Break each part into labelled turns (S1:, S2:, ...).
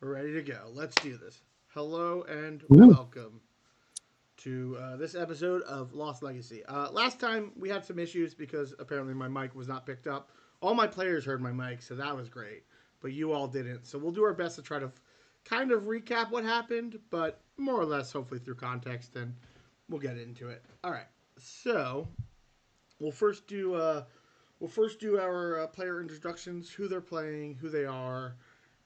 S1: We're ready to go. Let's do this. Hello and
S2: Ooh.
S1: welcome to this episode of Lost Legacy. Last time we had some issues because apparently my mic was not picked up. All my players heard my mic, so that was great, but you all didn't. So we'll do our best to try to kind of recap what happened, but more or less, hopefully through context, and we'll get into it. All right. So we'll first do our player introductions, who they're playing, who they are,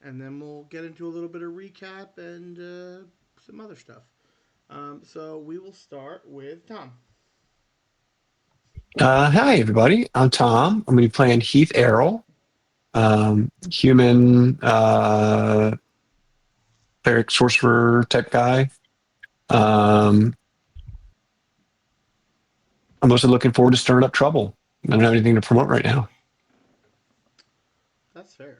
S1: and then we'll get into a little bit of recap and some other stuff. So we will start with Tom.
S2: Hi, everybody. I'm Tom. I'm going to be playing Heath Errol, human cleric sorcerer type guy. Um, I'm mostly looking forward to stirring up trouble. I don't have anything to promote right now.
S1: That's fair.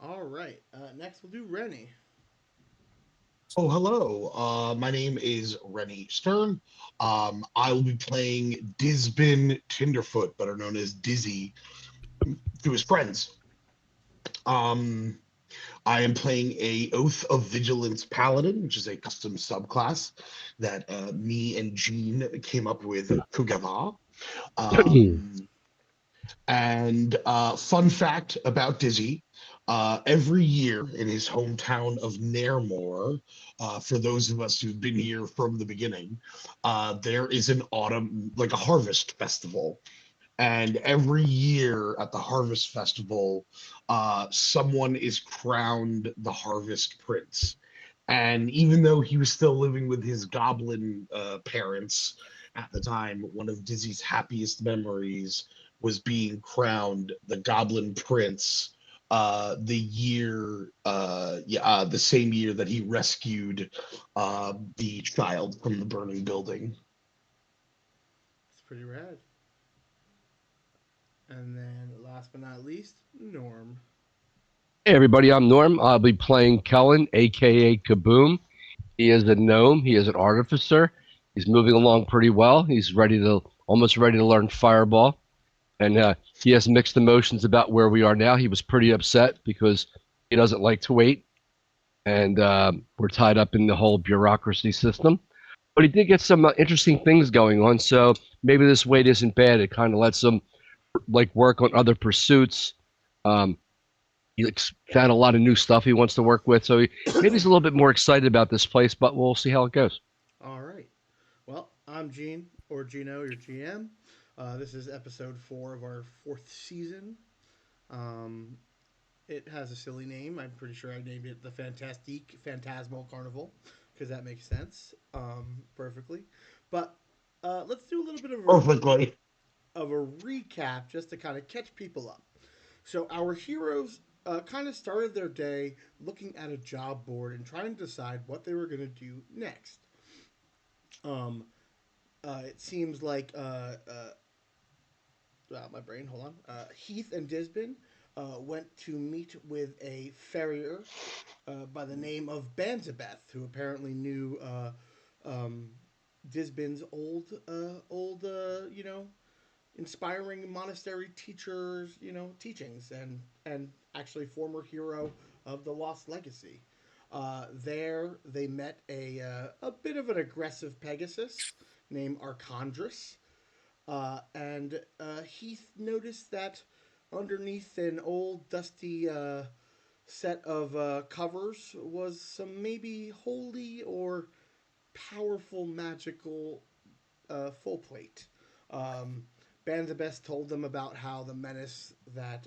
S1: All right. Next, we'll do Rennie.
S3: Oh, hello. My name is Rennie Stern. I will be playing Disbin Tinderfoot, better known as Dizzy, to his friends. Um, I am playing a Oath of Vigilance Paladin, which is a custom subclass that me and Gene came up with together. Um, and fun fact about Dizzy, every year in his hometown of Naremore, for those of us who've been here from the beginning, there is an autumn, like a harvest festival. And every year at the harvest festival, someone is crowned the harvest prince. And even though he was still living with his goblin parents at the time, one of Dizzy's happiest memories was being crowned the Goblin Prince the same year that he rescued the child from the burning building.
S1: It's pretty rad. And then, last but not least, Norm.
S4: Hey everybody, I'm Norm. I'll be playing Kellen, aka Kaboom. He is a gnome. He is an artificer. He's moving along pretty well. He's almost ready to learn Fireball, and he has mixed emotions about where we are now. He was pretty upset because he doesn't like to wait, and we're tied up in the whole bureaucracy system. But he did get some interesting things going on, so maybe this wait isn't bad. It kind of lets him work on other pursuits. Um, he's found a lot of new stuff he wants to work with. So maybe he's a little bit more excited about this place, but we'll see how it goes.
S1: All right. Well, I'm Gene, or Gino, your GM. This is episode 4 of our 4th season. Um, It has a silly name. I'm pretty sure I named it the Fantastique Phantasmal Carnival because that makes sense perfectly. But let's do a little bit
S3: Perfectly.
S1: of a recap just to kind of catch people up. So our heroes kind of started their day looking at a job board and trying to decide what they were going to do next. Um, it seems like my brain. Hold on. Heath and Disbin went to meet with a farrier by the name of Banzabeth, who apparently knew um, Disbin's inspiring monastery teachers, teachings, and actually former hero of the Lost Legacy. There, they met a bit of an aggressive Pegasus named Archondrus, and Heath noticed that underneath an old dusty set of covers was some maybe holy or powerful magical full plate. Um, Banzabest told them about how the menace that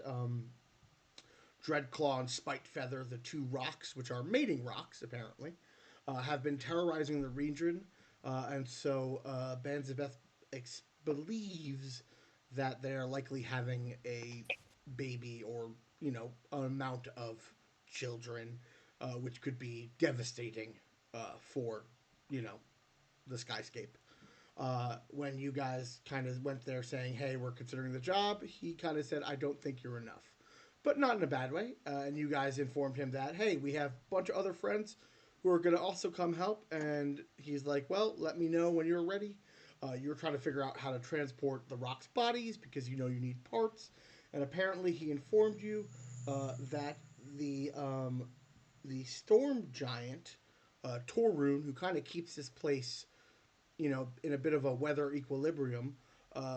S1: Dreadclaw and Spitefeather, the two rocks, which are mating rocks apparently, have been terrorizing the region, and so Banzabeth believes that they're likely having a baby or an amount of children, which could be devastating for you know the skyscape. When you guys kind of went there saying, "Hey, we're considering the job," he kind of said, "I don't think you're enough," but not in a bad way. And you guys informed him that, "Hey, we have a bunch of other friends who are going to also come help." And he's like, "Well, let me know when you're ready." You're trying to figure out how to transport the rock's bodies because you need parts. And apparently, he informed you that the the storm giant, Torun, who kind of keeps this place, in a bit of a weather equilibrium,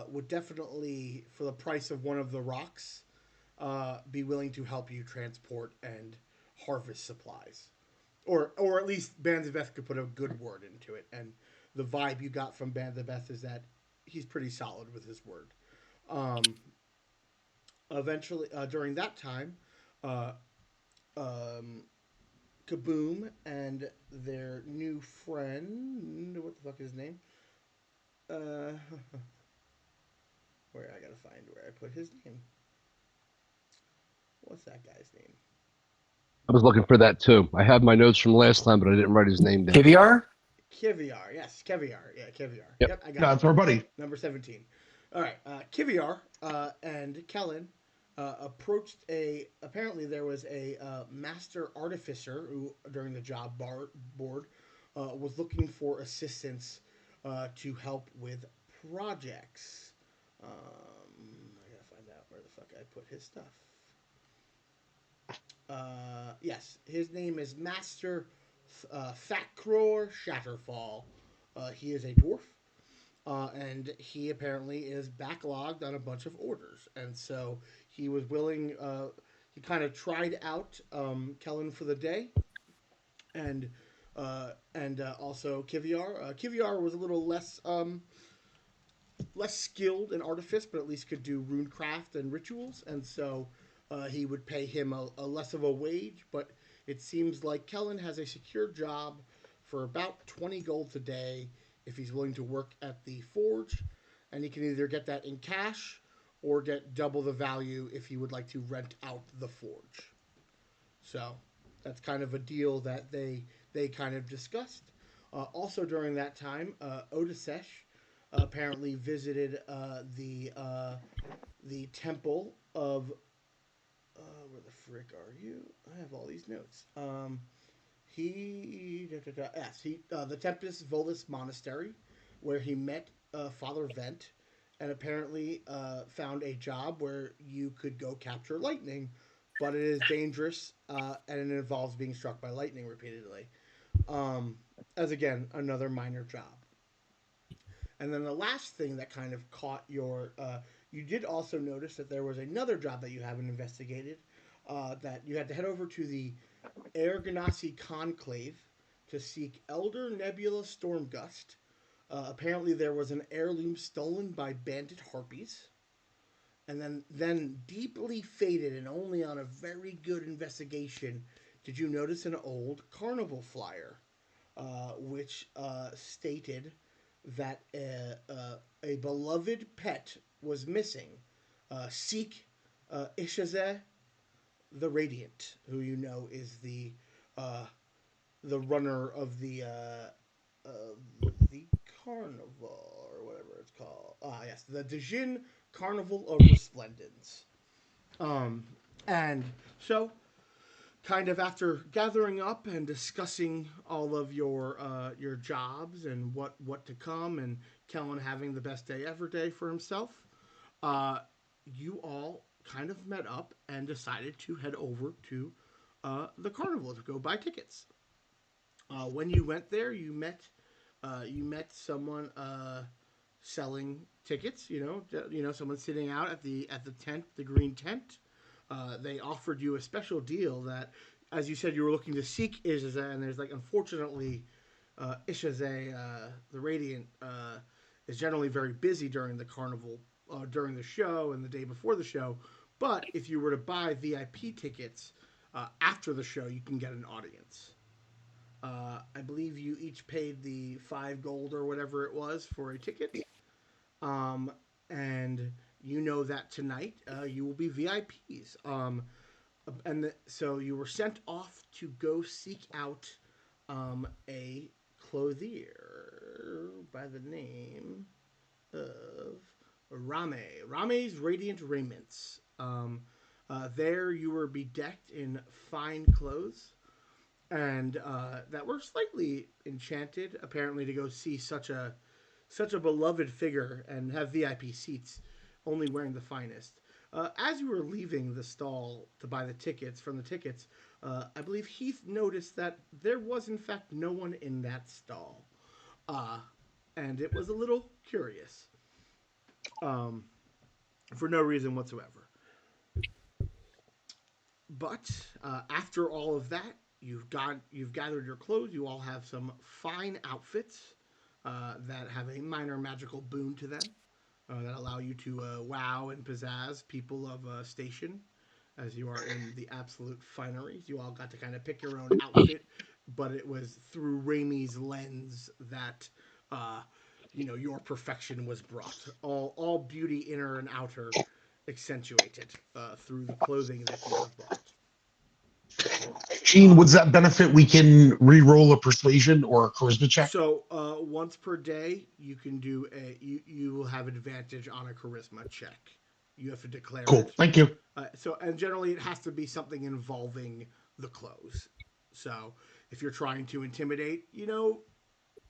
S1: would definitely, for the price of one of the rocks, be willing to help you transport and harvest supplies, or at least Banzabeth could put a good word into it. And the vibe you got from Banzabeth is that he's pretty solid with his word. Um, Eventually, during that time, uh, um, Kaboom and their new friend, what the fuck is his name? Uh, where I gotta find where I put his name. What's that guy's name?
S4: I was looking for that too. I have my notes from last time, but I didn't write his name down.
S2: KVR?
S1: Kiviar, yes, Kiviar, yeah, Kiviar.
S4: Yep.
S1: Yep, I got
S3: No,
S1: it.
S3: that's our buddy.
S1: Number 17. All right, Kiviar and Kellen approached apparently there was a master artificer who, during the board, was looking for assistance to help with projects. I gotta find out where the fuck I put his stuff. Yes, his name is Master Fatcror Shatterfall. He is a dwarf, and he apparently is backlogged on a bunch of orders, and so he was willing. He kind of tried out Kellen for the day, and also Kiviar. Kiviar was a little less skilled in artifice, but at least could do runecraft and rituals, and so he would pay him a less of a wage. But it seems like Kellen has a secure job for about 20 gold a day if he's willing to work at the forge, and he can either get that in cash or get double the value if he would like to rent out the forge. So that's kind of a deal that they kind of discussed. Also during that time, Odisesh apparently visited the temple of where the frick are you? I have all these notes. Yes, the Tempus Volus Monastery, where he met Father Vent, and apparently found a job where you could go capture lightning, but it is dangerous and it involves being struck by lightning repeatedly. Um, as again, another minor job. And then the last thing that kind of caught you did also notice that there was another job that you haven't investigated, that you had to head over to the Air Ganassi Conclave to seek Elder Nebula Stormgust. Apparently, there was an heirloom stolen by bandit harpies, and then deeply faded, and only on a very good investigation did you notice an old carnival flyer, which stated that a beloved pet was missing. Seek Ishaze the Radiant, who you know is uh, the runner of the carnival or whatever it's called. Ah, yes, the Dejin Carnival of Resplendence. Um, and so, kind of after gathering up and discussing all of your jobs and what to come, and Kellen having the best day ever day for himself, uh, you all kind of met up and decided to head over to the carnival to go buy tickets. When you went there, you met someone selling tickets. Someone sitting out at the tent, the green tent. They offered you a special deal that, as you said, you were looking to seek Ishaze, and there's unfortunately, Ishaze, the Radiant, is generally very busy during the carnival, during the show and the day before the show. But if you were to buy VIP tickets after the show, you can get an audience. I believe you each paid the 5 gold or whatever it was for a ticket. Um, and you know that tonight you will be VIPs. So you were sent off to go seek out a clothier by the name of Rame. Rame's Radiant Raiments. There you were bedecked in fine clothes and that were slightly enchanted, apparently, to go see such a beloved figure and have VIP seats, only wearing the finest. As you were leaving the stall to buy the tickets, I believe Heath noticed that there was, in fact, no one in that stall. Uh, and it was a little curious um, for no reason whatsoever. But after all of that, you've gathered your clothes. You all have some fine outfits that have a minor magical boon to them that allow you to wow and pizzazz people of station as you are in the absolute fineries. You all got to kind of pick your own outfit, but it was through Raimi's lens that uh, your perfection was brought. All beauty, inner and outer, accentuated through the clothing that you have bought.
S3: Gene, would that benefit we can re-roll a persuasion or a charisma check?
S1: So once per day, you can do you will have advantage on a charisma check. You have to declare
S3: Cool.
S1: it.
S3: Thank you.
S1: And generally it has to be something involving the clothes. So if you're trying to intimidate,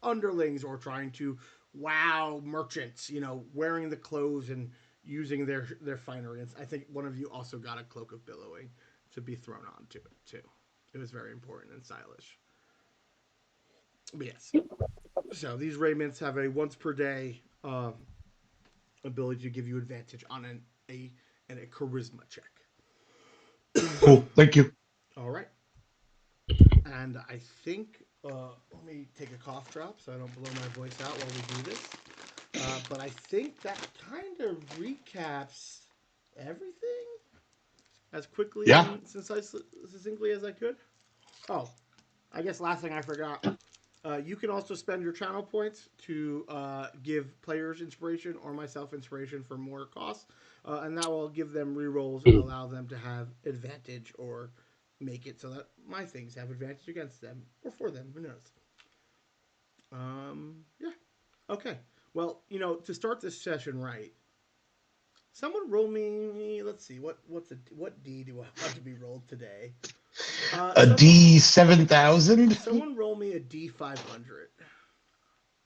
S1: underlings or trying to wow merchants, wearing the clothes and using their finery. And I think one of you also got a cloak of billowing to be thrown onto it too. It was very important and stylish. But yes, so these raiments have a once per day ability to give you advantage on a charisma check.
S3: Cool. Thank you.
S1: All right, and I think let me take a cough drop so I don't blow my voice out while we do this. But I think that kind of recaps everything as quickly
S3: Yeah.
S1: and succinctly as I could. Oh, I guess last thing I forgot. You can also spend your channel points to give players inspiration or myself inspiration for more costs, and that will give them rerolls and allow them to have advantage or make it so that my things have advantage against them or for them. Who knows? Yeah. Okay. Well, to start this session right, someone roll me. Let's see what D do I want to be rolled today?
S3: A
S1: Someone
S3: D7000.
S1: someone roll me a D500.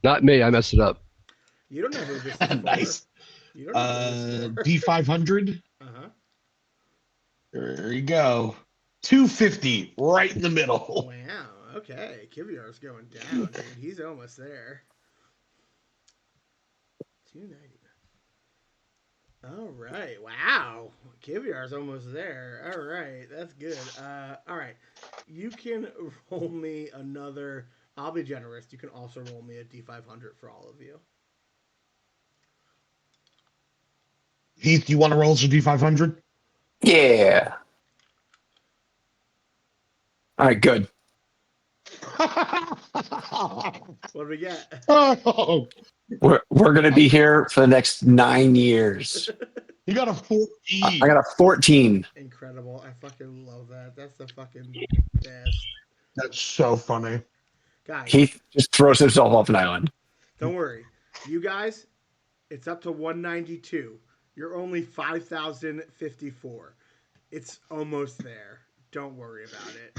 S4: Not me. I messed it up.
S1: You don't know who this is for.
S3: Nice.
S1: You don't know who this is for.
S3: D500.
S1: Uh huh.
S3: There you go. 250, right in the middle.
S1: Wow. Okay. Kiviar's going down, dude. He's almost there. 290. All right. Wow. Kiviar's almost there. All right. That's good. All right. You can roll me another. I'll be generous. You can also roll me a D500 for all of you.
S3: Heath, do you want to roll some D500?
S2: Yeah. All right, good.
S1: What do we get?
S3: Oh,
S2: We're gonna be here for the next 9 years.
S3: you got a
S2: I
S3: 14.
S2: got a 14.
S1: Incredible. I fucking love that. That's the fucking best.
S3: That's so funny.
S1: Guys,
S2: Keith just throws himself off an island.
S1: don't worry. You guys, it's up to 192. You're only 5,054. It's almost there. Don't worry about it.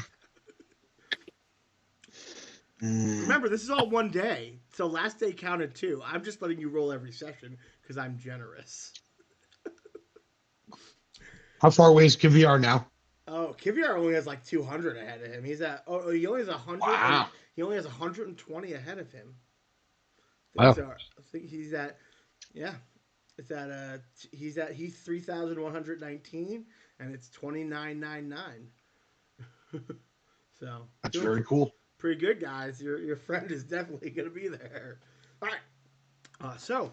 S1: Remember, this is all one day. So last day counted too. I'm just letting you roll every session because I'm generous.
S3: How far away is Kiviar now?
S1: Oh, Kiviar only has like 200 ahead of him. He's at he only has 100 and
S3: Wow.
S1: he only has 120 ahead of him.
S4: Wow.
S1: I think he's at yeah. It's at he's 3,119 and it's 2999. So
S3: That's
S1: doing
S3: very cool.
S1: pretty good, guys. Your friend is definitely gonna be there. All right. So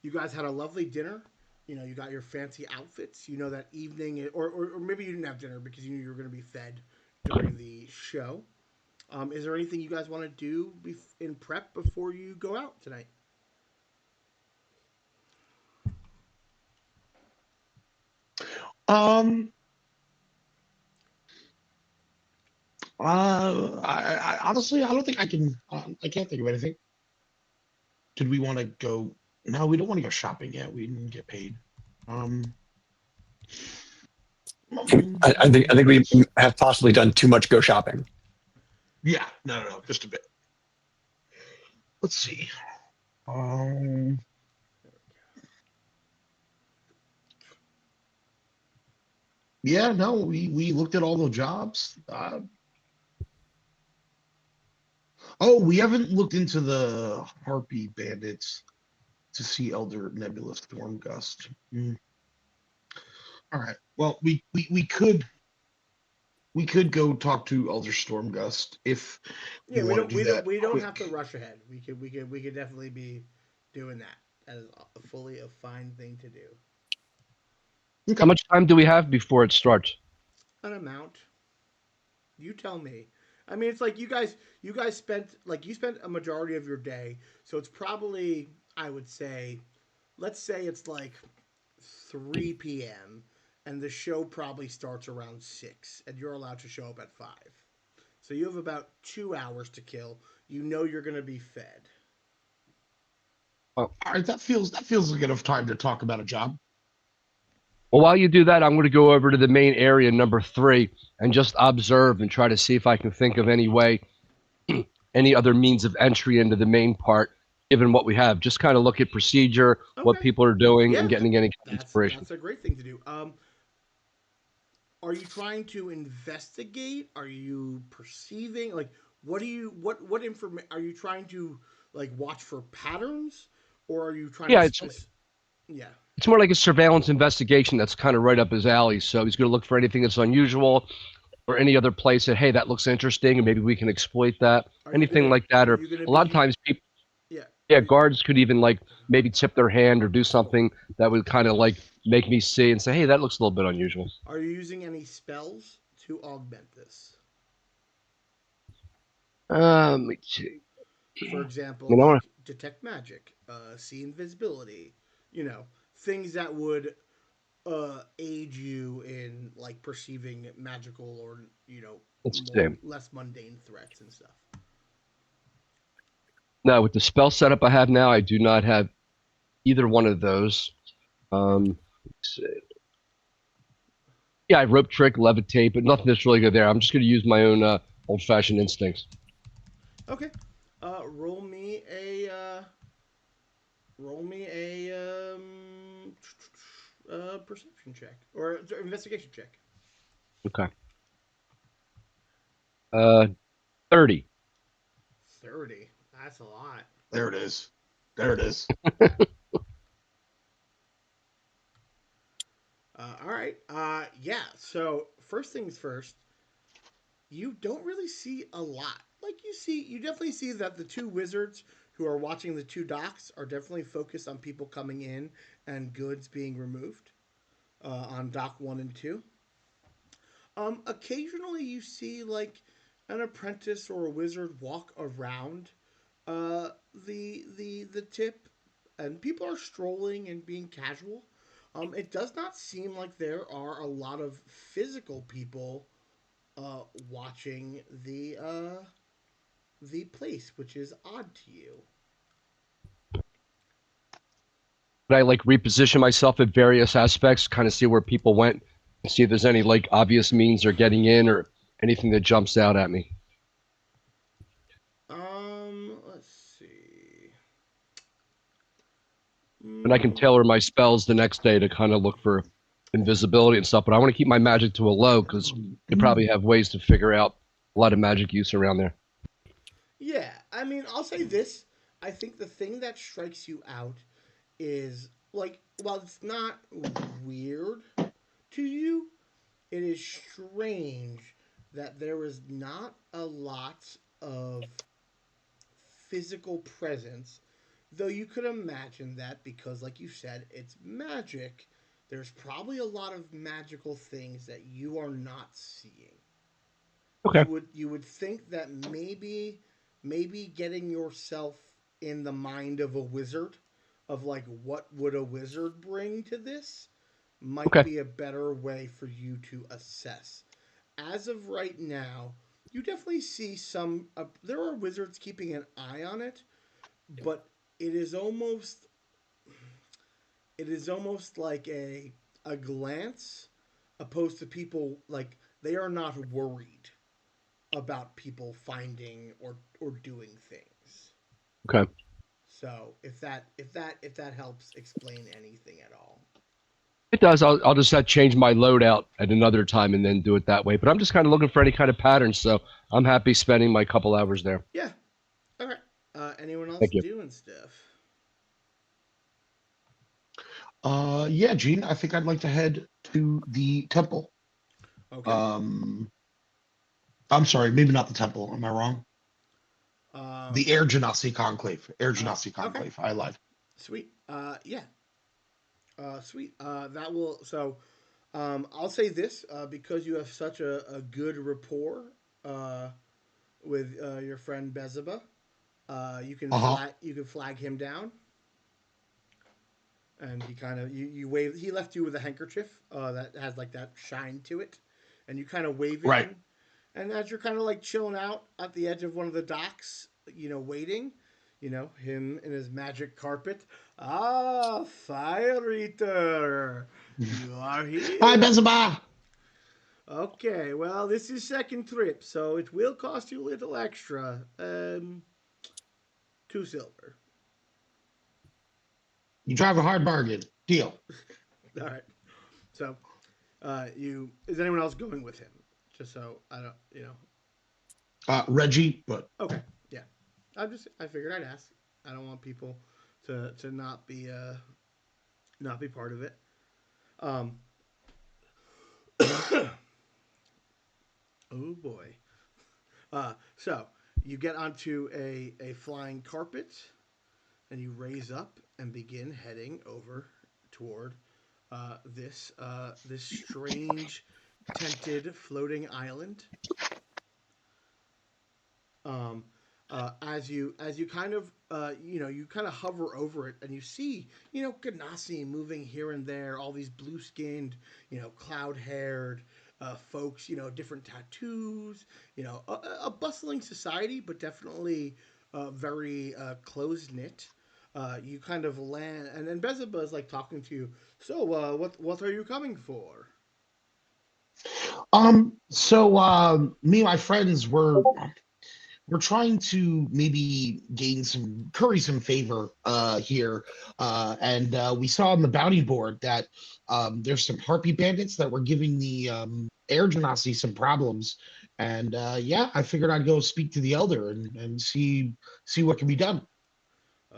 S1: you guys had a lovely dinner. You got your fancy outfits. That evening, or maybe you didn't have dinner because you knew you were going to be fed during the show. Is there anything you guys want to do in prep before you go out tonight?
S3: Um, I honestly, I don't think I can. I can't think of anything. Did we want to go? No, we don't want to go shopping yet. We didn't get paid. Um,
S2: I think we have possibly done too much go shopping.
S3: yeah, no, just a bit. Let's see. Um, Yeah, no, we looked at all the jobs. Oh, we haven't looked into the Harpy Bandits to see Elder Nebula Stormgust. All right. Well, we could go talk to Elder Stormgust if
S1: Yeah,
S3: you want to do that
S1: we don't have to
S3: quick.
S1: rush ahead. We could definitely be doing that. That is fully a fine thing to do.
S4: How
S3: Okay.
S4: much time do we have before it starts?
S1: An amount. You tell me. I mean, it's like you guys spent like you spent a majority of your day, so it's probably I would say, let's say it's like 3 p.m. and the show probably starts around 6, and you're allowed to show up at 5. So you have about 2 hours to kill. You know you're going to be fed.
S4: Oh.
S3: All right, that feels like enough time to talk about a job.
S4: Well, while you do that, I'm going to go over to the main area, number 3, and just observe and try to see if I can think of any way, any other means of entry into the main part, given what we have. Just kind of look at procedure, what
S1: Okay.
S4: people are doing, and
S1: Yeah,
S4: getting any kind of inspiration.
S1: that's a great thing to do. Are you trying to investigate? Are you perceiving? Like, what do you what information are you trying to like watch for patterns, or are you trying to
S4: Yeah,
S1: yeah?
S4: it's more like a surveillance investigation that's kind of right up his alley. So he's going to look for anything that's unusual or any other place that, hey, that looks interesting and maybe we can exploit that. Anything like that.
S1: are
S4: Or
S1: you gonna
S4: a lot of
S1: be
S4: times people,
S1: yeah?
S4: yeah, guards could even like maybe tip their hand or do something that would kind of like make me see and say, hey, that looks a little bit unusual.
S1: Are you using any spells to augment this?
S4: Let me see.
S1: For example,
S4: You know,
S1: like detect magic, see invisibility, you know, things that would aid you in like perceiving magical or
S4: let's see.
S1: more less mundane threats and stuff.
S4: Now, with the spell setup I have now, I do not have either one of those. Let's see. Yeah, I rope trick, levitate, but nothing that's really good there. I'm just going to use my own old fashioned instincts.
S1: Okay, roll me a roll me a perception check or investigation check.
S4: Okay. Uh, 30.
S1: 30. That's a lot.
S3: There it is. There it is.
S1: All right. Yeah. So first things first, you don't really see a lot. Like you definitely see that the two wizards who are watching the two docks are definitely focused on people coming in and goods being removed on dock 1 and 2. Occasionally you see like an apprentice or a wizard walk around the tip, and people are strolling and being casual. It does not seem like there are a lot of physical people watching the place, which is odd to you.
S4: But I like reposition myself at various aspects, kind of see where people went, and see if there's any like obvious means they're getting in or anything that jumps out at me.
S1: Let's see.
S4: And I can
S1: Mm,
S4: tailor my spells the next day to kind of look for invisibility and stuff. But I want to keep my magic to a low because you probably have ways to figure out a lot of magic use around there.
S1: yeah, I mean, I'll say this. I think the thing that strikes you out is like, while it's not weird to you, it is strange that there is not a lot of physical presence, though you could imagine that because, like you said, it's magic. There's probably a lot of magical things that you are not seeing.
S4: Okay.
S1: You would think that maybe getting yourself in the mind of a wizard, of like what would a wizard bring to this, might
S4: Okay.
S1: be a better way for you to assess. As of right now, you definitely see some. There are wizards keeping an eye on it, but it is almost like a glance, opposed to people like they are not worried about people finding or doing things.
S4: Okay.
S1: So if that helps explain anything at all.
S4: It does. I'll just have to change my loadout at another time and then do it that way. But I'm just kind of looking for any kind of pattern, so I'm happy spending my couple hours there.
S1: Yeah. Okay. Anyone else
S4: Thank you.
S1: doing stuff?
S3: Yeah, Gene, I think I'd like to head to the temple.
S1: Okay.
S3: Um, I'm sorry, maybe not the temple. Am I wrong?
S1: Um.
S3: The Air Genasi Conclave. Air
S1: Uh.
S3: Genasi
S1: Okay.
S3: Conclave. I lied.
S1: Sweet. Yeah. Sweet. That will. So, I'll say this because you have such a good rapport uh, with your friend Beziba.
S3: Uh-huh.
S1: You can flag him down, and he kind of you wave. He left you with a handkerchief that has like that shine to it, and you kind of wave it
S3: Right.
S1: in. And as you're kind of like chilling out at the edge of one of the docks, waiting, him in his magic carpet. Ah, Fire Eater, you are
S3: Hi,
S1: here.
S3: Bezaba.
S1: Okay, well, this is second trip, so it will cost you a little extra. 2 silver.
S3: You drive a hard bargain. Deal.
S1: All right. So, you is anyone else going with him? Just so I don't.
S3: Reggie, but
S1: Okay, yeah. I figured I'd ask. I don't want people to not be part of it. Um. Oh boy. So you get onto a flying carpet and you raise up and begin heading over toward this strange tented floating island. Um, as you kind of you kind of hover over it and you see Ganassi moving here and there, all these blue skinned, cloud haired folks, different tattoos, a bustling society, but definitely very close knit. You kind of land, and then Beziba is like talking to you. So, what are you coming for?
S3: me and my friends we're trying to maybe gain some curry some favor here. And we saw on the bounty board that there's some harpy bandits that were giving the air genasi some problems. And yeah, I figured I'd go speak to the elder and see what can be done.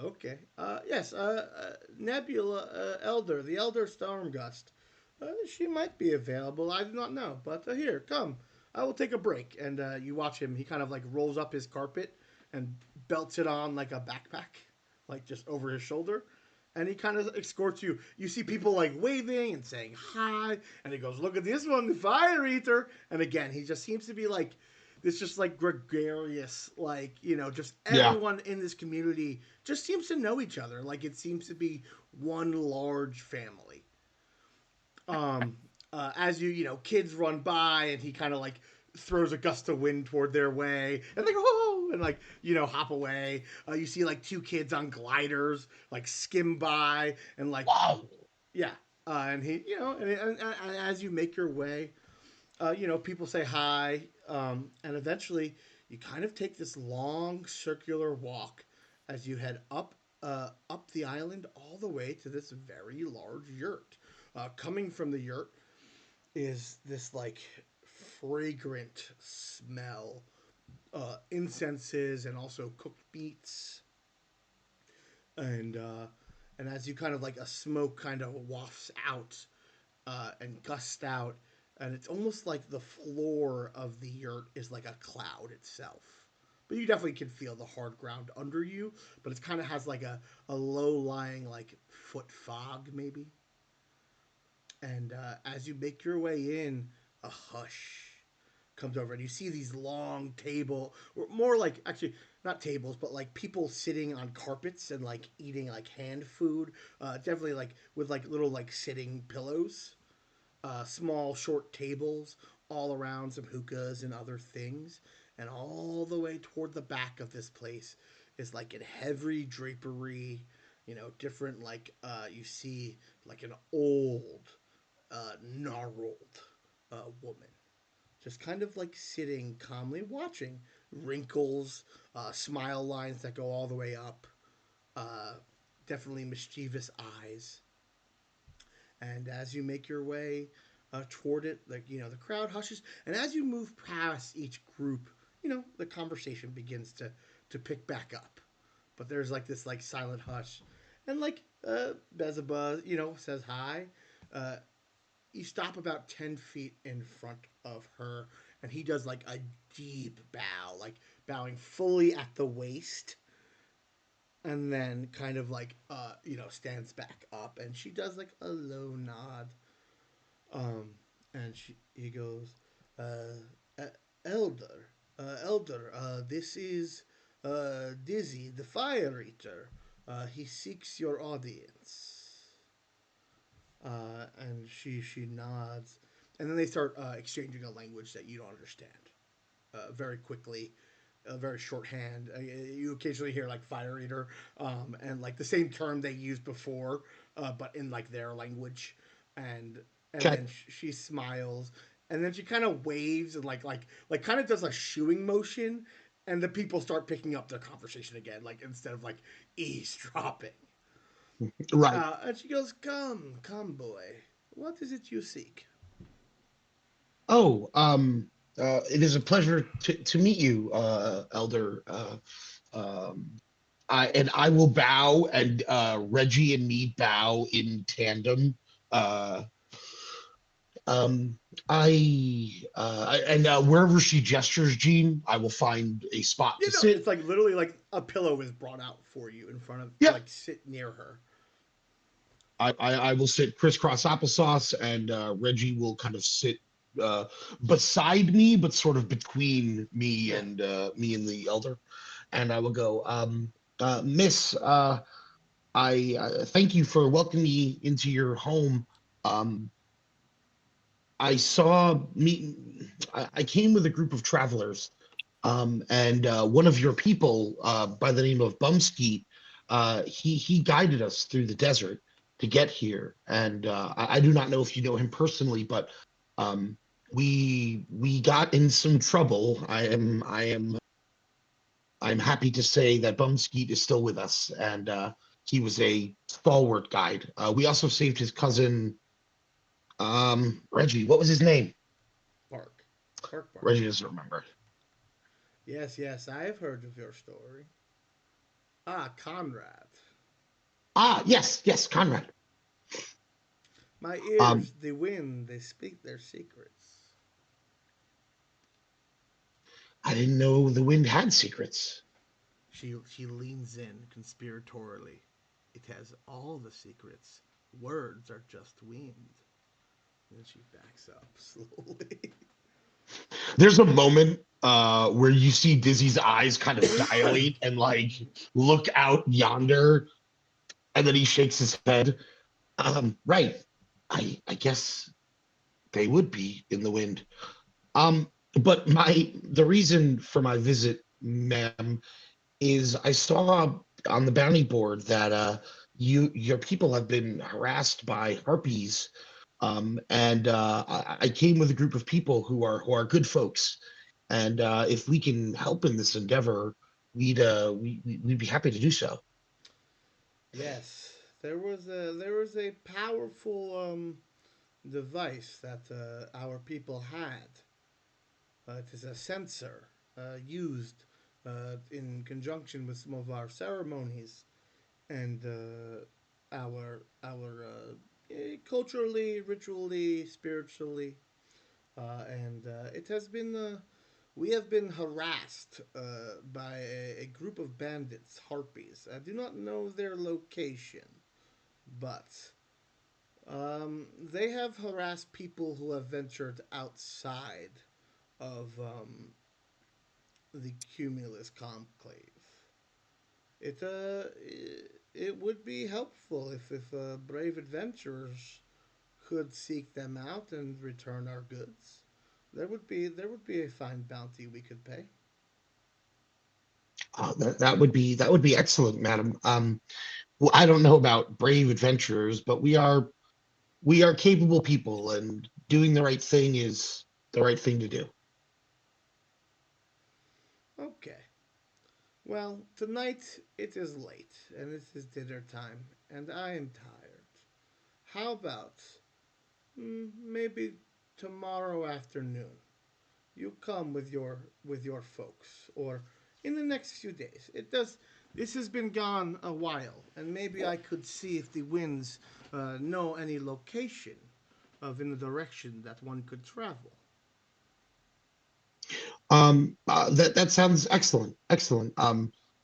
S1: Okay. Yes. Nebula Elder, the Elder Stormgust. She might be available. I do not know. But here, come. I will take a break. And you watch him. He kind of like rolls up his carpet and belts it on like a backpack, like just over his shoulder. And he kind of escorts you. You see people like waving and saying hi. And he goes, "Look at this one, the Fire Eater." And again, he just seems to be like this, just like gregarious, like just
S3: Yeah.
S1: everyone in this community just seems to know each other. Like it seems to be one large family. Um, as kids run by, and he kind of like throws a gust of wind toward their way, and they go, oh, and like hop away. You see like two kids on gliders like skim by, and like
S3: Wow.
S1: yeah, and he and as you make your way, people say hi, and eventually you kind of take this long circular walk as you head up the island all the way to this very large yurt. Coming from the yurt is this like fragrant smell, incenses and also cooked meats, and as you kind of like a smoke kind of wafts out and gusts out, and it's almost like the floor of the yurt is like a cloud itself. But you definitely can feel the hard ground under you, but it kind of has like a low lying like foot fog maybe. And as you make your way in, a hush comes over, and you see these long table, or more like actually not tables, but like people sitting on carpets and like eating like hand food. Definitely like with like little like sitting pillows, small short tables all around some hookahs and other things, and all the way toward the back of this place is like in heavy drapery, different like you see like an old gnarled woman just kind of like sitting calmly watching, wrinkles, smile lines that go all the way up, uh, definitely mischievous eyes, And as you make your way toward it, like the crowd hushes, and as you move past each group, the conversation begins to pick back up. But there's like this like silent hush, and like Beelzebub, says hi. Uh, you stop about 10 feet in front of her, and he does like a deep bow, like bowing fully at the waist, and then kind of like stands back up, and she does like a low nod. um and he goes, uh uh, elder, this is Dizzy the Fire Eater. He seeks your audience. And she nods, and then they start exchanging a language that you don't understand very quickly, very shorthand. You occasionally hear like fire eater, and like the same term they used before, but in like their language. And
S3: Okay.
S1: then she smiles, and then she kind of waves and like kind of does a shooing motion, and the people start picking up their conversation again, like instead of like eavesdropping.
S3: Right.
S1: And she goes, "Come, come, boy. What is it you seek?"
S3: Oh, it is a pleasure to meet you, Elder. Um, I will bow, and Reggie and me bow in tandem. Uh, um, and wherever she gestures, Jean, I will find a spot to sit.
S1: It's like literally like a pillow is brought out for you in front of to
S3: Yeah,
S1: like sit near her.
S3: I will sit crisscross applesauce, and Reggie will kind of sit uh, beside me, but sort of between
S1: Yeah.
S3: me and the elder. And I will go, Miss, I thank you for welcoming me into your home. Um, I saw me. I came with a group of travelers, and one of your people, by the name of Bumskeet, he guided us through the desert to get here. And I do not know if you know him personally, but um, we got in some trouble. I'm happy to say that Bumskeet is still with us, and he was a stalwart guide. We also saved his cousin, Reggie. What was his name?
S1: Bark. Bark, bark.
S3: Reggie doesn't remember.
S1: Yes, yes, I have heard of your story. Ah, Conrad.
S3: Ah, yes, yes, Conrad.
S1: My
S3: Um,
S1: ears, they win, they speak their secrets.
S3: I didn't know the wind had secrets.
S1: She leans in conspiratorially. It has all the secrets. Words are just wind. And then she backs up slowly.
S3: There's a moment where you see Dizzy's eyes kind of dilate and like look out yonder, and then he shakes his head. Right. I guess they would be in the wind. But the reason for my visit, ma'am, is I saw on the bounty board that your people have been harassed by harpies, and I came with a group of people who are good folks, and if we can help in this endeavor, we'd be happy to do so.
S1: Yes, there was a powerful device that our people had. It is a sensor used in conjunction with some of our ceremonies and our culturally, ritually, spiritually, and it has been. We have been harassed by a group of bandits, harpies. I do not know their location, but they have harassed people who have ventured outside of the Cumulus Conclave. It would be helpful if brave adventurers could seek them out and return our goods. There would be a fine bounty we could pay.
S3: That would be excellent, madam. Well, I don't know about brave adventurers, but we are capable people, and doing the right thing is the right thing to do.
S1: Okay. Well, tonight it is late and it is dinner time, and I am tired. how about maybe tomorrow afternoon you come with your folks, or in the next few days. It does. This has been gone a while, and maybe I could see if the winds know any location of in the direction that one could travel.
S3: That sounds excellent. Excellent.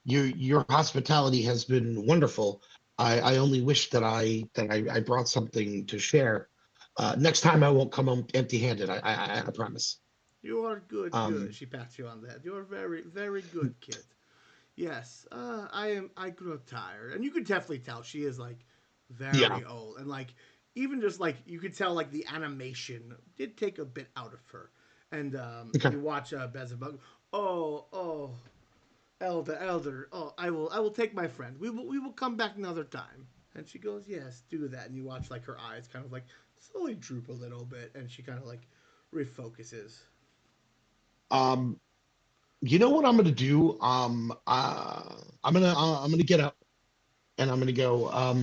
S3: Your hospitality has been wonderful. I only wish that I brought something to share. Next time I won't come home empty-handed. I promise.
S1: You are good, good.
S3: Um,
S1: She pats you on the head. You are very, very good, kid. Yes, I am. I grew tired, and you could definitely tell she is like
S3: yeah.
S1: very old, and like even just like you could tell like the animation did take a bit out of her. And
S3: Okay.
S1: you watch Beelzebub. Oh, oh, elder, elder. Oh, I will take my friend. We will come back another time. And she goes, yes, do that. And you watch like her eyes kind of like slowly droop a little bit, and she kind of like refocuses.
S3: Um, you know what I'm gonna do? I'm gonna get up and I'm gonna go.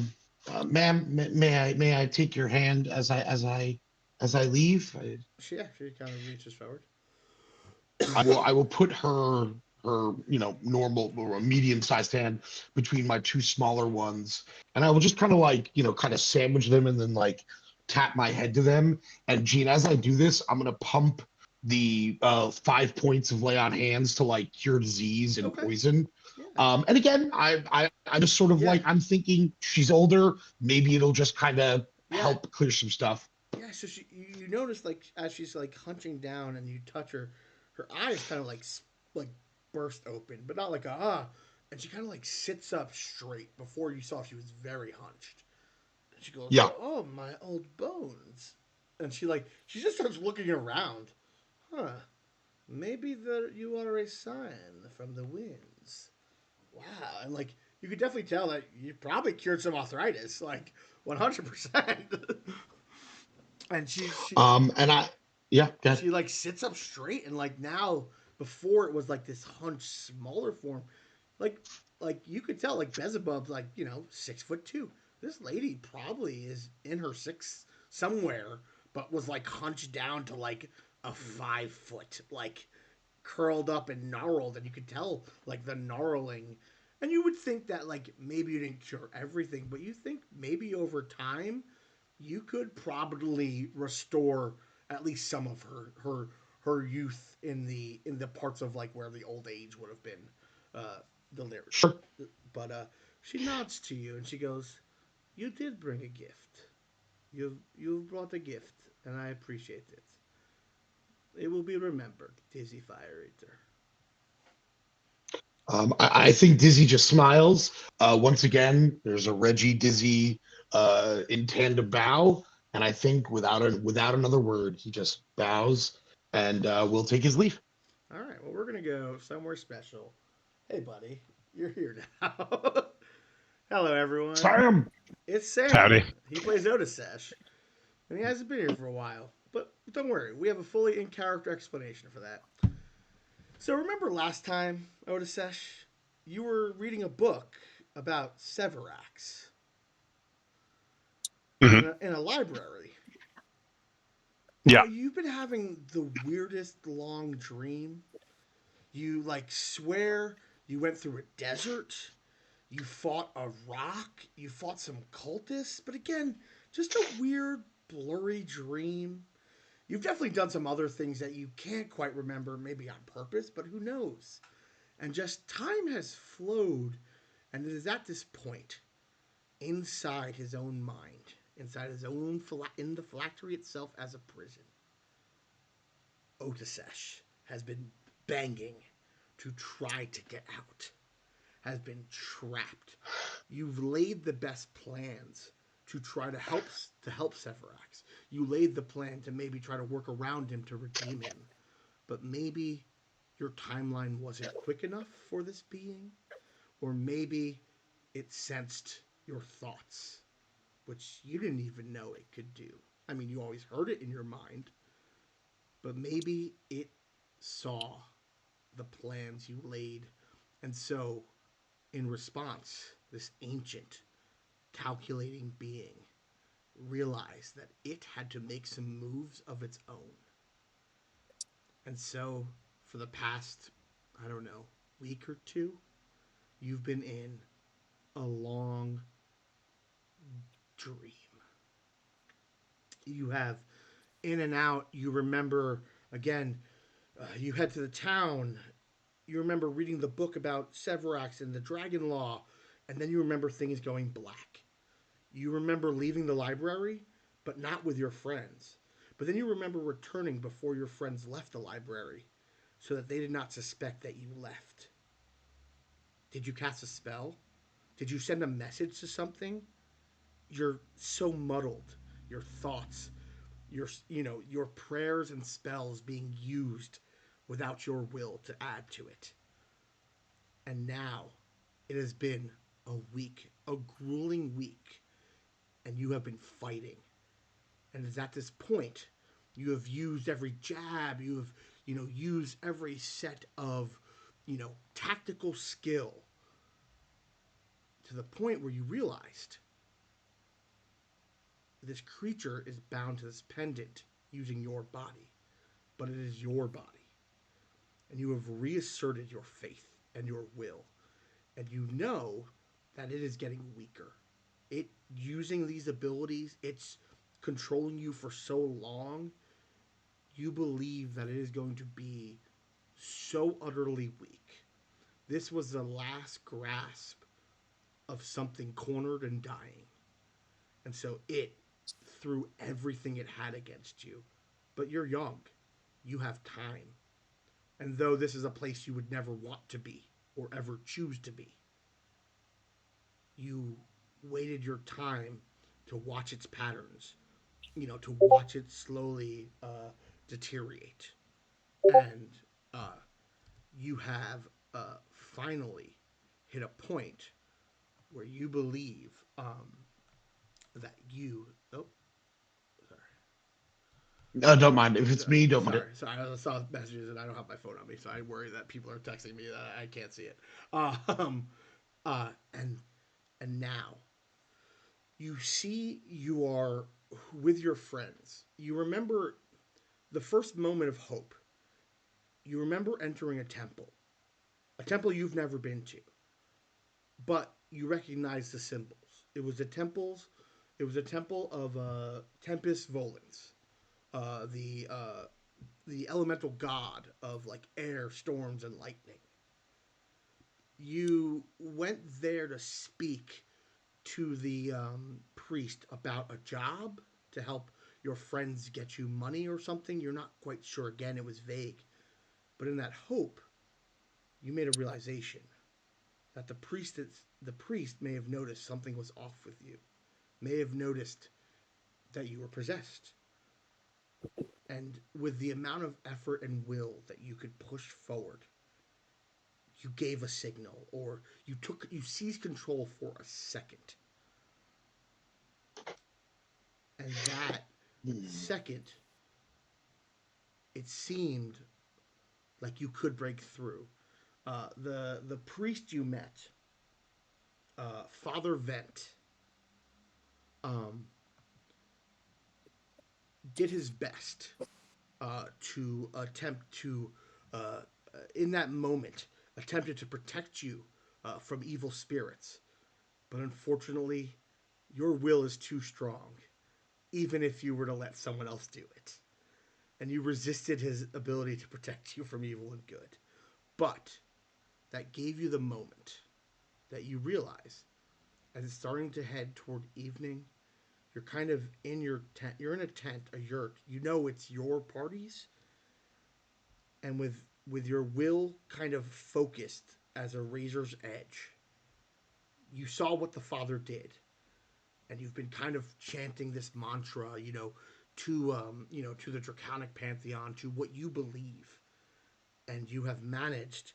S3: Ma'am, may I take your hand as I leave?
S1: She kind of reaches forward.
S3: I will put her normal or a medium sized hand between my two smaller ones, and I will just kind of like kind of sandwich them and then like tap my head to them. And Gene, as I do this, I'm gonna pump the 5 points of lay on hands to like cure disease and
S1: Okay.
S3: poison.
S1: Yeah.
S3: And again, I just sort of
S1: Yeah.
S3: like I'm thinking she's older, maybe it'll just kind of
S1: Yeah.
S3: help clear some stuff.
S1: Yeah, so you notice like as she's like hunching down and you touch her, her eyes kind of like like burst open, but not like a and she kind of like sits up straight. Before you saw she was very hunched. And she goes,
S3: Yeah,
S1: "Oh my old bones," and she just starts looking around. Huh? Maybe that you are a sign from the winds. Wow, and like you could definitely tell that you probably cured some arthritis, like 100%. And
S3: and yeah, good.
S1: she like sits up straight and like now before it was like this hunched smaller form, like you could tell like Beelzebub's like 6'2". This lady probably is in her six somewhere, but was like hunched down to like a 5 foot, like curled up and gnarled, and you could tell like the gnarling. And you would think that like maybe you didn't cure everything, but you think maybe over time you could probably restore at least some of her youth in the parts of like where the old age would have been uh delivered.
S3: Sure.
S1: But she nods to you and she goes, "You did bring a gift. You've brought a gift, and I appreciate it. It will be remembered, Dizzy Fire Eater."
S3: I think Dizzy just smiles. Once again, there's a Reggie Dizzy in tandem bow, and I think without another word, he just bows and will take his leave.
S1: All right, well, we're gonna go somewhere special. Hey, buddy, you're here now. Hello, everyone.
S3: Sam.
S1: It's Sam.
S2: Howdy.
S1: He plays Otis Sesh, and he hasn't been here for a while. But don't worry, we have a fully in character explanation for that. So remember last time, Otis Sesh, you were reading a book about Severax
S2: Hmm.
S1: in a library.
S2: Yeah.
S1: Well, you've been having the weirdest long dream. You like swear you went through a desert. You fought a rock. You fought some cultists. But again, just a weird, blurry dream. You've definitely done some other things that you can't quite remember, maybe on purpose, but who knows? And just time has flowed, and it is at this point, inside his own mind, inside his own, in the phylactery itself as a prison, Otisesh has been banging to try to get out, has been trapped. You've laid the best plans to try to help Sephiroth. You laid the plan to maybe try to work around him to redeem him, but maybe your timeline wasn't quick enough for this being, or maybe it sensed your thoughts, which you didn't even know it could do. I mean, you always heard it in your mind, but maybe it saw the plans you laid. And so, in response, this ancient, calculating being realized that it had to make some moves of its own. And so, for the past, I don't know, week or two, you've been in a long dream. You have in and out, you remember, again, you head to the town, you remember reading the book about Severax and the Dragon Law, and then you remember things going black. You remember leaving the library, but not with your friends. But then you remember returning before your friends left the library so that they did not suspect that you left. Did you cast a spell? Did you send a message to something? You're so muddled. Your thoughts, your prayers and spells being used without your will to add to it. And now it has been a week, a grueling week, and you have been fighting. And it's at this point you have used every jab, you have, used every set of, tactical skill to the point where you realized this creature is bound to this pendant using your body, but it is your body. And you have reasserted your faith and your will. And you know that it is getting weaker. It using these abilities, it's controlling you for so long, you believe that it is going to be so utterly weak. This was the last grasp of something cornered and dying. And so it threw everything it had against you. But you're young. You have time. And though this is a place you would never want to be or ever choose to be, you waited your time to watch its patterns, to watch it slowly deteriorate. And uh, you have finally hit a point where you believe that you. Oh, sorry.
S3: Don't mind. If it's me, don't mind it.
S1: Sorry. I saw messages and I don't have my phone on me, so I worry that people are texting me that I can't see it. Uh, and now you see you are with your friends. You remember the first moment of hope. You remember entering a temple you've never been to, but you recognize the symbols. It was the temples. It was a temple of Tempest Volans, the elemental god of like air, storms, and lightning. You went there to speak to the priest about a job to help your friends get you money or something. You're not quite sure. Again, it was vague. But in that hope, you made a realization that the priest may have noticed something was off with you, may have noticed that you were possessed. And with the amount of effort and will that you could push forward, you gave a signal or you seized control for a second. And that
S3: Hmm.
S1: second, it seemed like you could break through. The priest you met, Father Vent, um, did his best to attempt to, in that moment, attempted to protect you from evil spirits. But unfortunately, your will is too strong, even if you were to let someone else do it. And you resisted his ability to protect you from evil and good. But that gave you the moment that you realize as it's starting to head toward evening, you're kind of in your tent. You're in a tent, a yurt. You know it's your parties, and with your will kind of focused as a razor's edge, you saw what the father did, and you've been kind of chanting this mantra, to the draconic pantheon, to what you believe, and you have managed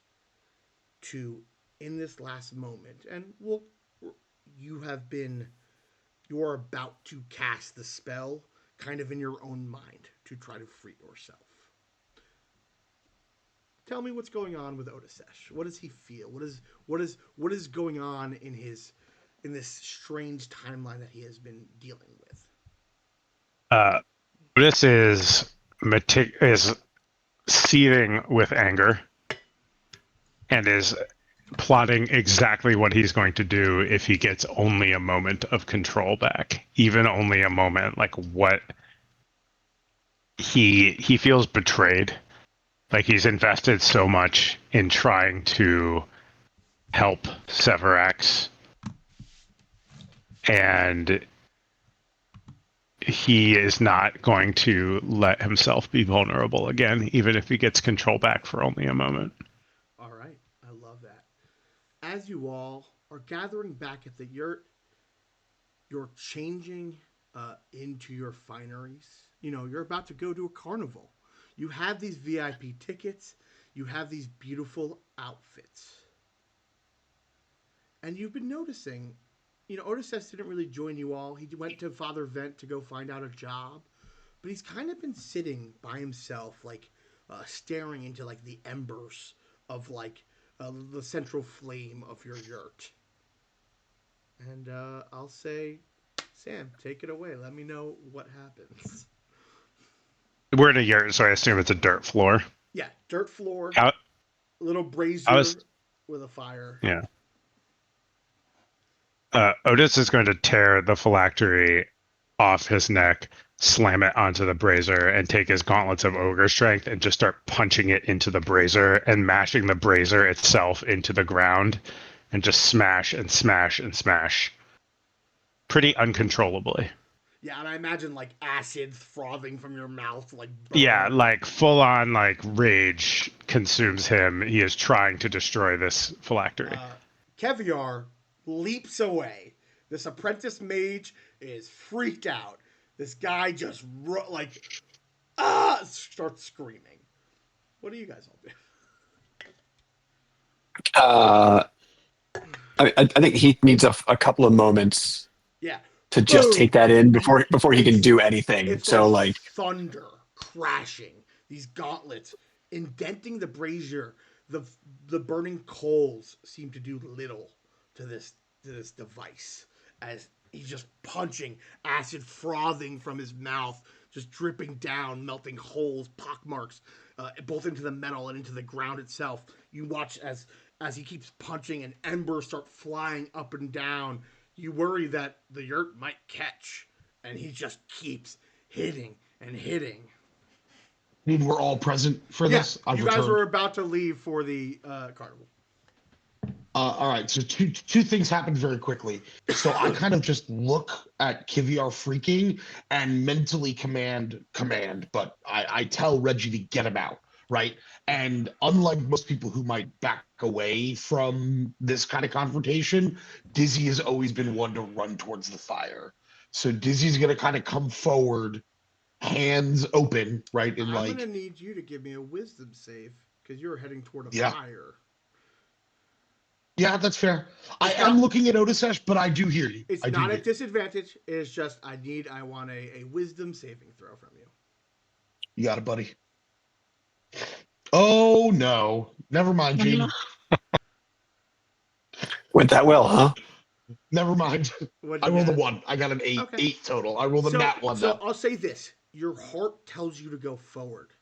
S1: to, in this last moment, and well, you have been, you're about to cast the spell, kind of in your own mind to try to free yourself. Tell me what's going on with Otisesh. What does he feel? What is going on in this strange timeline that he has been dealing with?
S5: This is is seething with anger and is plotting exactly what he's going to do if he gets only a moment of control back, even only a moment. Like what he feels betrayed. Like he's invested so much in trying to help Severax, and he is not going to let himself be vulnerable again, even if he gets control back for only a moment.
S1: All right, I love that. As you all are gathering back at the yurt, you're changing into your fineries. You know, you're about to go to a carnival. You have these VIP tickets, you have these beautiful outfits. And you've been noticing, you know, Odysseus didn't really join you all. He went to Father Vent to go find out a job. But he's kind of been sitting by himself, like staring into like the embers of like the central flame of your yurt. And I'll say, Sam, take it away. Let me know what happens.
S5: We're in a yurt, so I assume it's a dirt floor.
S1: Yeah, dirt floor,
S5: How,
S1: little
S5: I was,
S1: brazier with a fire.
S5: yeah. Otis is going to tear the phylactery off his neck, slam it onto the brazier, and take his gauntlets of ogre strength and just start punching it into the brazier and mashing the brazier itself into the ground and just smash and smash and smash pretty uncontrollably.
S1: Yeah, and I imagine like acid frothing from your mouth, like
S5: Yeah,
S1: burn.
S5: like full on like rage consumes him. He is trying to destroy this phylactery.
S1: Keviar leaps away. This apprentice mage is freaked out. This guy just starts screaming. What do you guys all do?
S2: Uh, I think he needs a couple of moments
S1: Yeah,
S2: to just take
S1: boom.
S2: that in before he can
S1: It's
S2: do anything.
S1: it's
S2: So
S1: like
S2: like,
S1: thunder crashing. These gauntlets indenting the brazier. The the burning coals seem to do little to this device as he's just punching, acid frothing from his mouth, just dripping down, melting holes, pockmarks, both into the metal and into the ground itself. You watch as he keeps punching and embers start flying up and down. You worry that the yurt might catch, and he just keeps hitting and hitting.
S3: We're all present for
S1: Yeah,
S3: this. I've
S1: you guys
S3: returned.
S1: were about to leave for the carnival.
S3: All right, so two things happened very quickly. So I kind of just look at Kiviar freaking and mentally command, but I tell Reggie to get him out, right? And unlike most people who might back away from this kind of confrontation, Dizzy has always been one to run towards the fire. So Dizzy's gonna kind of come forward, hands open, right? And
S1: I'm gonna
S3: like,
S1: need you to give me a wisdom save because you're heading toward a
S3: yeah,
S1: fire.
S3: yeah, that's fair. I
S1: It's
S3: am
S1: not.
S3: looking at Otisesh, but I do hear you.
S1: It's
S3: I do
S1: not
S3: hear
S1: at
S3: you.
S1: disadvantage. It's just I want a wisdom saving throw from you.
S3: You got it, buddy. Oh no. Never mind, Gene.
S2: went that well, huh?
S3: Never mind.
S1: What
S3: I
S1: you
S3: rolled a
S1: got?
S3: one. I got an eight.
S1: Okay.
S3: Eight total. I rolled a
S1: So
S3: nat one
S1: so
S3: though.
S1: I'll say this: your heart tells you to go forward,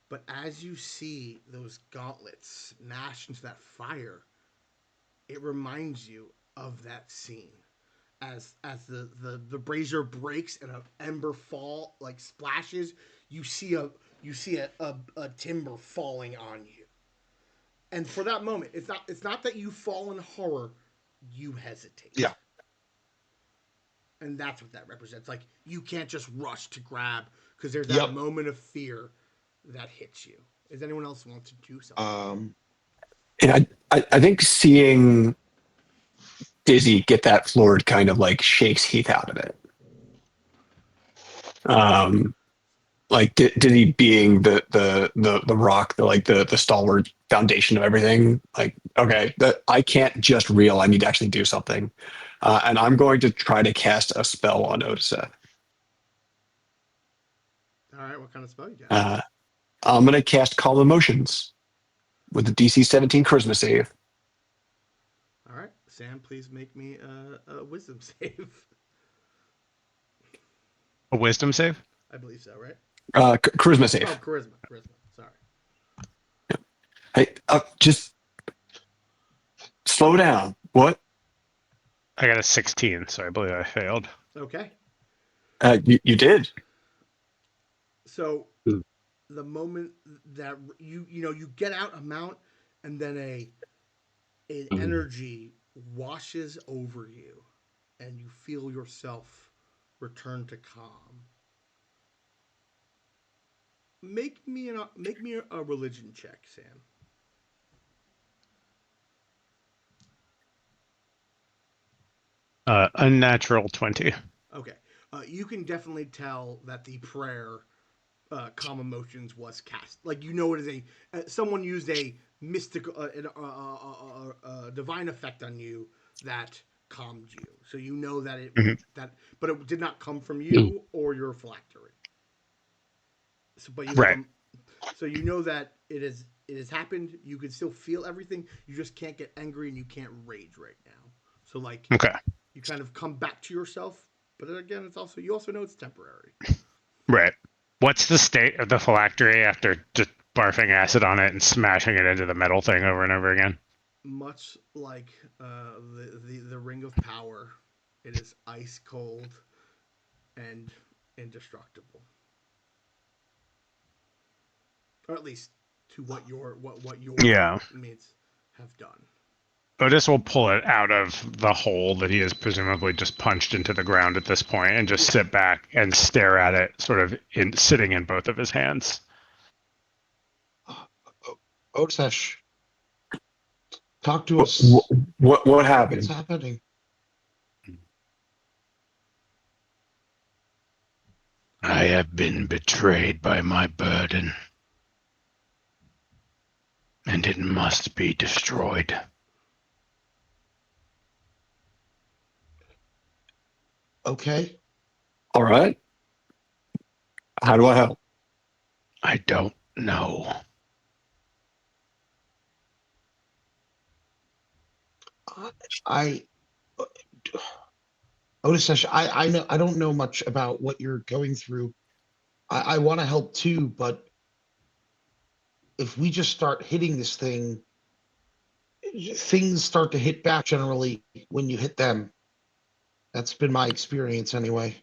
S1: but as you see those gauntlets smash into that fire, it reminds you of that scene as the brazier breaks and an ember fall like splashes. You see a timber falling on you, and for that moment, it's not that you fall in horror, you hesitate,
S3: Yeah.
S1: and that's what that represents. Like you can't just rush to grab because there's that
S3: Yep.
S1: moment of fear that hits you. Does anyone else want to do something?
S2: And I think seeing Dizzy get that floored kind of like shakes Heath out of it. Um, like Dizzy being the rock, the stalwart foundation of everything. Like, okay, I can't just reel. I need to actually do something, and I'm going to try to cast a spell on Odessa.
S1: All right, what kind of spell you got?
S2: Uh, I'm going to cast Calm Emotions with the DC 17 Charisma save.
S1: All right, Sam, please make me a wisdom save.
S5: A wisdom save?
S1: I believe so, right?
S2: Charisma
S1: Oh,
S2: save.
S1: charisma. Charisma. Sorry.
S2: Hey, just slow down. What?
S5: I got a 16, so I believe I failed.
S1: Okay.
S2: You did.
S1: So
S4: Hmm.
S1: the moment that you get out a mount, and then an energy washes over you, and you feel yourself return to calm. Make me a religion check, Sam.
S5: Unnatural 20.
S1: Okay. You can definitely tell that the prayer, calm emotions, was cast. Like, it is someone used a mystical, divine effect on you that calmed you. So you know that
S5: Mhm.
S1: but it did not come from
S4: Hmm.
S1: you or your phylactery. So, but you have
S5: Right.
S1: a, so you know that it has happened. You can still feel everything. You just can't get angry and you can't rage right now. So like
S5: Okay.
S1: you kind of come back to yourself, but again, you also know it's temporary.
S5: Right. What's the state of the phylactery after just barfing acid on it and smashing it into the metal thing over and over again?
S1: Much like the ring of power, it is ice cold and indestructible, or at least to what your
S5: Yeah.
S1: means have done.
S5: Otis will pull it out of the hole that he has presumably just punched into the ground at this point and just
S1: Yeah.
S5: sit back and stare at it, sort of sitting in both of his hands.
S3: Otesh, talk to
S2: What?
S3: us.
S2: What
S3: What's
S2: happened?
S3: happening?
S5: I have been betrayed by my burden, and it must be destroyed.
S3: Okay.
S2: All right. How do I help?
S5: I don't know.
S3: I, Otesh, I know I don't know much about what you're going through. I want to help too, but if we just start hitting this thing, things start to hit back generally when you hit them. That's been my experience anyway.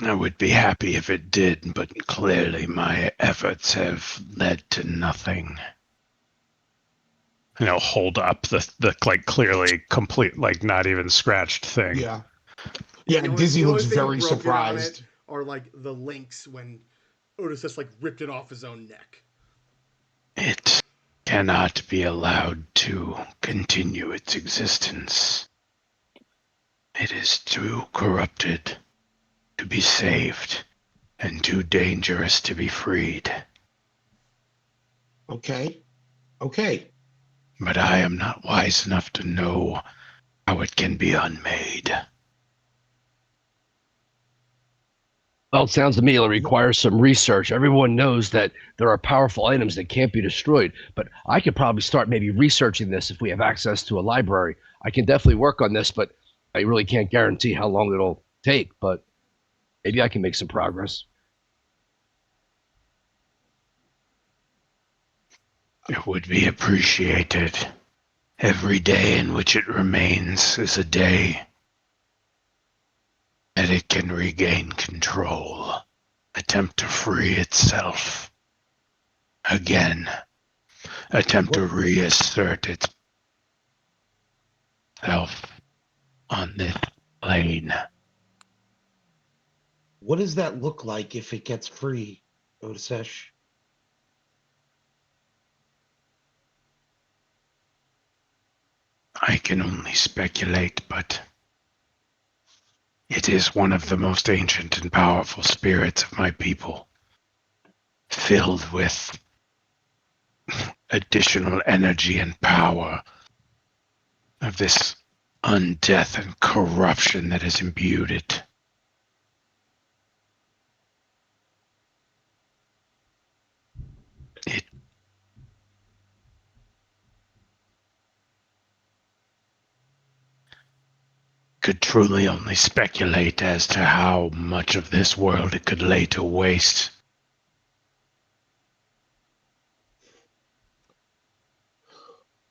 S5: I would be happy if it did, but clearly my efforts have led to nothing. Hold up the like clearly complete, like not even scratched thing.
S3: Yeah.
S1: Yeah,
S3: Yeah, Dizzy
S1: the only
S3: looks
S1: thing
S3: very
S1: broken on it
S3: surprised.
S1: are like the links when Otis just like ripped it off his own neck.
S5: It cannot be allowed to continue its existence. It is too corrupted to be saved and too dangerous to be freed.
S3: Okay. Okay.
S5: But I am not wise enough to know how it can be unmade.
S4: Well, it sounds to me it requires some research. Everyone knows that there are powerful items that can't be destroyed, but I could probably start maybe researching this if we have access to a library. I can definitely work on this, but I really can't guarantee how long it'll take, but maybe I can make some progress.
S5: It would be appreciated. Every day in which it remains is a day that it can regain control, attempt to free itself again, attempt to
S3: What
S5: reassert itself on this plane.
S3: what does that look like if it gets free, Otesh?
S5: I can only speculate, but it is one of the most ancient and powerful spirits of my people, filled with additional energy and power of this undeath and corruption that has imbued it. It could truly only speculate as to how much of this world it could lay to waste.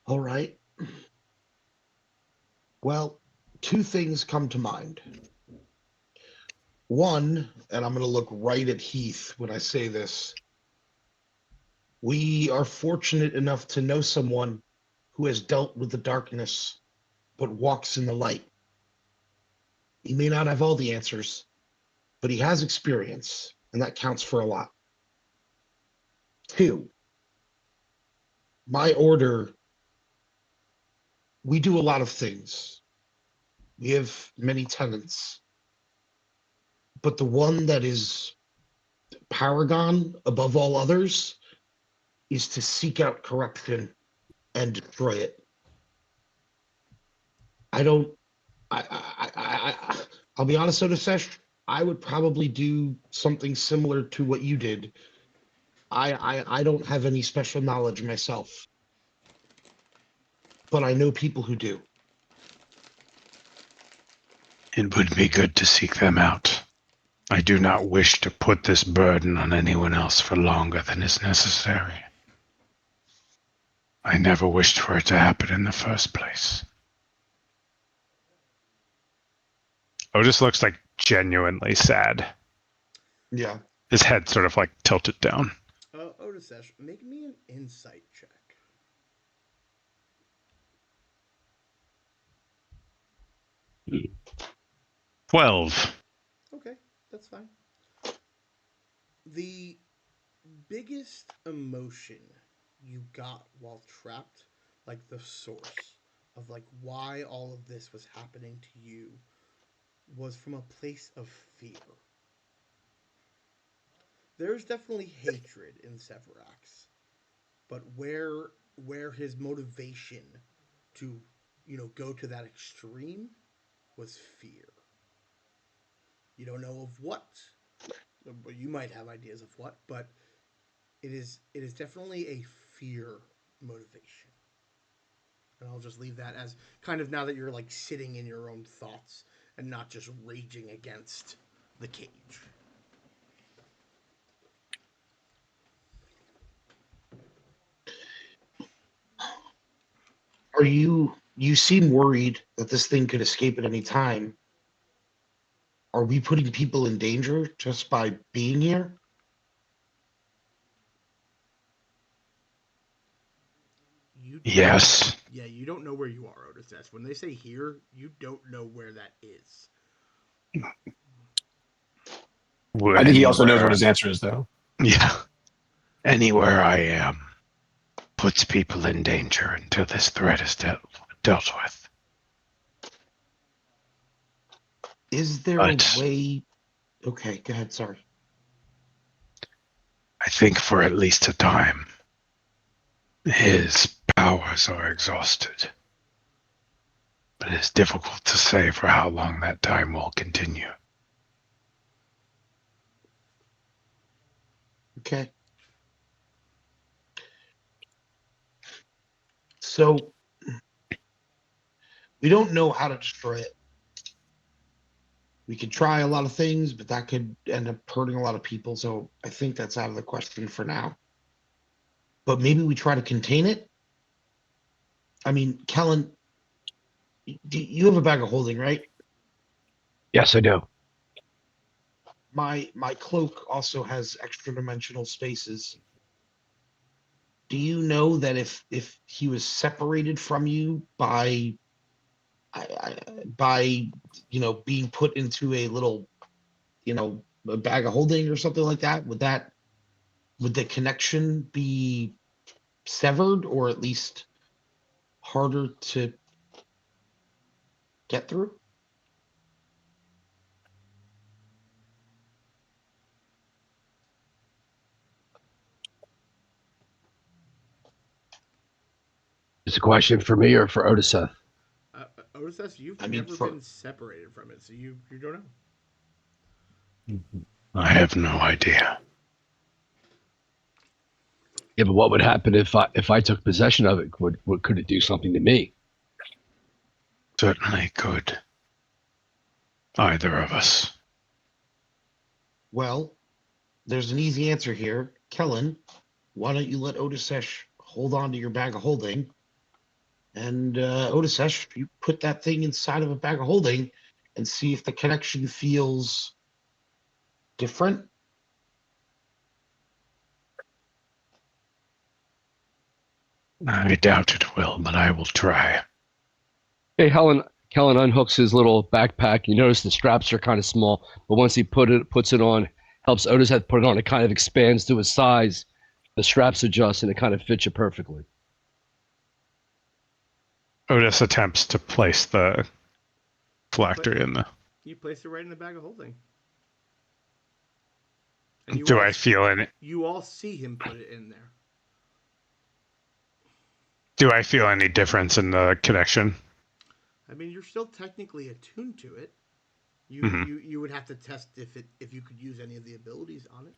S3: All right. Well, two things come to mind. One, and I'm going to look right at Heath when I say this. We are fortunate enough to know someone who has dealt with the darkness but walks in the light. He may not have all the answers, but he has experience, and that counts for a lot. Two, my order, we do a lot of things. We have many tenants, but the one that is paragon above all others is to seek out corruption and destroy it. I don't. I'll be honest, Odasesh. I would probably do something similar to what you did. I don't have any special knowledge myself, but I know people who do.
S5: It would be good to seek them out. I do not wish to put this burden on anyone else for longer than is necessary. I never wished for it to happen in the first place. Otis looks like genuinely sad.
S3: Yeah.
S5: His head sort of like tilted down.
S1: Otisesh, make me an insight check.
S5: Hmm. 12.
S1: Okay, that's fine. The biggest emotion you got while trapped, like the source of like why all of this was happening to you, was from a place of fear. There's definitely hatred in Severax, but where his motivation to, go to that extreme was fear. You don't know of what, but you might have ideas of what, but it is definitely a fear motivation. And I'll just leave that as kind of now that you're like sitting in your own thoughts and not just raging against the cage.
S3: You seem worried that this thing could escape at any time. Are we putting people in danger just by being here?
S1: You don't know.
S5: Yes.
S1: Yeah, you don't know where you are, Otis. That's when they say here, you don't know where that is.
S2: I think he also knows
S5: Anywhere.
S2: what his answer is, though.
S5: Yeah. Anywhere I am puts people in danger until this threat is dealt with.
S3: Is there
S5: But
S3: a way? Okay, go ahead. Sorry.
S5: I think for at least a time, his powers are exhausted. But it's difficult to say for how long that time will continue.
S3: Okay. So we don't know how to destroy it. We could try a lot of things, but that could end up hurting a lot of people. So I think that's out of the question for now. But maybe we try to contain it. I mean, Kellen, you have a bag of holding, right?
S4: Yes, I do.
S3: My cloak also has extra dimensional spaces. Do you know that if he was separated from you by being put into a little a bag of holding or something like that, would the connection be severed or at least harder to get through?
S4: It's a question for me or for Odiseth?
S1: Otis, you've
S3: I mean,
S1: never
S3: for
S1: been separated from it, so you don't know.
S5: I have no idea.
S4: Yeah, but what would happen if I took possession of it? Could it do something to me?
S5: Certainly could. Either of us.
S3: Well, there's an easy answer here. Kellen, why don't you let Otisesh hold on to your bag of holding? And Otisesh, you put that thing inside of a bag of holding and see if the connection feels different.
S5: I doubt it will, but I will try.
S4: Hey, Kellen unhooks his little backpack. You notice the straps are kind of small, but once he puts it on, helps Otis have to put it on, it kind of expands to his size. The straps adjust and it kind of fits you perfectly.
S5: Otis attempts to place the phylactery in the.
S1: You place it right in the bag of holding. And
S5: Do I feel any?
S1: You all see him put it in there.
S5: Do I feel any difference in the connection?
S1: I mean, you're still technically attuned to it. You would have to test if you could use any of the abilities on it.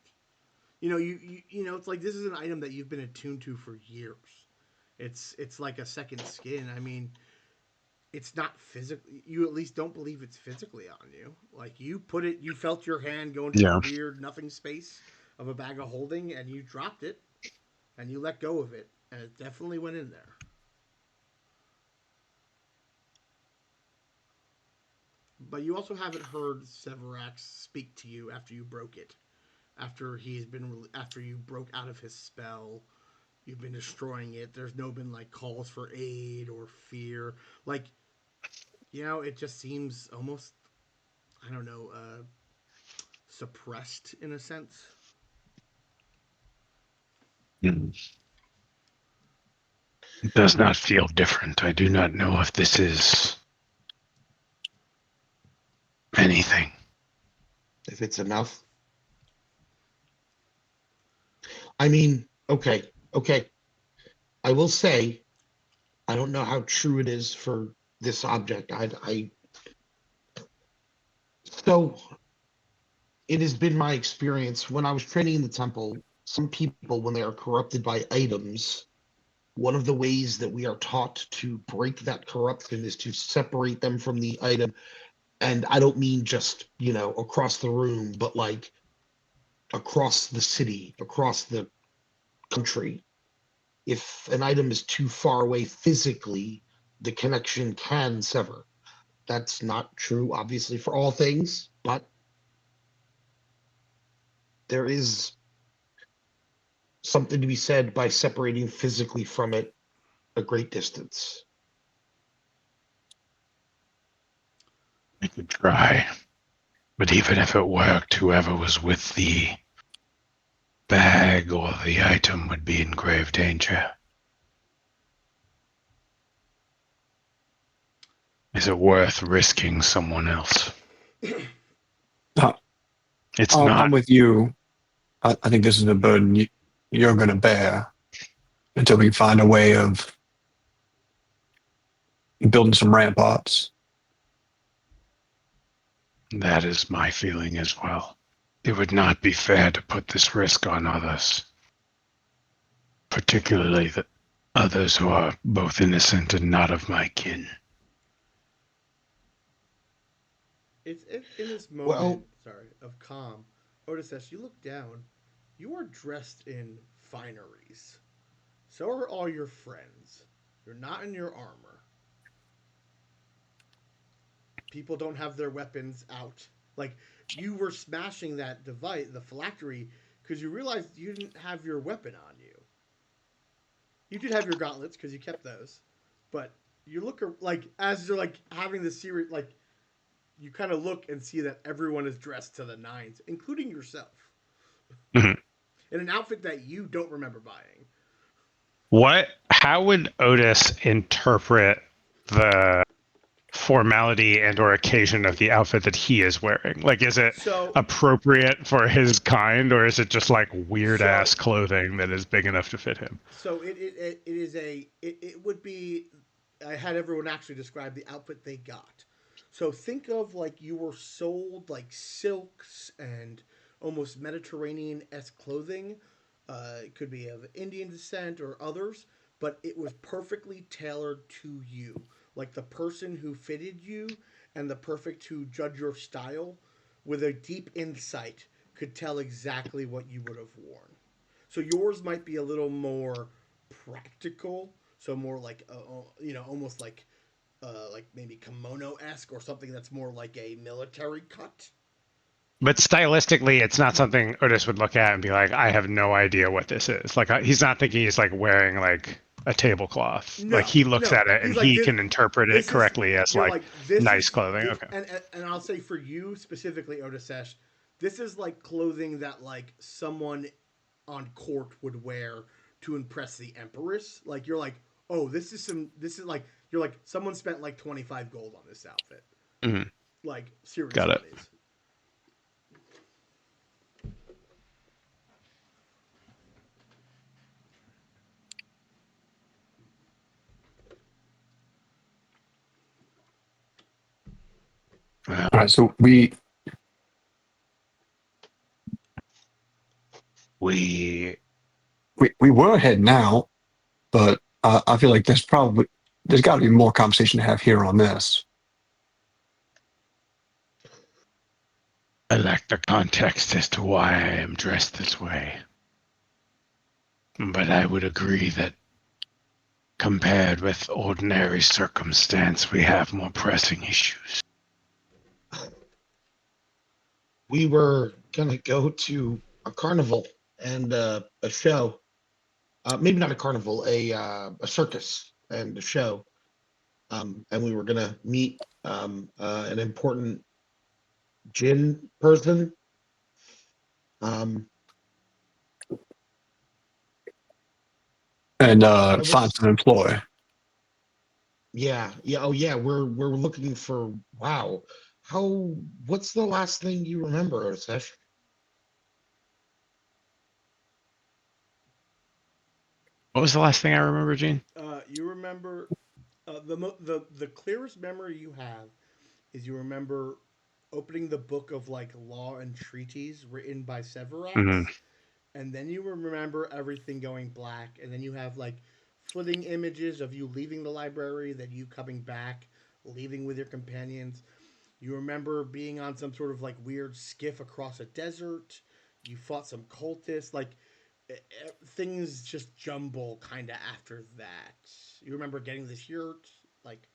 S1: It's like this is an item that you've been attuned to for years. It's like a second skin. I mean, it's not physically. You at least don't believe it's physically on you. Like you put it, you felt your hand go into
S5: Yeah.
S1: the weird nothing space of a bag of holding, and you dropped it, and you let go of it, and it definitely went in there. But you also haven't heard Severax speak to you after you broke it. After you broke out of his spell, you've been destroying it. There's no been like calls for aid or fear. Like, it just seems almost, I don't know, suppressed in a sense.
S5: It does not feel different. I do not know if this is anything.
S3: If it's enough. I mean, okay. I will say, I don't know how true it is for this object. So it has been my experience when I was training in the temple. Some people, when they are corrupted by items, one of the ways that we are taught to break that corruption is to separate them from the item. And I don't mean just, across the room, but like across the city, across the country. If an item is too far away physically, the connection can sever. That's not true, obviously, for all things, but there is something to be said by separating physically from it a great distance.
S5: I could try. But even if it worked, whoever was with the bag or the item would be in grave danger. Is it worth risking someone else?
S2: Uh,
S5: It's
S2: I'm
S5: not.
S2: with you. I think this is a burden you're going to bear until we find a way of building some ramparts.
S5: That is my feeling as well. It would not be fair to put this risk on others, particularly the others who are both innocent and not of my kin.
S1: It's in this moment,
S3: Well,
S1: of calm. Otis says, you look down. You are dressed in fineries. So are all your friends. You're not in your armor. People don't have their weapons out. Like, you were smashing that device, the phylactery, because you realized you didn't have your weapon on you. You did have your gauntlets because you kept those, but you look like as you're like having this series, like you kind of look and see that everyone is dressed to the nines, including yourself,
S5: Mhm.
S1: in an outfit that you don't remember buying.
S5: How would Otis interpret the formality and or occasion of the outfit that he is wearing? Like, is it
S1: So,
S5: appropriate for his kind, or is it just like weird
S1: so,
S5: ass clothing that is big enough to fit him?
S1: so it is it would be. I had everyone actually describe the outfit they got. So think of like you were sold like silks and almost Mediterranean esque clothing. It could be of Indian descent or others, but it was perfectly tailored to you. Like the person who fitted you and the perfect to judge your style with a deep insight could tell exactly what you would have worn. So yours might be a little more practical, so more like almost like maybe kimono esque or something that's more like a military cut.
S5: But stylistically, it's not something Otis would look at and be like, "I have no idea what this is." Like he's not thinking he's like wearing like a tablecloth. Like
S1: No,
S5: he looks
S1: no.
S5: at it and
S1: He's like
S5: he
S1: this.
S5: can interpret it
S1: This is
S5: correctly as
S1: you're
S5: like
S1: like this
S5: nice
S1: is
S5: clothing.
S1: this,
S5: Okay.
S1: and I'll say for you specifically, Otisesh, this is like clothing that like someone on court would wear to impress the empress. Like you're like, oh, this is like you're like someone spent like 25 gold on this outfit.
S5: Mhm.
S1: Like serious
S5: Got it.
S1: monies.
S2: All right, so we
S5: We
S2: we were heading out, but I feel like there's got to be more conversation to have here on this.
S5: I lack the context as to why I am dressed this way. But I would agree that compared with ordinary circumstance, we have more pressing issues.
S3: We were gonna go to a carnival and a show. Maybe not a carnival, a circus and a show. And we were gonna meet an important gin person. Um,
S2: And
S3: I
S2: find
S3: was,
S2: an employee.
S3: yeah. Oh, yeah. We're looking for. Wow. How? What's the last thing you remember, Osesh?
S5: What was the last thing I remember, Gene?
S1: You remember the clearest memory you have is you remember opening the book of like law and treaties written by
S5: Mm-hmm.
S1: Severax, and then you remember everything going black, and then you have like flitting images of you leaving the library, then you coming back, leaving with your companions. You remember being on some sort of like weird skiff across a desert. You fought some cultists. Like things just jumble kind of after that. You remember getting the shirt, like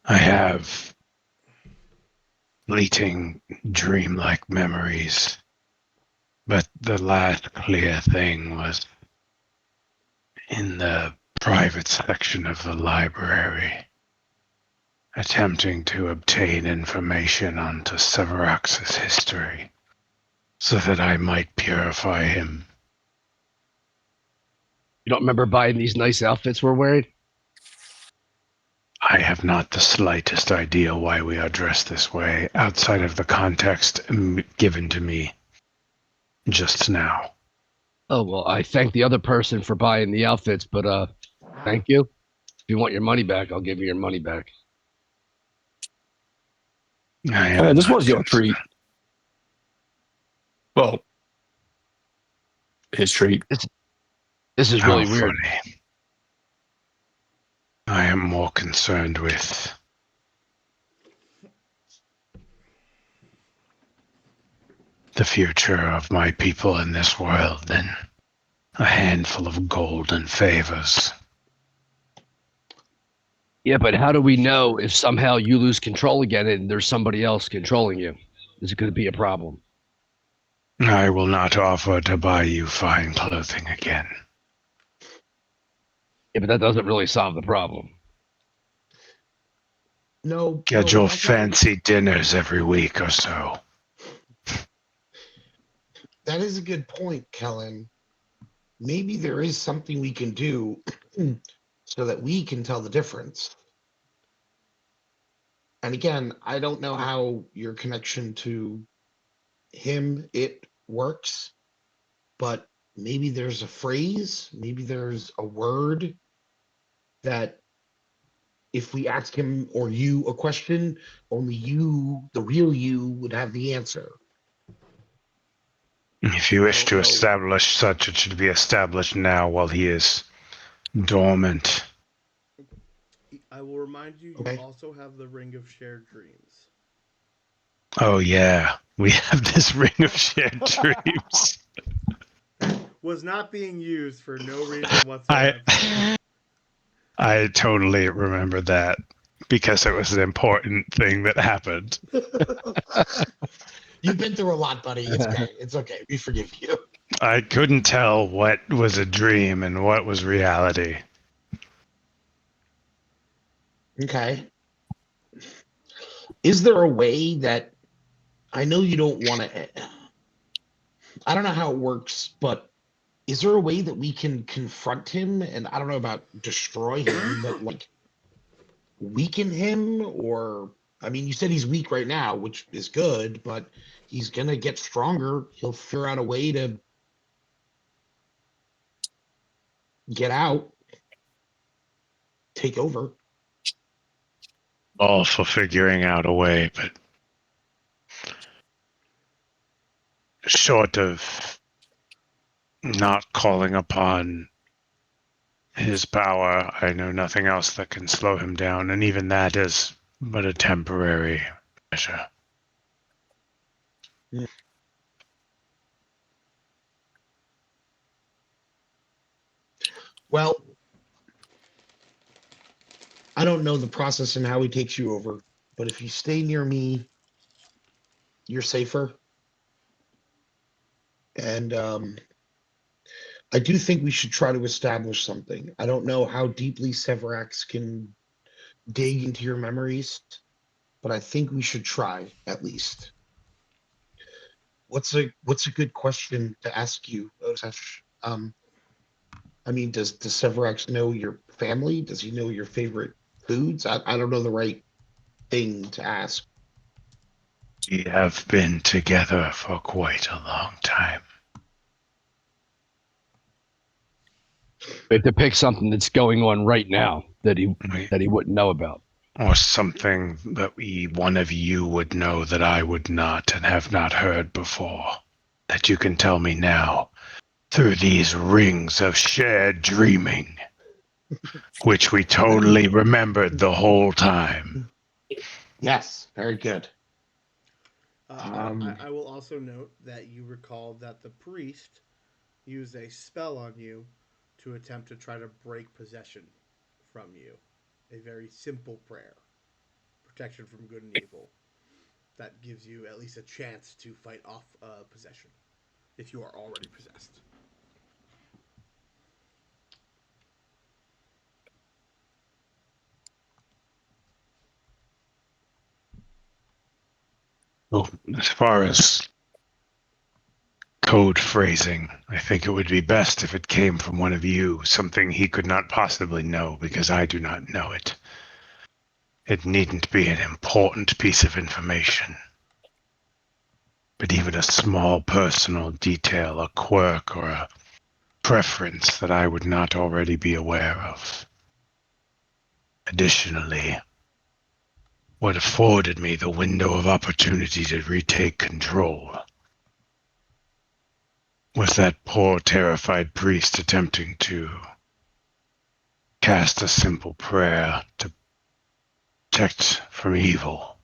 S5: I have fleeting, dreamlike memories, but the last clear thing was in the private section of the library, attempting to obtain information onto Severax's history so that I might purify him.
S4: You don't remember buying these nice outfits we're wearing?
S5: I have not the slightest idea why we are dressed this way outside of the context given to me just now.
S4: Oh, well, I thank the other person for buying the outfits, but thank you. If you want your money back, I'll give you your money back.
S2: This was your treat. Well, his treat.
S4: This is really weird.
S5: Funny. I am more concerned with the future of my people in this world than a handful of golden favors.
S4: Yeah, but how do we know if somehow you lose control again and there's somebody else controlling you? Is it going to be a problem?
S5: I will not offer to buy you fine clothing again.
S4: Yeah, but that doesn't really solve the problem.
S3: No.
S5: Schedule
S3: Like
S5: fancy dinners every week or so.
S3: that is a good point, Kellen. Maybe there is something we can do so that we can tell the difference. And again, I don't know how your connection to it works, but maybe there's a phrase, maybe there's a word that if we ask him or you a question, only you, the real you, would have the answer.
S5: If you wish
S3: don't
S5: to
S3: know.
S5: establish such, it should be established now while he is dormant.
S1: I will remind you, you
S3: Okay.
S1: also have the Ring of Shared Dreams.
S5: Oh yeah, we have this ring of shared dreams.
S1: Was not being used for no reason
S5: I
S1: whatsoever.
S5: I totally remember that because it was an important thing that happened.
S3: You've been through a lot, buddy. It's okay. It's okay. We forgive you.
S5: I couldn't tell what was a dream and what was reality.
S3: Okay. Is there a way that I know you don't want to? I don't know how it works, but is there a way that we can confront him? And I don't know about destroy him, but like weaken him? Or, I mean, you said he's weak right now, which is good, but he's going to get stronger. He'll figure out a way to get out, take over.
S5: All for figuring out a way, but short of not calling upon his power, I know nothing else that can slow him down, and even that is but a temporary measure.
S3: Well, I don't know the process and how he takes you over, but if you stay near me, you're safer. And I do think we should try to establish something. I don't know how deeply Severax can dig into your memories, but I think we should try at least. What's a good question to ask you, Osesh? I mean, does Severax know your family? Does he know your favorite foods? I don't know the right thing to ask.
S5: We have been together for quite a long time.
S4: We have to pick something that's going on right now that he
S5: We,
S4: wouldn't know about.
S5: or something that one of you would know that I would not and have not heard before, that you can tell me now through these rings of shared dreaming, which we totally remembered the whole time.
S3: Yes, very good.
S1: I will also note that you recall that the priest used a spell on you to attempt to try to break possession from you. A very simple prayer, protection from good and evil, that gives you at least a chance to fight off possession if you are already possessed.
S5: Well, as far as code phrasing, I think it would be best if it came from one of you, something he could not possibly know because I do not know it. It needn't be an important piece of information, but even a small personal detail, a quirk, or a preference that I would not already be aware of. Additionally, what afforded me the window of opportunity to retake control was that poor, terrified priest attempting to cast a simple prayer to protect from evil.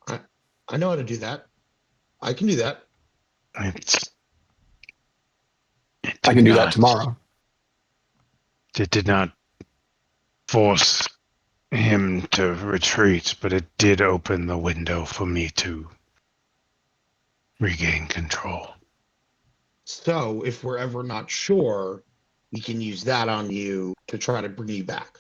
S3: I, I know how to do that. I can do that.
S5: It's, it
S2: I
S5: did
S2: can do that
S5: not.
S2: tomorrow.
S5: It did not force him to retreat, but it did open the window for me to regain control.
S3: So if we're ever not sure, we can use that on you to try to bring you back.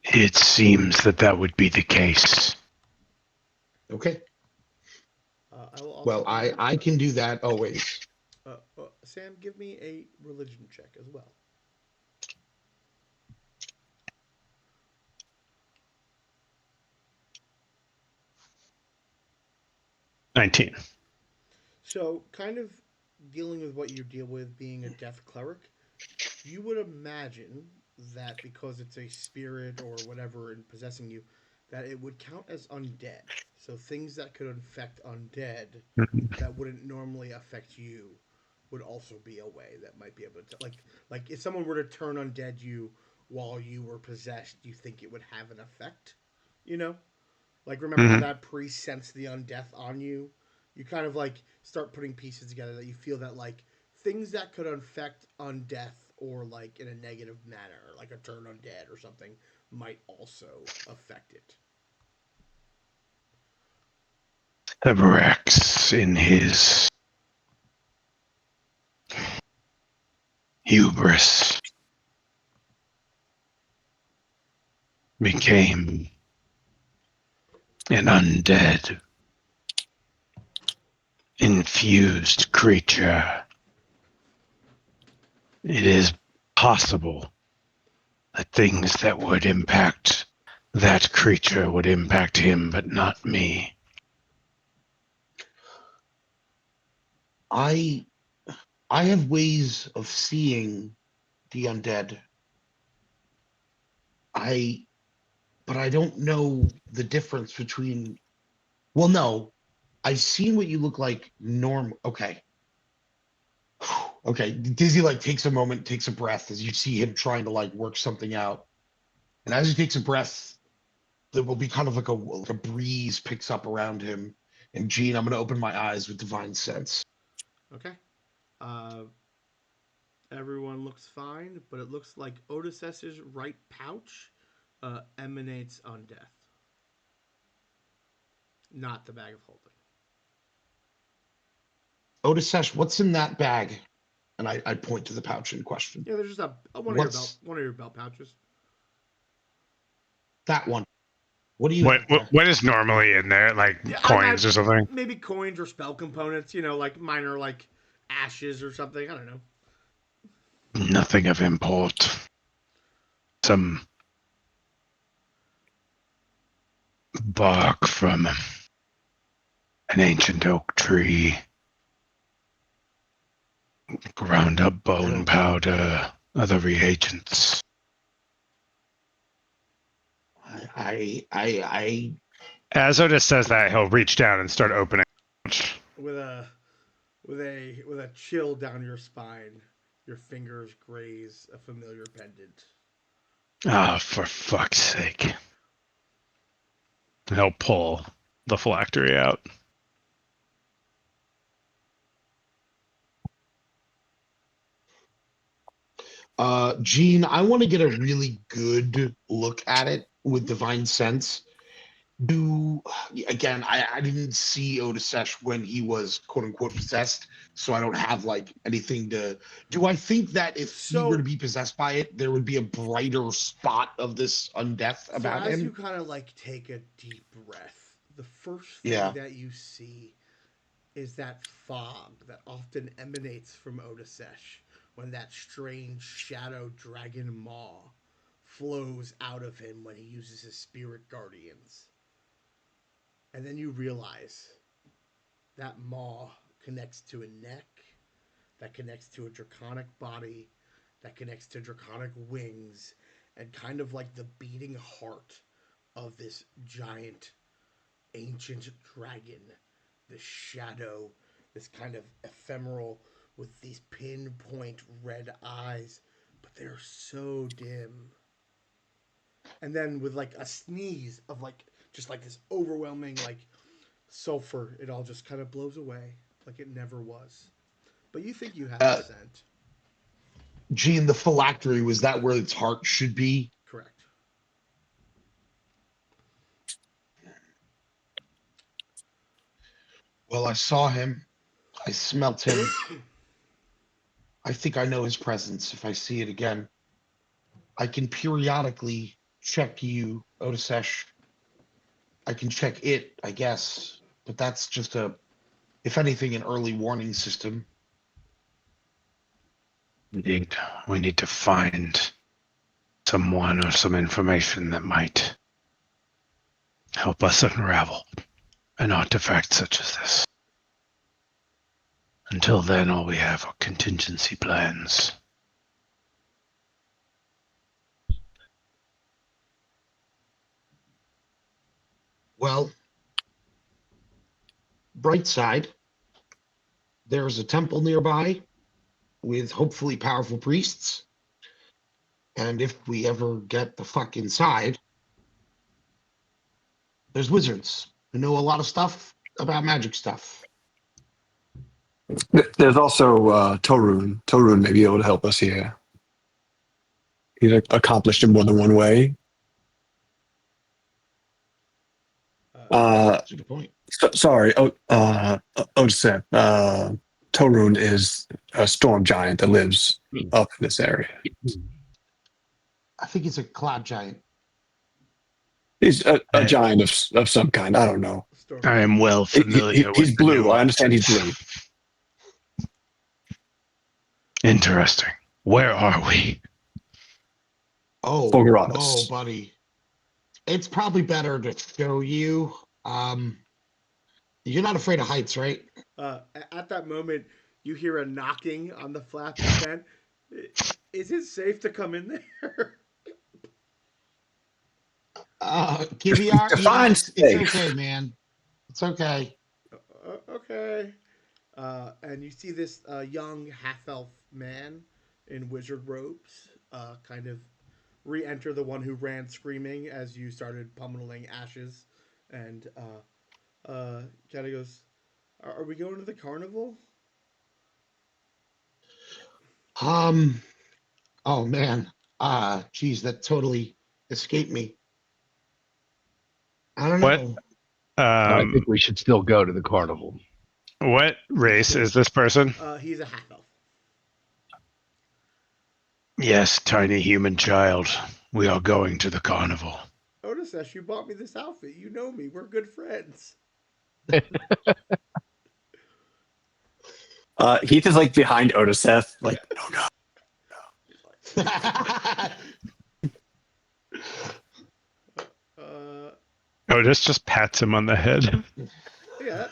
S5: It seems that would be the case.
S3: Okay.
S1: I will also.
S3: Well, I can do that always.
S1: Sam, give me a religion check as well.
S5: 19.
S1: So, kind of dealing with what you deal with being a death cleric, you would imagine that because it's a spirit or whatever in possessing you, that it would count as undead. So things that could infect undead that wouldn't normally affect you would also be a way that might be able to like if someone were to turn undead you while you were possessed, you think it would have an effect, you know? Like remember
S5: Hmm.
S1: that priest sense the undeath on you? You kind of like start putting pieces together that you feel that like things that could affect undeath or like in a negative manner, like a turn undead or something, might also affect it.
S5: Everax, in his hubris, became an undead, infused creature. It is possible that things that would impact that creature would impact him, but not me.
S3: I I have ways of seeing the undead. I but I don't know the difference between. Well, no, I've seen what you look like norm. Okay. Okay. Dizzy like takes a moment, takes a breath as you see him trying to like work something out. And as he takes a breath, there will be kind of like a breeze picks up around him. And Gene, I'm gonna open my eyes with divine sense.
S1: Okay. Uh, everyone looks fine, but it looks like Odysseus's right pouch emanates undeath, not the bag of holding.
S3: Odyssesh, what's in that bag? And I point to the pouch in question.
S1: Yeah, there's just
S3: What's
S1: one of your belt pouches.
S3: that one? What do you
S5: What
S3: have
S5: what,
S3: there?
S5: what is normally in there, like
S1: Yeah, I
S5: coins or something?
S1: maybe coins or spell components. You know, like minor like ashes or something. I don't know.
S5: Nothing of import. Some bark from an ancient oak tree, ground up
S3: I
S5: bone
S3: don't.
S5: powder, other reagents.
S3: I
S5: As Otis says that, he'll reach down and start opening.
S1: With a with a chill down your spine, your fingers graze a familiar pendant.
S5: Ah, for fuck's sake. He'll pull the phylactery out.
S3: Gene, I want to get a really good look at it with divine sense. Do again, I didn't see Otisesh when he was quote unquote possessed, so I don't have like anything to. Do I think that if he were to
S1: So
S3: be possessed by it, there would be a brighter spot of this undeath
S1: so
S3: about
S1: as you
S3: him?
S1: kind of like take a deep breath, the first thing
S3: Yeah.
S1: that you see is that fog that often emanates from Otisesh when that strange shadow dragon maw flows out of him when he uses his spirit guardians. And then you realize that maw connects to a neck, that connects to a draconic body, that connects to draconic wings, and kind of like the beating heart of this giant ancient dragon, this shadow, this kind of ephemeral with these pinpoint red eyes, but they're so dim. And then with like a sneeze of like just like this overwhelming like sulfur, it all just kind of blows away like it never was. But you think you have the
S3: Uh,
S1: scent.
S3: Gene, the phylactery, was that where its heart should be?
S1: Correct.
S3: Well, I saw him. I smelt him. I think I know his presence if I see it again. I can periodically check you, Otisesh. I can check it, I guess, but that's just if anything, an early warning system.
S5: Indeed, we need to find someone or some information that might help us unravel an artifact such as this. Until then, all we have are contingency plans.
S3: Well, bright side, there's a temple nearby. with hopefully powerful priests. And if we ever get the fuck inside, there's wizards who know a lot of stuff about magic stuff.
S2: There's also Torun. Torun may be able to help us here. He's accomplished in more than one way.
S3: That's a good point.
S2: Sorry, Odisef. Torun is a storm giant that lives up in this area.
S3: I think he's a cloud giant.
S2: He's a giant of some kind. I don't know.
S5: I am well familiar with
S2: He's
S5: the
S2: blue. I understand he's
S5: nuances.
S2: blue.
S5: Interesting. Where are we?
S3: Oh,
S2: Fulguratus.
S3: buddy. It's probably better to show you. You're not afraid of heights, right?
S1: At that moment, you hear a knocking on the flap tent. Is it safe to come in there?
S3: Kiviar,
S2: Define
S3: it's
S2: safe.
S3: okay, man. It's okay.
S1: Okay. And you see this young half-elf man in wizard robes kind of re-enter the one who ran screaming as you started pummeling ashes, and kind of goes, "Are we going to the carnival?"
S3: Oh man. Geez, that totally escaped me. I don't
S5: What?
S3: know.
S4: I think we should still go to the carnival.
S5: What race is this person?
S1: He's a half-elf.
S5: Yes, tiny human child. We are going to the carnival.
S1: Otis, you bought me this outfit. You know me. We're good friends.
S2: Heath is like behind Odisef, like, oh no.
S5: Otis just pats him on the head.
S1: Yeah,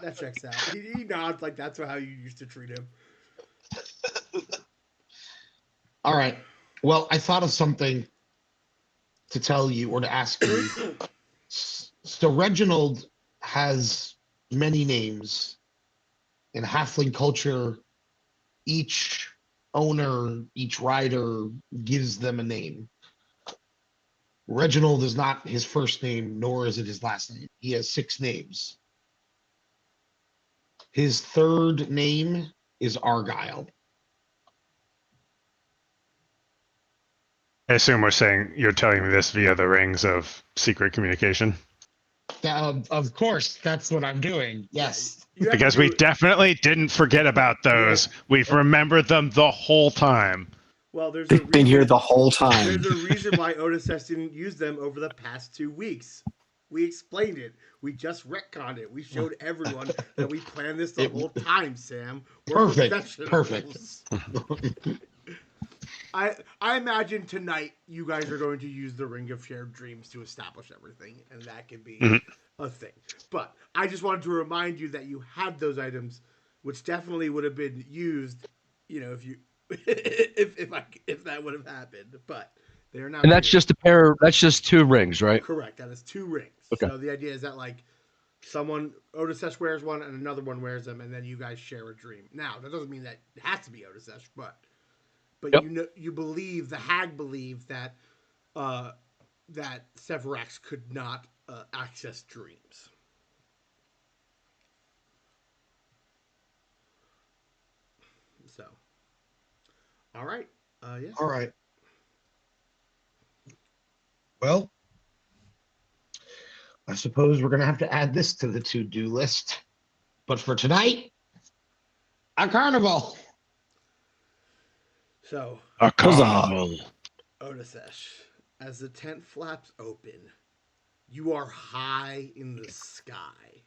S1: that checks out. He nods like that's how you used to treat him.
S3: All right. Well, I thought of something to tell you or to ask you. So Reginald has many names. In halfling culture, each owner, each rider gives them a name. Reginald is not his first name, nor is it his last name. He has 6 names. His third name is Argyle.
S5: I assume we're saying you're telling me this via the rings of secret communication.
S3: Of course, that's what I'm doing. Yes.
S1: You have to
S5: Because
S1: do
S5: we
S1: it-
S5: definitely didn't forget about those. We've remembered them the whole time.
S1: Well, there's a
S2: They've been here
S1: reason.
S2: the whole time.
S1: There's a reason why Otis didn't use them over the past 2 weeks. We explained it. We just retconned it. We showed everyone that we planned this the whole time, Sam. We're
S3: Perfect.
S1: professionals. I imagine tonight you guys are going to use the Ring of Shared Dreams to establish everything, and that could be a thing. But I just wanted to remind you that you had those items, which definitely would have been used, if you if that would have happened. But they're not.
S4: And that's just a pair. That's just 2 rings, right?
S1: Correct. That is 2 rings.
S4: Okay.
S1: So the idea is that Otis wears one and another one wears them, and then you guys share a dream. Now that doesn't mean that it has to be Otis, but
S4: Yep.
S1: you believe the hag believed that that Severax could not access dreams. So, all right, yeah.
S3: All right. Well, I suppose we're going to have to add this to the to-do list. But for tonight, a carnival.
S1: So,
S5: A carnival.
S1: Otisesh, as the tent flaps open, you are high in the sky.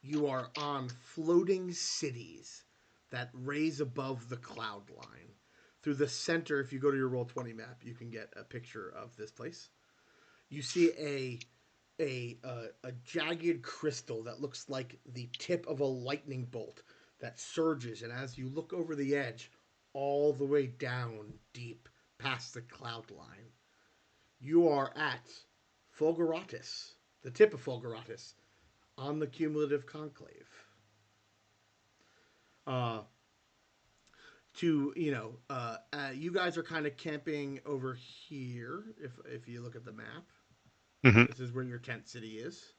S1: You are on floating cities that raise above the cloud line. Through the center, if you go to your Roll20 map, you can get a picture of this place. You see a jagged crystal that looks like the tip of a lightning bolt that surges, and as you look over the edge, all the way down deep past the cloud line, you are at Fulguratus, the tip of Fulguratus, on the cumulative conclave. to you guys are kind of camping over here. If you look at the map,
S5: Hmm.
S1: this is where your tent city is.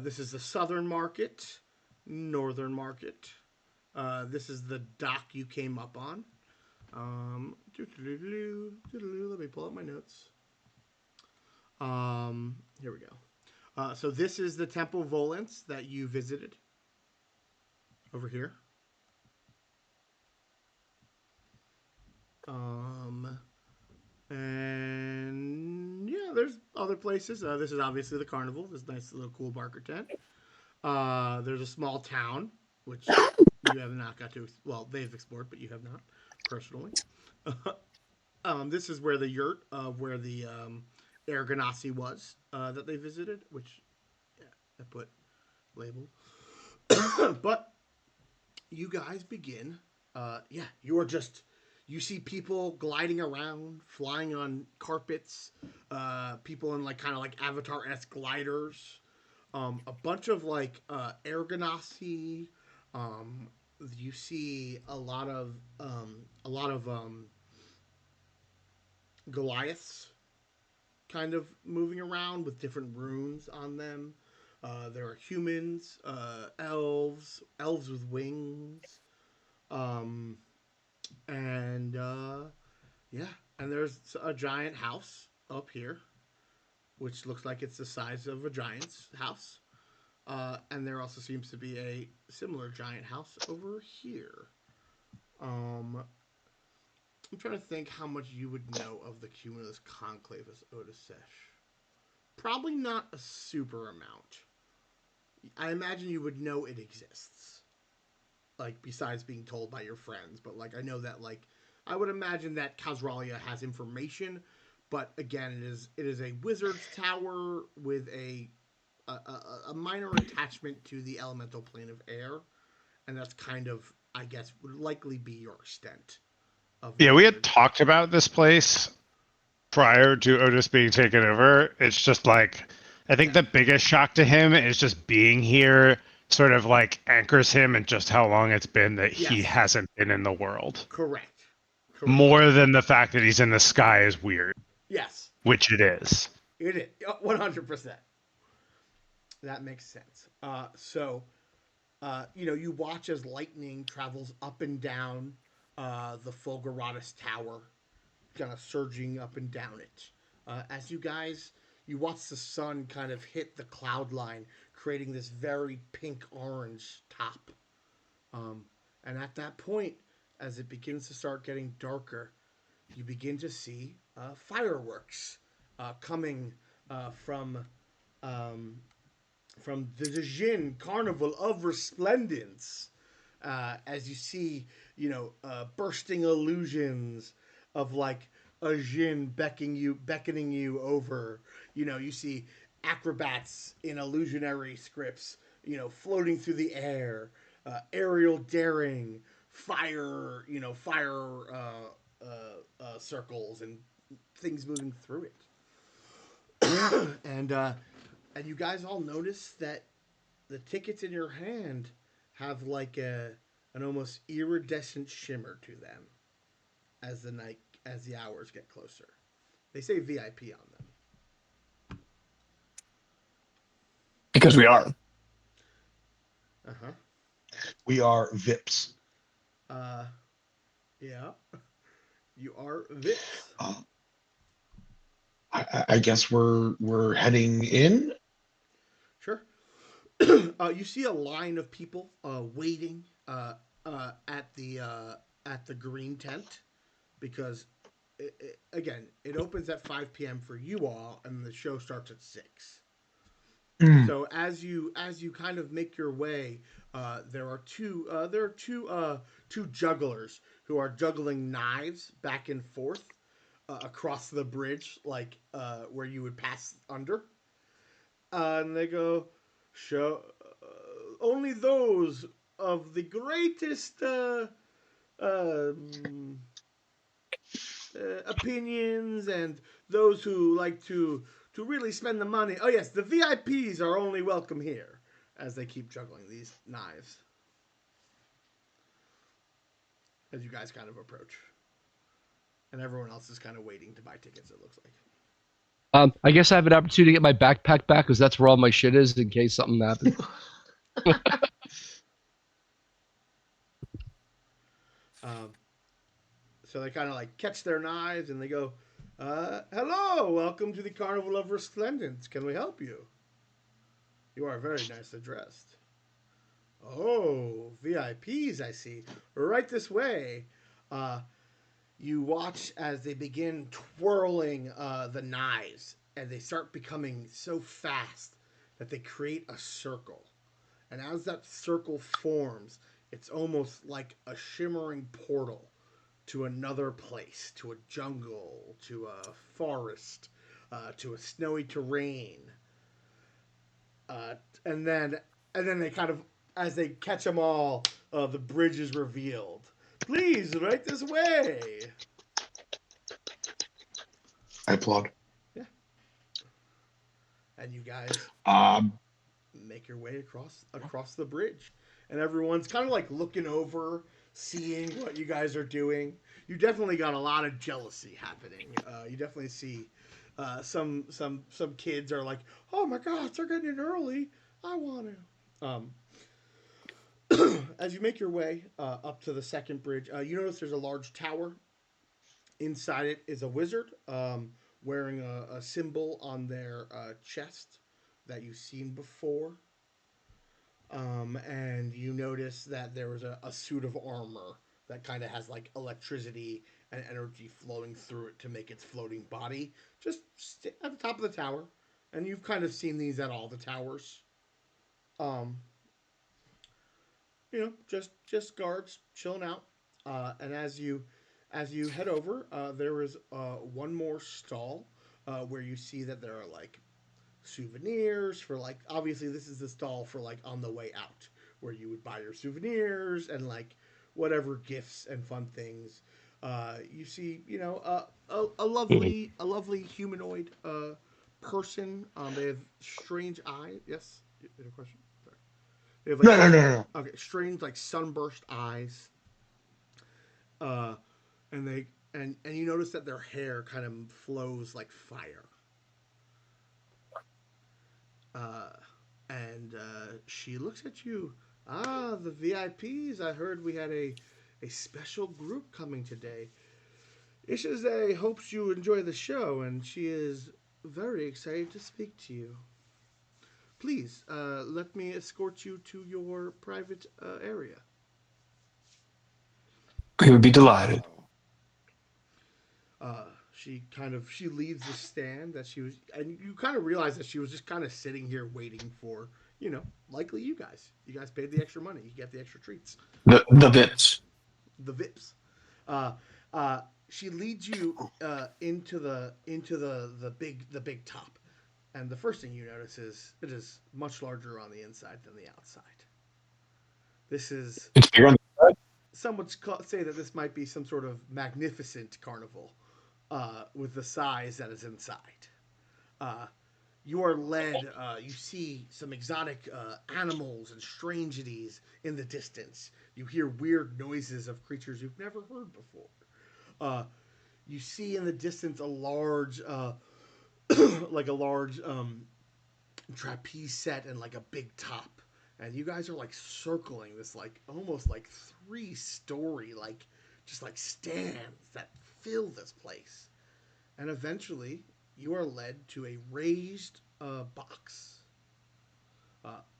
S1: This is the southern market, northern market. This is the dock you came up on. Let me pull up my notes. Here we go. So this is the Temple Volans that you visited over here. And yeah, there's other places. This is obviously the Carnival. This nice little cool marker tent. There's a small town which you have not got to. Well, they've explored, but you have not personally. This is where the yurt of where the Air Ganassi was that they visited, which yeah, I put labeled. But you guys begin. Yeah, you are just. You see people gliding around, flying on carpets. People in like kind of like Avatar-esque gliders. A bunch of like Air Ganassi. Um, you see a lot of Goliaths kind of moving around with different runes on them. There are humans, elves with wings, um, and yeah, and there's a giant house up here, which looks like it's the size of a giant's house. And there also seems to be a similar giant house over here. Um, I'm trying to think how much you would know of the Cumulus Conclave as Odasesh. Probably not a super amount. I imagine you would know it exists. Like besides being told by your friends, but like I know that like I would imagine that Khazralia has information, but again it is a wizard's tower with a minor attachment to the elemental plane of air, and that's kind of I guess would likely be your extent of
S5: Yeah, we had
S1: knowledge.
S5: talked about this place prior to Otis being taken over. It's just like I think
S1: Yeah.
S5: the biggest shock to him is just being here sort of like anchors him in just how long it's been that he
S1: Yes.
S5: hasn't been in the world.
S1: Correct. Correct.
S5: More than the fact that he's in the sky is weird,
S1: Yes.
S5: which it is.
S1: It is 100%. That makes sense. You watch as lightning travels up and down the Fulguratus Tower, kind of surging up and down it. As you watch the sun kind of hit the cloud line, creating this very pink orange top. Um, and at that point, as it begins to start getting darker, you begin to see fireworks coming from um, the Djinn Carnival of Resplendence. As you see, bursting illusions of like a Jinn beckoning you over. You see acrobats in illusionary scripts, floating through the air, aerial daring, fire circles and things moving through it. and you guys all notice that the tickets in your hand have like an almost iridescent shimmer to them as the hours get closer. They say VIP on them.
S2: because we are.
S1: Uh huh.
S3: We are VIPs.
S1: Uh, yeah. You are VIPs.
S3: Uh, I guess we're heading in.
S1: Sure. You see a line of people waiting at the green tent because again it opens at 5 p.m. for you all and the show starts at 6.
S3: Mm.
S1: So as you kind of make your way, there are two jugglers who are juggling knives back and forth across the bridge, like where you would pass under. And they go, show only those of the greatest um, opinions and those who like to really spend the money. Oh yes, the VIPs are only welcome here. As they keep juggling these knives. as you guys kind of approach, and everyone else is kind of waiting to buy tickets. It looks like.
S4: I guess I have an opportunity to get my backpack back because that's where all my shit is in case something happens.
S1: Um, so they kind of like catch their knives and they go, "Hello, welcome to the Carnival of Resplendence. Can we help you? You are very nicely dressed." Oh, VIPs, I see. Right this way. Uh, you watch as they begin twirling the knives, and they start becoming so fast that they create a circle. And as that circle forms, it's almost like a shimmering portal to another place, to a jungle, to a forest, to a snowy terrain. Uh, and then they kind of, as they catch them all, the bridge is revealed. Please, right this way.
S3: I applaud.
S1: Yeah. And you guys
S3: Um,
S1: make your way across the bridge, and everyone's kind of like looking over, seeing what you guys are doing. You definitely got a lot of jealousy happening. You definitely see some kids are like, "Oh my gosh, they're getting in early. I want to." As you make your way up to the second bridge, you notice there's a large tower. Inside it is a wizard wearing a symbol on their chest that you've seen before. And you notice that there was a suit of armor that kind of has like electricity and energy flowing through it to make its floating body just at the top of the tower. And you've kind of seen these at all the towers. Um, just guards chilling out. And as you head over, there is one more stall where you see that there are like souvenirs for like, obviously this is the stall for like on the way out where you would buy your souvenirs and like whatever gifts and fun things. You see,
S2: Mhm.
S1: a lovely humanoid person. They have strange eyes. Yes, you had a question. Sorry. They have like
S3: no, no, no, no.
S1: okay, strange like sunburst eyes. Uh, and you notice that their hair kind of flows like fire. Uh, and she looks at you. Ah, the VIPs. I heard we had a special group coming today. Ishize hopes you enjoy the show, and she is very excited to speak to you. Please, let me escort you to your private area.
S2: We would be delighted.
S1: She leaves the stand that she was, and you kind of realize that she was just kind of sitting here waiting for, likely you guys. You guys paid the extra money. You get the extra treats.
S2: The Vips.
S1: The Vips. Uh, she leads you into the big top, and the first thing you notice is it is much larger on the inside than the outside. This is
S2: It's bigger on the side.
S1: some would say that this might be some sort of magnificent carnival with the size that is inside. Uh, you are led. You see some exotic animals and strangeties in the distance. You hear weird noises of creatures you've never heard before. Uh, you see in the distance a large, like a large trapeze set and like a big top, and you guys are like circling this like almost like 3-story like just like stands that fill this place, and eventually you are led to a raised box.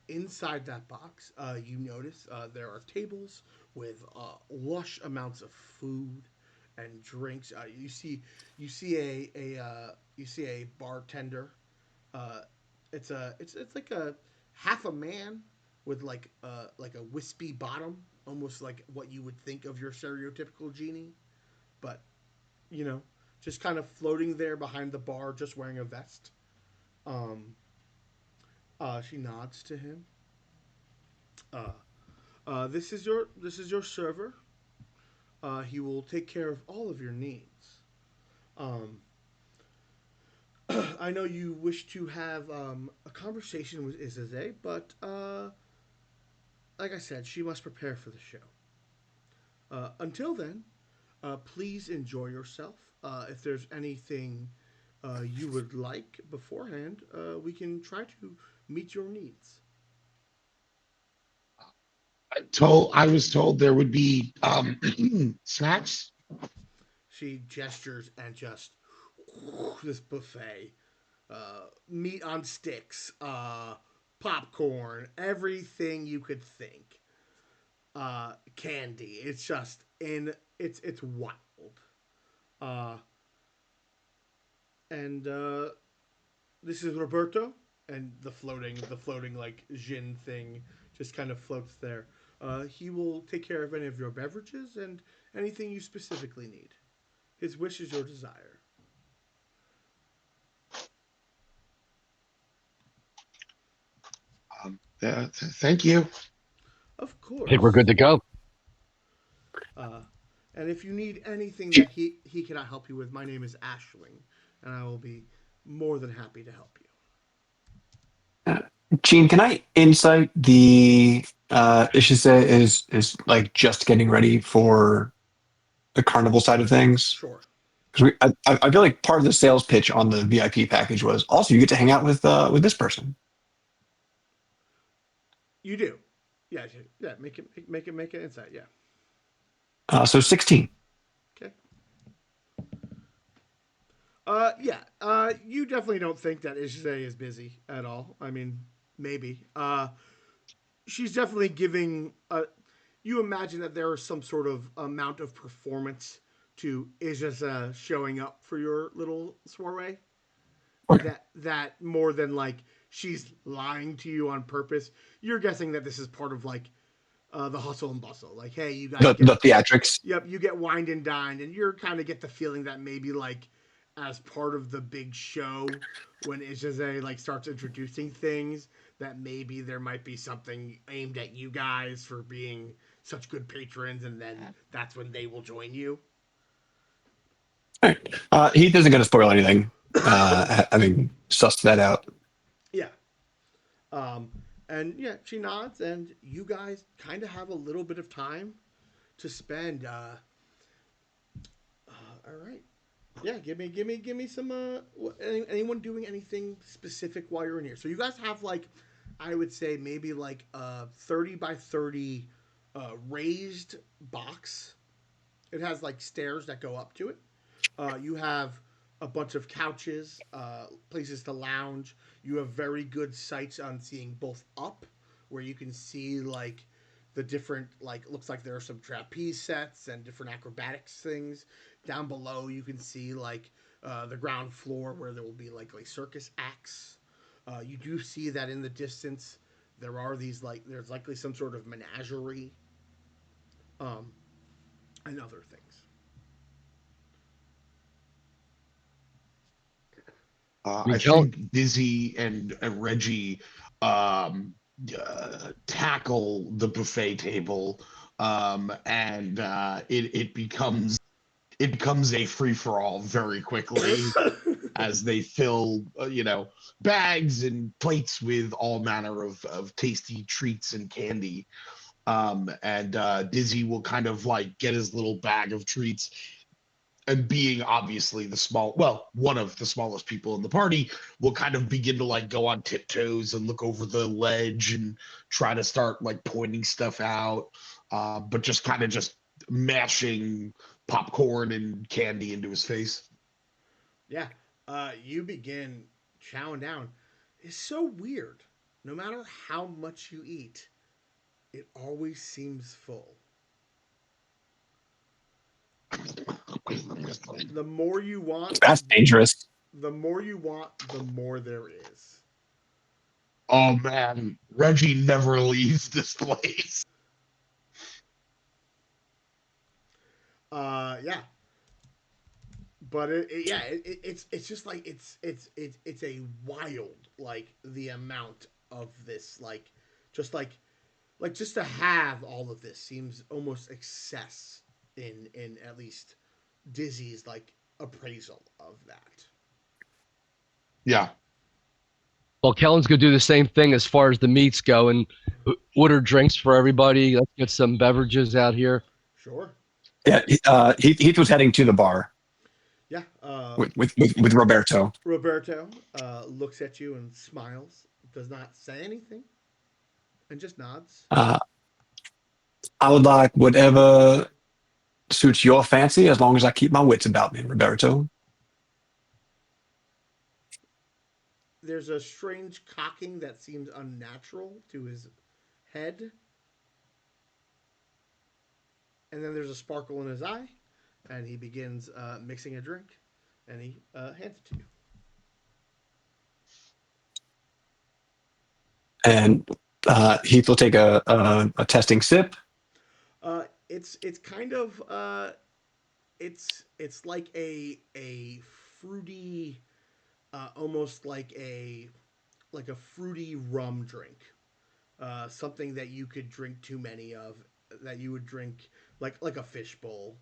S1: Inside that box, you notice there are tables with lush amounts of food and drinks. You see a bartender. Uh, it's like a half a man with like a wispy bottom, almost like what you would think of your stereotypical genie, but you know, just kind of floating there behind the bar, just wearing a vest. Um, she nods to him. Uh, this is your server. He will take care of all of your needs. Um, I know you wish to have a conversation with Isaze, but like I said, she must prepare for the show. Until then, please enjoy yourself. If there's anything you would like beforehand, we can try to meet your needs.
S3: I was told there would be snacks.
S1: She gestures and just this buffet, meat on sticks, popcorn, everything you could think, candy. It's just in it's wild. Uh, and This is Roberto, and the floating like gin thing just kind of floats there. He will take care of any of your beverages and anything you specifically need. His wish is your desire.
S3: Thank you.
S1: Of
S4: I think we're
S1: course.
S4: good to go.
S1: Uh, and if you need anything that he cannot help you with, my name is Ashling, and I will be more than happy to help you.
S2: Gene, can I insight the Ishise is like just getting ready for the carnival side of things?
S1: Sure.
S2: Because I feel like part of the sales pitch on the VIP package was also you get to hang out with this person.
S1: You do. Yeah, yeah. Make it insight. Yeah.
S2: So 16.
S1: Okay. Yeah. You definitely don't think that Ishizay is busy at all. I mean, maybe. She's definitely giving. You imagine that there is some sort of amount of performance to Ishisa showing up for your little soiree.
S2: Okay.
S1: That more than like she's lying to you on purpose. You're guessing that this is part of like the hustle and bustle. Like, hey, you guys get
S2: The theatrics.
S1: yep, you get wined and dined, and you're kind of get the feeling that maybe like as part of the big show when Ishise like starts introducing things that maybe there might be something aimed at you guys for being such good patrons, and then that's when they will join you.
S2: All right. He isn't going to spoil anything. Having sussed that out.
S1: Yeah. Um, and yeah, she nods, and you guys kind of have a little bit of time to spend. All right. Yeah, give me some. Anyone doing anything specific while you're in here? So you guys have like, I would say maybe like a 30 by 30 raised box. It has like stairs that go up to it. You have a bunch of couches, places to lounge. You have very good sights on seeing both up, where you can see like the different like looks like there are some trapeze sets and different acrobatics things. Down below, you can see like the ground floor where there will be like circus acts. You do see that in the distance there are these like there's likely some sort of menagerie, um, and other things.
S4: I mean,
S3: I
S4: Kellen,
S3: think Dizzy and Reggie um, tackle the buffet table, and it becomes a free for all very quickly as they fill bags and plates with all manner of tasty treats and candy. And Dizzy will kind of like get his little bag of treats, and being obviously one of the smallest people in the party, will kind of begin to like go on tiptoes and look over the ledge and try to start like pointing stuff out, but just kind of just mashing popcorn and candy into his face.
S1: Yeah. You begin chowing down. It's so weird. No matter how much you eat, it always seems full. The more you want,
S2: That's dangerous.
S1: the more there is.
S3: Oh man, Reggie never leaves this place.
S1: Yeah. But yeah, it's just like it's a wild like the amount of this just like just to have all of this seems almost excess in at least Dizzy's like appraisal of that.
S3: Yeah.
S4: well, Kellen's gonna do the same thing as far as the meats go and order drinks for everybody. Let's get some beverages out here.
S1: Sure.
S2: Yeah, Heath was heading to the bar
S1: Yeah.
S2: with Roberto.
S1: Roberto looks at you and smiles, does not say anything, and just nods.
S2: Uh, I would like whatever suits your fancy, as long as I keep my wits about me, Roberto.
S1: There's a strange cocking that seems unnatural to his head, and then there's a sparkle in his eye, and he begins mixing a drink, and he hands it to you.
S2: And Heath will take a testing sip.
S1: It's kind of it's like a fruity, almost like a fruity rum drink, something that you could drink too many of, that you would drink like a fishbowl.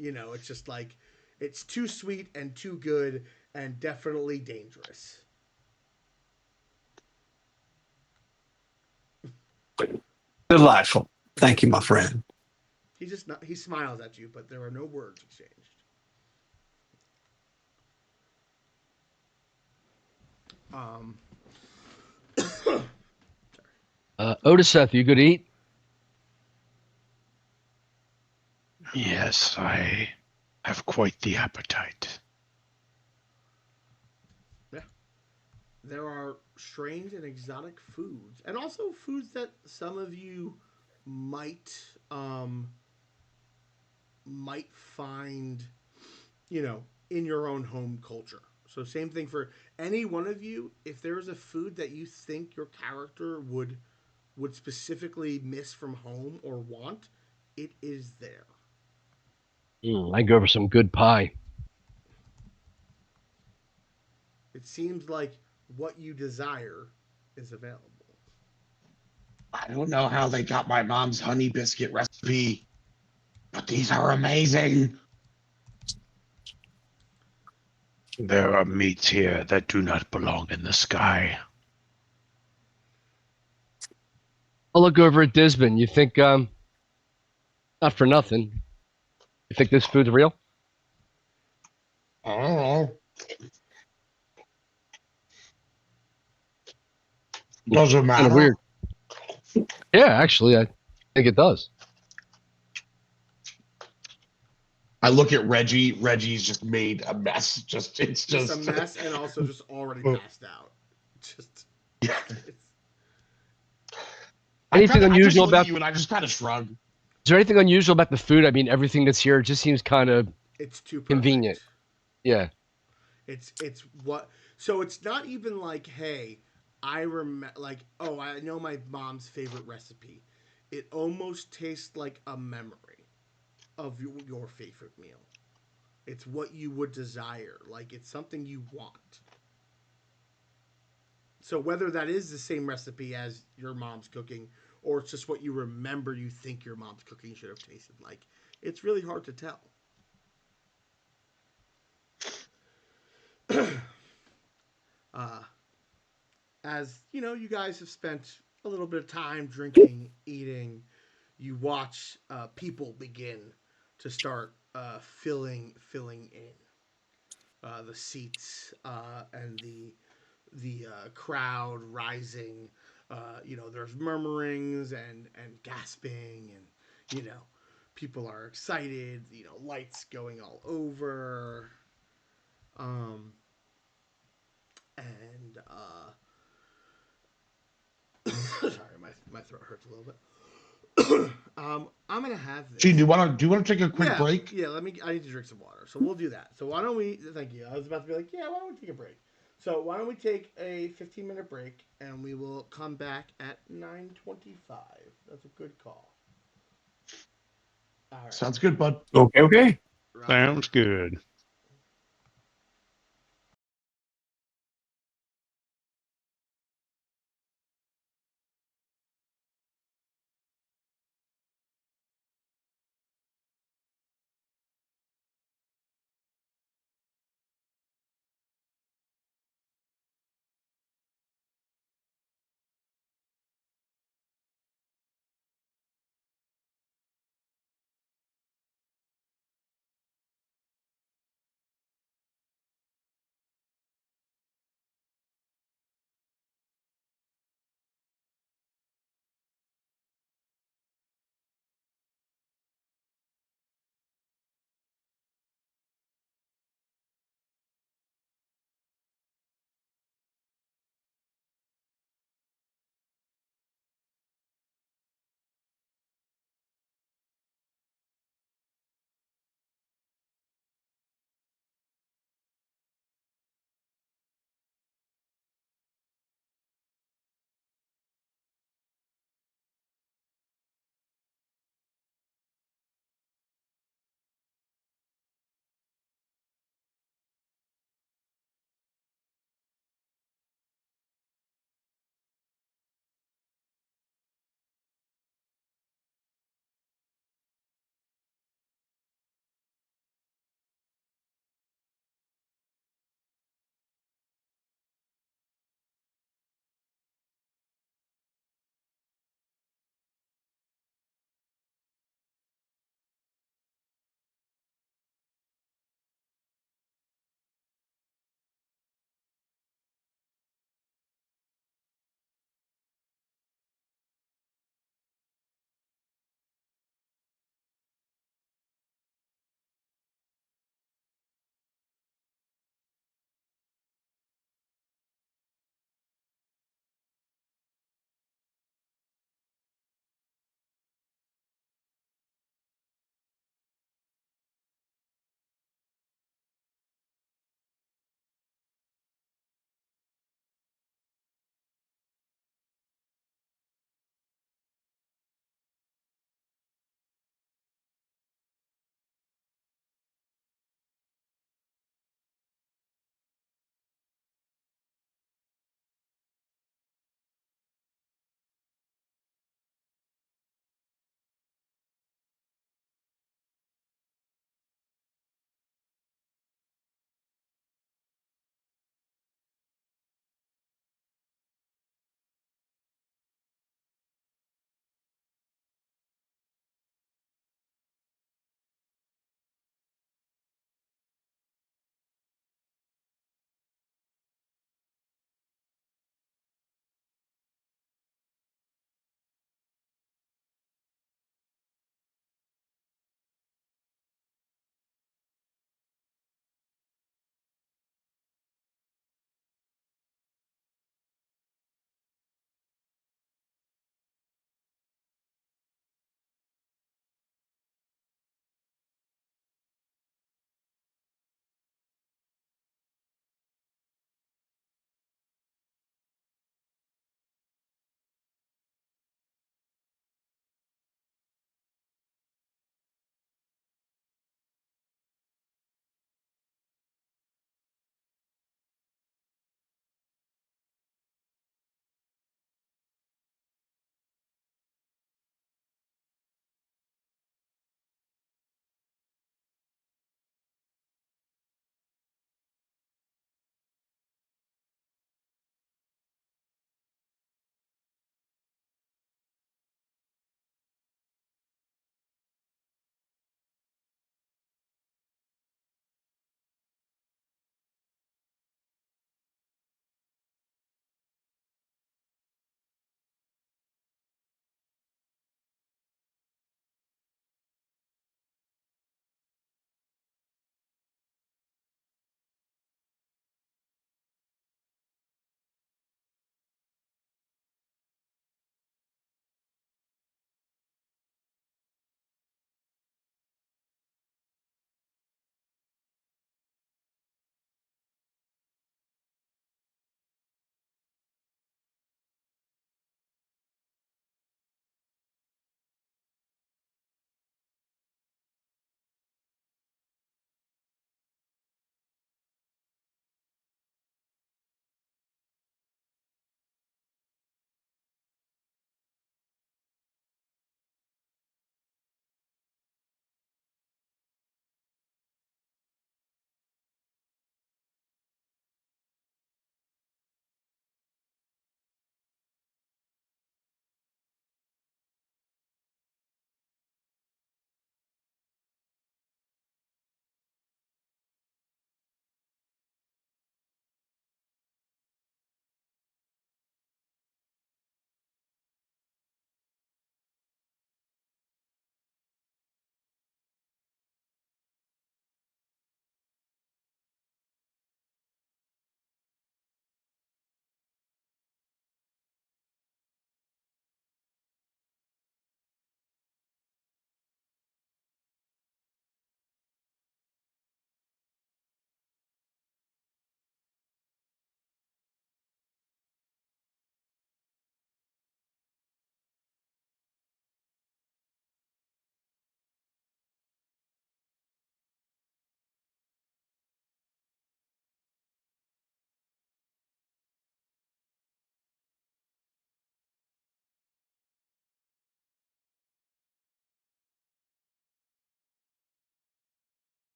S1: It's just like it's too sweet and too good and definitely dangerous.
S2: Delightful. Thank you, my friend.
S1: He smiles at you, but there are no words exchanged. Um,
S4: Otiseth, you good eat?
S5: Yes, I have quite the appetite.
S1: yeah, there are strange and exotic foods, and also foods that some of you might um, might find, in your own home culture. So same thing for any one of you. If there's a food that you think your character would specifically miss from home or want, it is there.
S4: I go for some good pie.
S1: It seems like what you desire is available.
S3: I don't know how they got my mom's honey biscuit recipe, but these are amazing.
S5: There are meats here that do not belong in the sky.
S4: I'll look over at Disbin. You think, not for nothing, you think this food's real?
S3: I don't know. Does it
S4: Kind of
S3: matter?
S4: weird. Yeah, actually, I think it does.
S3: I look at Reggie. Reggie's just made a mess. It's
S1: Just a
S3: just.
S1: mess, and also just already passed out. Just
S3: Yeah.
S1: it's
S4: Anything
S3: I just
S4: unusual
S3: look at
S4: about?
S3: you and I just kind of shrug.
S4: Is there anything unusual about the food? I mean, everything that's here just seems kind of
S1: it's too
S4: convenient.
S1: perfect.
S4: Yeah.
S1: It's what so it's not even like, hey, I remember, like, oh, I know my mom's favorite recipe. It almost tastes like a memory of your favorite meal. It's what you would desire. Like, it's something you want. So whether that is the same recipe as your mom's cooking, or it's just what you remember you think your mom's cooking should have tasted like, it's really hard to tell. uh, as you guys have spent a little bit of time drinking, eating, you watch people begin to start filling in the seats, and the crowd rising. There's murmurings and gasping, and people are excited. Lights going all over, um, and sorry, my throat hurts a little bit. I'm gonna have
S3: Gene,
S1: this.
S3: do you want to take a quick
S1: Yeah,
S3: break?
S1: yeah. I need to drink some water, so we'll do that. So why don't we? Thank you. I was about to be like, yeah, why don't we take a break? So why don't we take a 15-minute break, and we will come back at 9:25. That's a good call. All right,
S3: Sounds good, bud.
S2: Okay, okay.
S1: Roger
S5: Sounds
S1: that.
S5: good.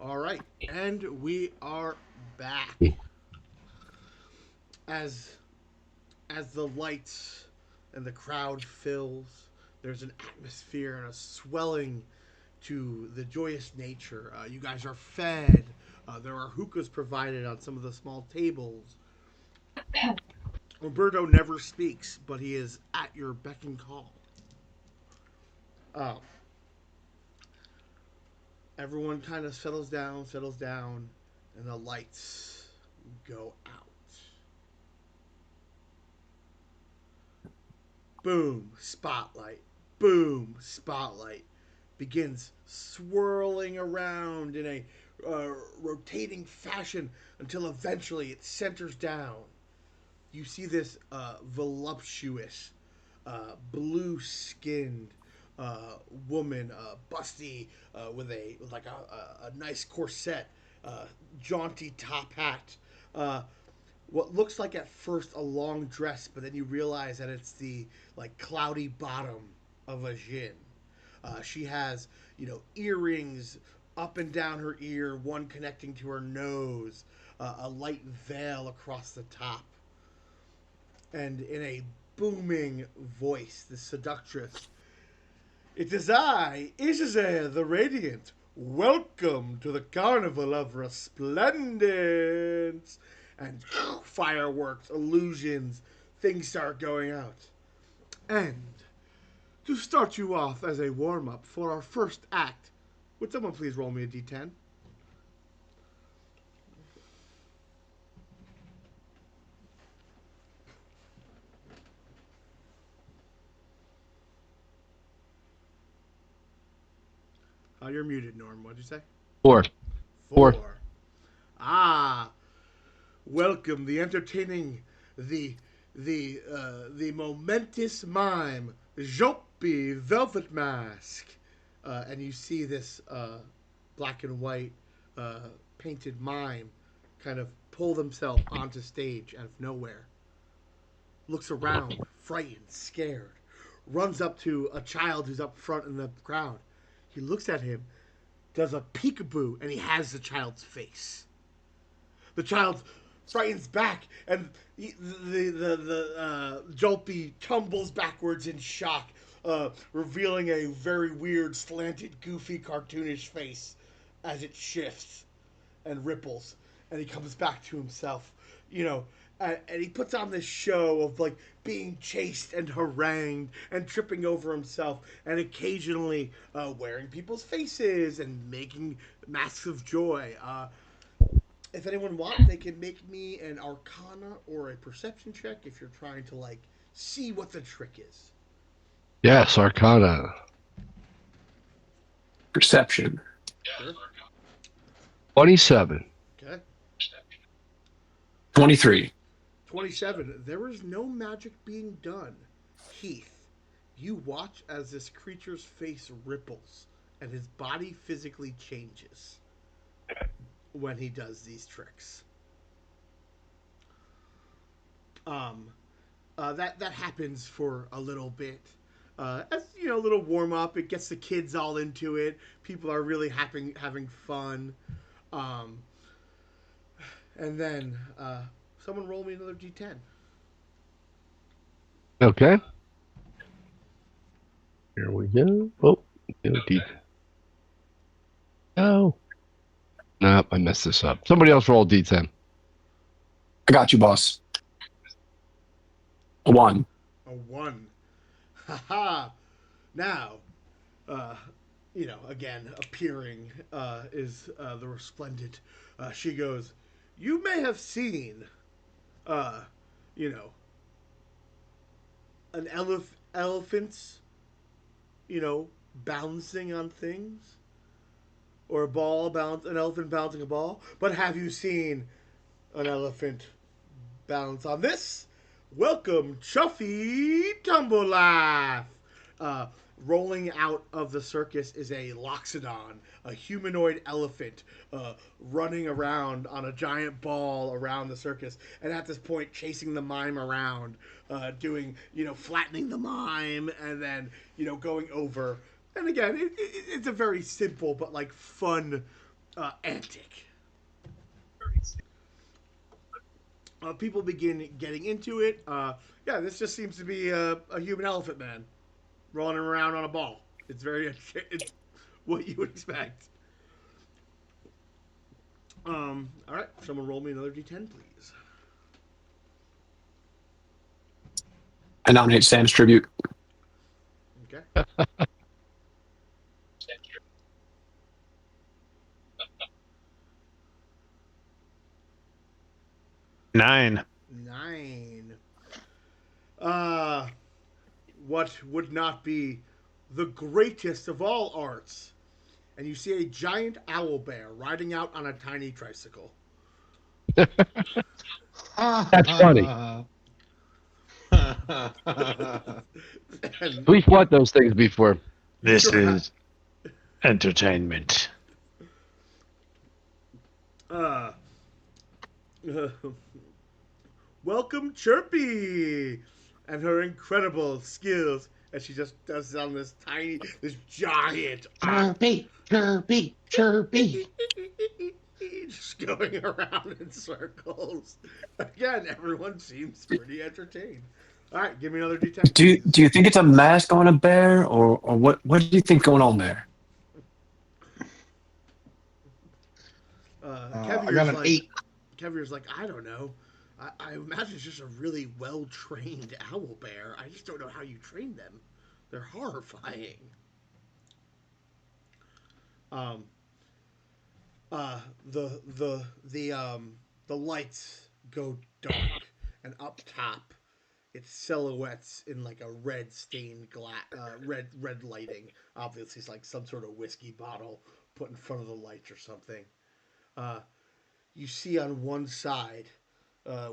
S1: All right, and we are back. As as the lights and the crowd fills, there's an atmosphere and a swelling to the joyous nature. You guys are fed. There are hookahs provided on some of the small tables. Roberto never speaks, but he is at your beck and call. Uh, Everyone kind of settles down, and the lights go out. Boom, spotlight. Boom, spotlight. Begins swirling around in a rotating fashion until eventually it centers down. You see this voluptuous, blue-skinned woman, busty, with like a nice corset, uh, jaunty top hat, what looks like at first a long dress, but then you realize that it's the like cloudy bottom of a djinn. She has, earrings up and down her ear, one connecting to her nose, a light veil across the top, and in a booming voice, the seductress. It is I, Isazel the Radiant. Welcome to the Carnival of Resplendence. And fireworks, illusions, things start going out. And to start you off as a warm up for our first act, would someone please roll me a d10? You're muted, Norm. What'd you say?
S4: 4. 4.
S1: 4. Ah, welcome the entertaining, the momentous mime, Joppy Velvet Mask. And you see this black and white painted mime kind of pull themselves onto stage out of nowhere. Looks around, frightened, scared. Runs up to a child who's up front in the crowd. He looks at him, does a peekaboo, and he has the child's face. The child frightens back, and the Jolpy tumbles backwards in shock, revealing a very weird, slanted, goofy, cartoonish face as it shifts and ripples, and he comes back to himself, and he puts on this show of like being chased and harangued and tripping over himself and occasionally wearing people's faces and making masks of joy. If anyone wants, they can make me an Arcana or a Perception check if you're trying to like see what the trick is.
S4: Yes, Arcana.
S2: Perception.
S1: Sure.
S4: 27.
S1: Okay.
S2: 23.
S1: 27. There is no magic being done. Heath, you watch as this creature's face ripples and his body physically changes when he does these tricks. That happens for a little bit. As a little warm up, it gets the kids all into it. People are really having fun. Um, and then someone roll me another d10.
S4: Okay. Here we go. Oh, deep. No. Nope, I messed this up. Somebody else roll D10.
S2: I got you, boss. A 1.
S1: A 1. Haha. Now, again, appearing is the resplendent. She goes, you may have seen, you know, an elephant's, bouncing on things, or an elephant bouncing a ball. But have you seen an elephant balance on this? Welcome, Chuffy Tumble Laugh. Uh, Rolling out of the circus is a loxodon, a humanoid elephant, running around on a giant ball around the circus, and at this point chasing the mime around, doing, flattening the mime, and then, going over. And again, it's a very simple but like fun antic. People begin getting into it. Yeah, this just seems to be a human elephant man rolling around on a ball. It's very it's what you would expect. All right, someone roll me another d10, please.
S2: I nominate Sam's tribute.
S1: Okay.
S5: 9.
S1: 9. Uh, what would not be the greatest of all arts? And you see a giant owl bear riding out on a tiny tricycle.
S4: That's funny.
S1: And
S4: We fought those things before.
S1: you
S5: This
S1: sure have.
S5: is entertainment.
S1: Uh, welcome, Chirpy, and her incredible skills as she just does it on this giant
S3: Chirpy, chirpy, chirpy.
S1: just going around in circles. Again, everyone seems pretty entertained. All right, give me another d10, please.
S2: Do you think it's a mask on a bear, or what do you think going on there?
S3: I got an 8.
S1: Kevier's like, I don't know. I imagine it's just a really well trained owl bear. I just don't know how you train them. They're horrifying. Um, uh, the lights go dark, and up top, it's silhouettes in like a red stained glass, red lighting. Obviously, it's like some sort of whiskey bottle put in front of the lights or something. Uh, you see on one side,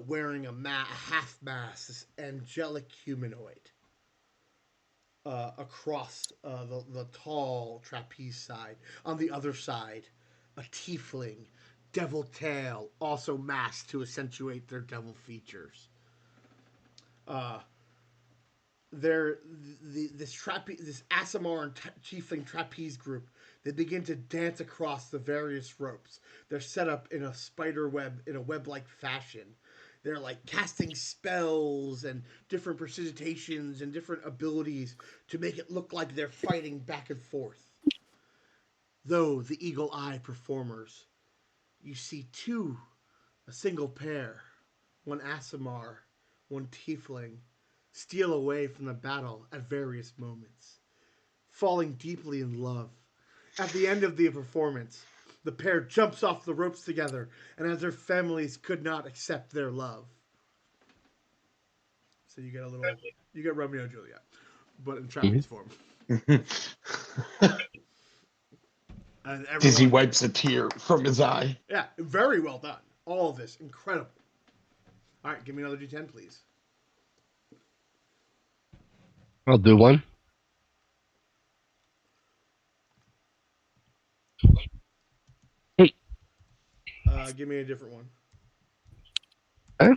S1: wearing a half mask, this angelic humanoid. Across the tall trapeze side. On the other side, a tiefling, devil tail, also masked to accentuate their devil features. Uh, they're this Asimar and Tiefling trapeze group. They begin to dance across the various ropes. They're set up in a spider web, in a web-like fashion. They're like casting spells and different precipitations and different abilities to make it look like they're fighting back and forth. Though the eagle eye performers, you see a single pair, one Asimar, one Tiefling, steal away from the battle at various moments, falling deeply in love. At the end of the performance, the pair jumps off the ropes together, and as their families could not accept their love. So you get Romeo and Juliet, but in
S4: Mhm.
S1: trapeze form. And
S3: Dizzy
S1: everyone,
S3: wipes a tear from his eye.
S1: yeah, very well done. All of this, incredible. All right, give me another d10, please.
S4: I'll do one. Hey,
S1: Give me a different one.
S4: huh?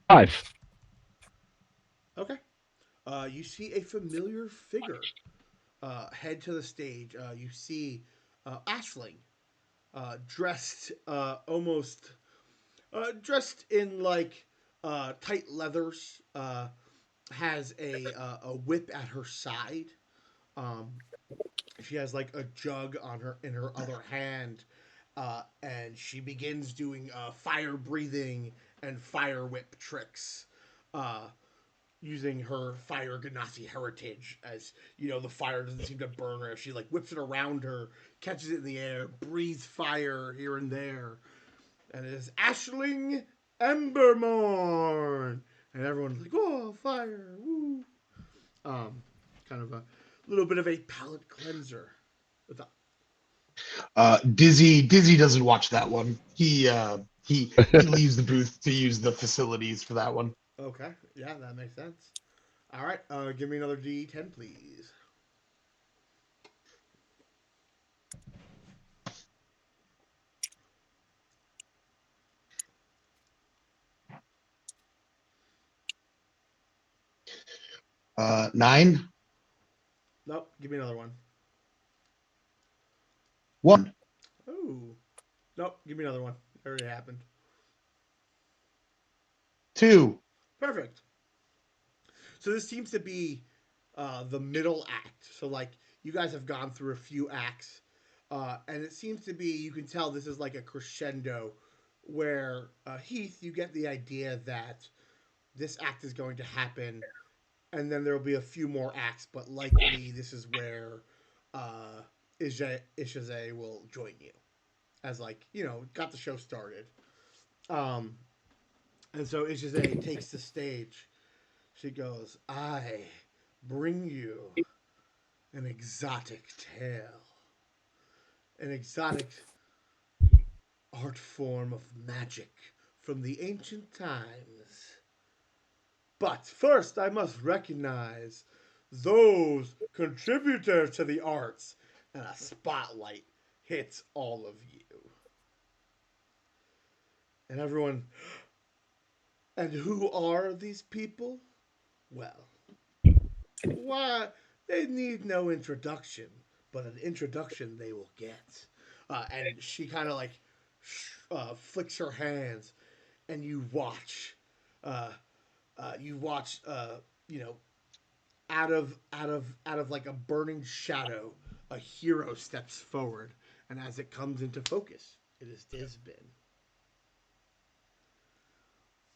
S4: 5.
S1: Okay. You see a familiar figure head to the stage. You see Ashling dressed almost dressed in like tight leathers. Has a whip at her side. Um, she has like a jug on her in her other hand, and she begins doing fire breathing and fire whip tricks. Uh, Using her fire Ganassi heritage, as you know, the fire doesn't seem to burn her. She like whips it around her, catches it in the air, breathes fire here and there, and it is Ashling Embermorn, and everyone's like, "Oh, fire! Woo!" Kind of a little bit of a palate cleanser.
S3: Dizzy doesn't watch that one. He leaves the booth to use the facilities for that one.
S1: Okay, yeah, that makes sense. All right, give me another D10, please.
S3: 9.
S1: Nope. Give me another one.
S3: 1,
S1: Ooh. Nope. Give me another one. It already happened.
S3: 2,
S1: Perfect. So this seems to be the middle act. So like you guys have gone through a few acts, and it seems to be you can tell this is like a crescendo, where Heath, you get the idea that this act is going to happen, and then there will be a few more acts, but likely this is where uh, Ishize will join you as like got the show started. Um, and so Ishize takes the stage. She goes, "I bring you an exotic tale, an exotic art form of magic from the ancient times. But first, I must recognize those contributors to the arts, and a spotlight hits all of you. And everyone, and who are these people? Well, why, they need no introduction, but an introduction they will get." And she kind of like flicks her hands, and you watch. Uh, you watch. You know, out of like a burning shadow, a hero steps forward, and as it comes into focus, it is Disbin.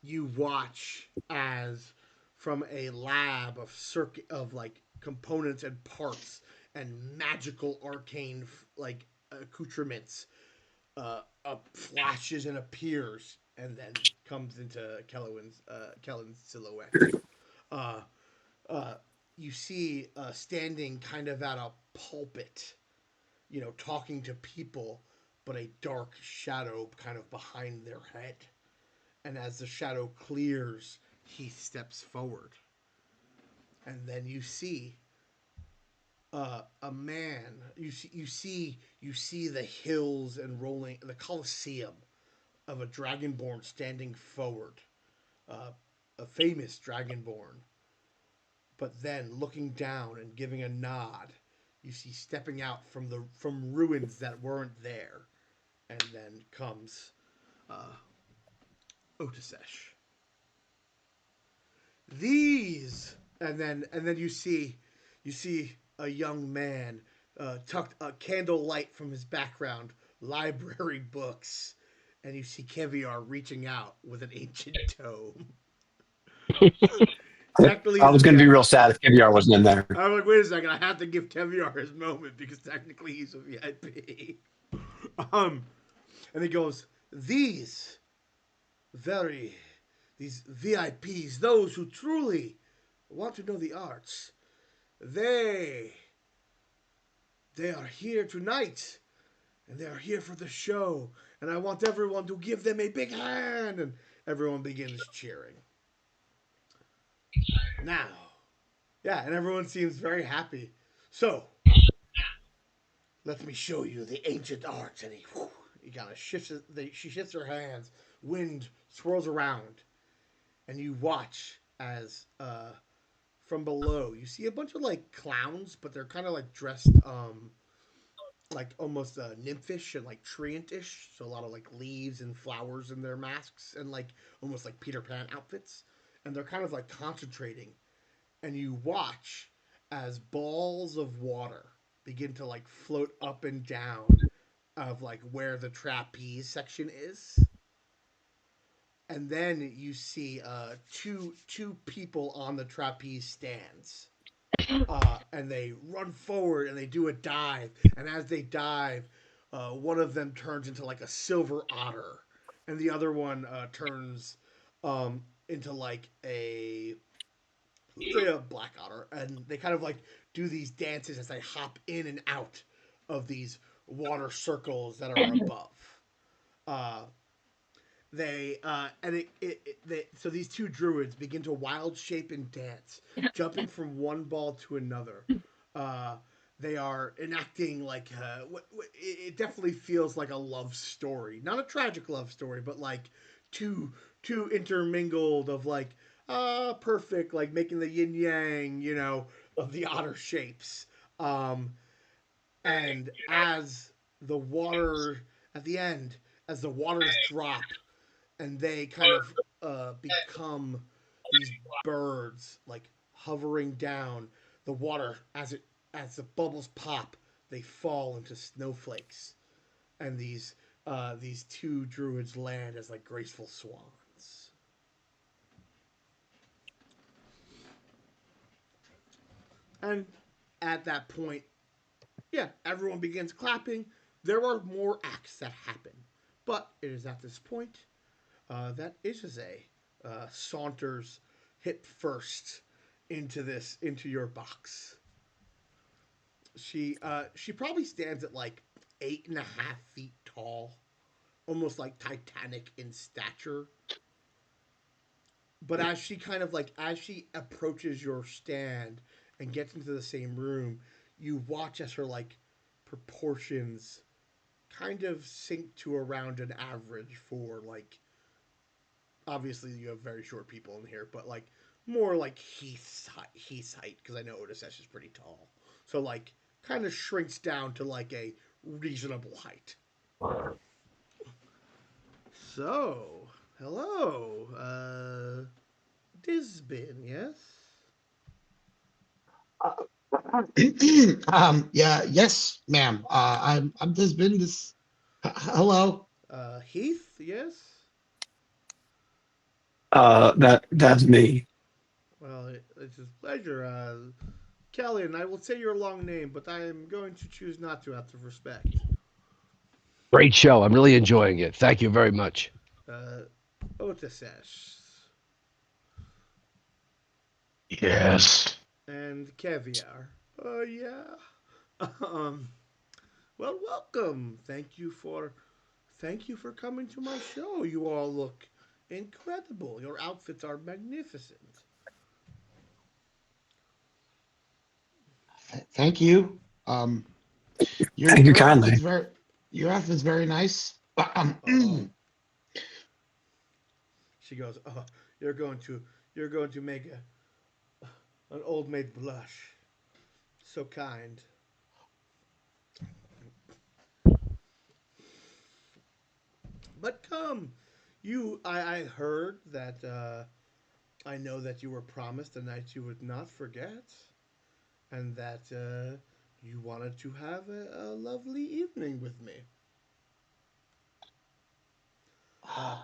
S1: You watch as from a lab of circuit of like components and parts and magical arcane like accoutrements flashes and appears and then comes into Kellen's silhouette. Uh, uh, you see standing kind of at a pulpit, talking to people, but a dark shadow kind of behind their head. And as the shadow clears, he steps forward. And then you see a man. You see the hills and rolling the Colosseum of a dragonborn standing forward, uh, a famous dragonborn. But then looking down and giving a nod, you see stepping out from ruins that weren't there, and then comes uh, Otisesh. These, and then you see a young man tucked a candlelight from his background, library books, and you see Keviar reaching out with an ancient tome. Technically,
S2: I
S1: he's a
S2: was going to be
S1: VIP.
S2: real sad if KBR wasn't in there.
S1: I'm like, wait a second, I have to give Keviar his moment because technically he's a VIP. Um, and he goes, these very these VIPs, those who truly want to know the arts, they they are here tonight, and they are here for the show, and I want everyone to give them a big hand, and everyone begins cheering. Now, yeah, and everyone seems very happy. So, let me show you the ancient arts, and he kind of shifts. She shifts her hands. Wind swirls around, and you watch as from below you see a bunch of like clowns, but they're kind of like dressed like almost nymphish and like treantish. So a lot of like leaves and flowers in their masks and like almost like Peter Pan outfits, and they're kind of like concentrating. And you watch as balls of water begin to like float up and down of like where the trapeze section is. And then you see two people on the trapeze stands, and they run forward and they do a dive. And as they dive, one of them turns into like a silver otter, and the other one turns into like a let's say a black otter. And they kind of like do these dances as they hop in and out of these water circles that are above. Uh, they and so these two druids begin to wild shape and dance, jumping from one ball to another. Uh, they are enacting like it definitely feels like a love story, not a tragic love story, but like two intermingled of like perfect, like making the yin yang, of the otter shapes. Um, and as the water at the end, as the waters drop and they kind of become these birds like hovering down the water as the bubbles pop, they fall into snowflakes, and these two druids land as like graceful swans. And at that point, yeah, everyone begins clapping. There are more acts that happen, but it is at this point that Ishize saunters hip first into your box. She probably stands at like 8.5 feet tall, almost like Titanic in stature. But as she approaches your stand and gets into the same room, you watch as her like proportions kind of sink to around an average for like, obviously you have very short people in here, but like more like Heath's height, because I know Odysseus is pretty tall. So like kind of shrinks down to like a reasonable height. So, hello, Disbin, yes?
S3: Yeah, yes, ma'am. I'm just been this. Hello.
S1: Heath, yes?
S2: That's me.
S1: Well, it's his pleasure. Kelly, and I will say your long name, but I am going to choose not to out of respect.
S4: Great show. I'm really enjoying it. Thank you very much.
S1: Uh, Otasesh
S5: Yes.
S1: and Caviar. Oh, yeah. Um, well, welcome. Thank you for coming to my show. You all look incredible. Your outfits are magnificent.
S3: Thank you. Um, your
S2: Thank you
S3: your
S2: kindly.
S3: outfit's very nice.
S1: Oh, she goes. Oh, you're going to you're going to make an old maid blush. So kind. But come, I heard that. I know that you were promised a night you would not forget, and that you wanted to have a lovely evening with me. Uh,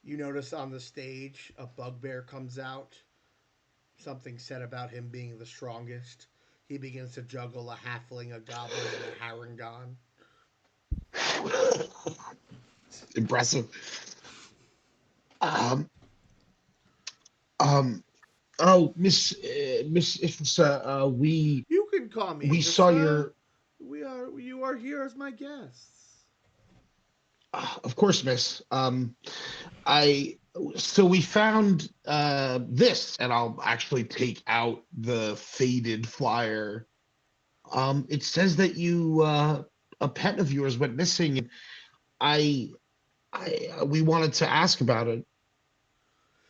S1: you notice on the stage a bugbear comes out. Something said about him being the strongest. He begins to juggle a halfling, a goblin, and a harangon.
S3: Impressive. Um, um, oh, Miss Ifsa,
S1: You can call me
S3: we saw
S1: Vista.
S3: your,
S1: You are here as my guests.
S3: of course, Miss. I so we found this, and I'll actually take out the faded flyer. It says that you a pet of yours went missing, and I we wanted to ask about it.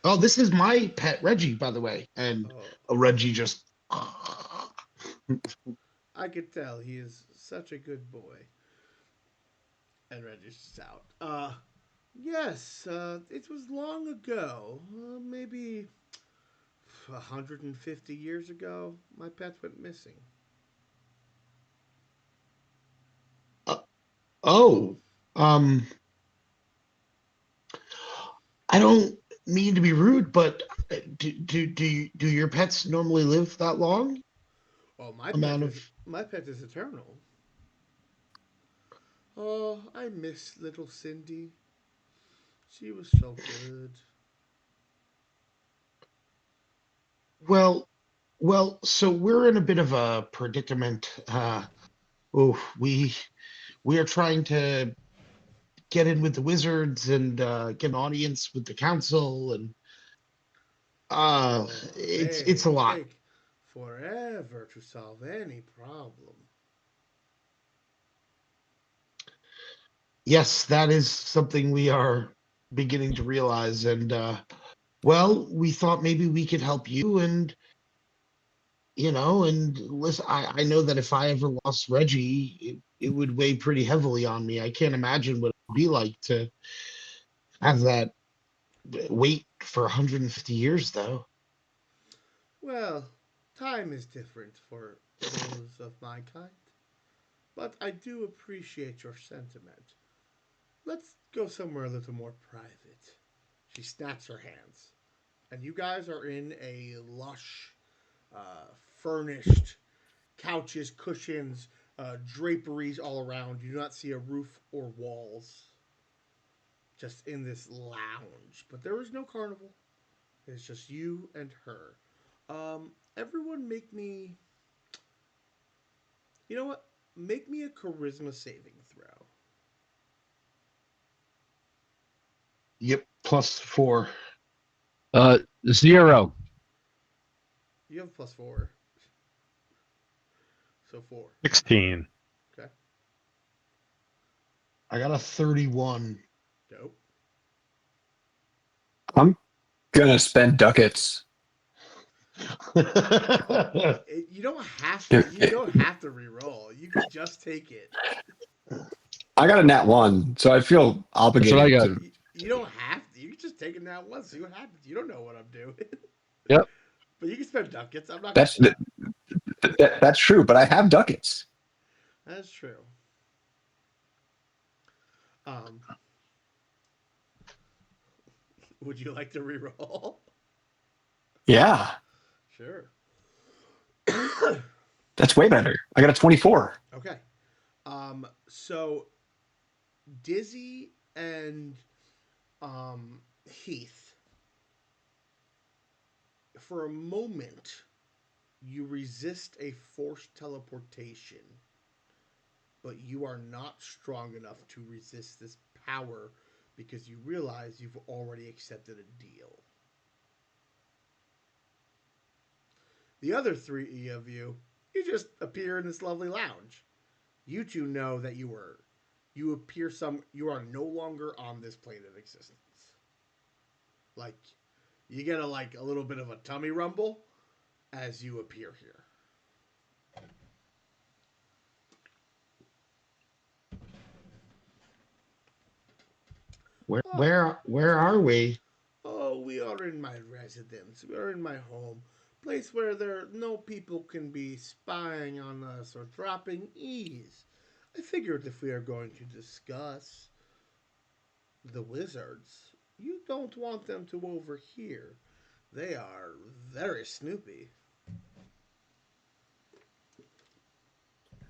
S3: Oh, this is my pet Reggie, by the way, and
S1: Oh,
S3: Reggie just
S1: I could tell he is such a good boy. And registers out. Yes, it was long ago. Maybe 150 years ago, my pet went missing.
S3: uh, oh, um, I don't mean to be rude, but do your pets normally live that long?
S1: Oh,
S3: Amount of
S1: my pet is eternal. Oh, I miss little Cindy. She was so good.
S3: well, so we're in a bit of a predicament. Oh, we are trying to get in with the wizards and get an audience with the council, and
S1: Oh,
S3: it's
S1: they
S3: a lot.
S1: take forever to solve any problem.
S3: Yes, that is something we are beginning to realize, and well, we thought maybe we could help you, and And listen, I know that if I ever lost Reggie, it would weigh pretty heavily on me. I can't imagine what it would be like to have that wait for 150 years, though.
S1: Well, time is different for those of my kind, but I do appreciate your sentiment. Let's go somewhere a little more private. She snaps her hands, and you guys are in a lush, furnished couches, cushions, draperies all around. You do not see a roof or walls. Just in this lounge, but there is no carnival. It's just you and her. Everyone, make me. You know what? Make me a charisma saving throw.
S3: Yep, +4.
S4: Uh, 0.
S1: You have +4, so 4.
S5: 16.
S1: Okay,
S3: I got a 31.
S1: dope.
S2: I'm gonna spend ducats.
S1: You don't have to. You
S2: I
S1: don't have to re-roll. You could just take it.
S2: got a nat one, so I feel
S4: That's what I
S2: obligated
S4: got.
S2: to.
S1: You don't have to. You can just take it that once. See what happens. You don't know what I'm doing,
S4: Yep.
S1: but you can spend ducats. I'm not gonna
S2: That's
S1: stop.
S2: that's true, but I have ducats.
S1: That's true. Um, would you like to re-roll?
S2: Yeah,
S1: Sure.
S2: that's way better. I got a 24.
S1: Okay. So Dizzy and Heath, for a moment, you resist a forced teleportation, but you are not strong enough to resist this power because you realize you've already accepted a deal. The other three of you just appear in this lovely lounge. You two know that you are no longer on this plane of existence. Like you get a little bit of a tummy rumble as you appear here.
S3: Where
S1: Oh,
S3: where where are we?
S1: oh, we are in my residence. We are in my home. Place where there no people can be spying on us or dropping ease. I figured if we are going to discuss the wizards, you don't want them to overhear. They are very snoopy.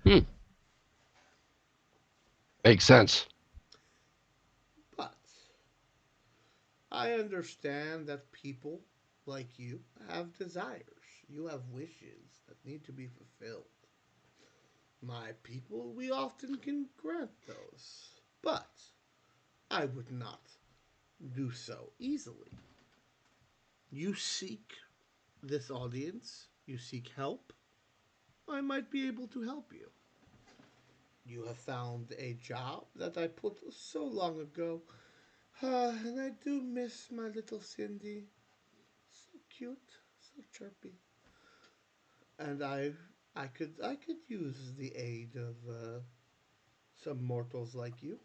S4: Hmm. Makes sense.
S1: But I understand that people like you have desires. You have wishes that need to be fulfilled. My people, we often can grant those. But I would not do so easily. You seek this audience, you seek help. I might be able to help you. You have found a job that I put so long ago. And I do miss my little Cindy. So cute, so chirpy. And I could use the aid of some mortals like you.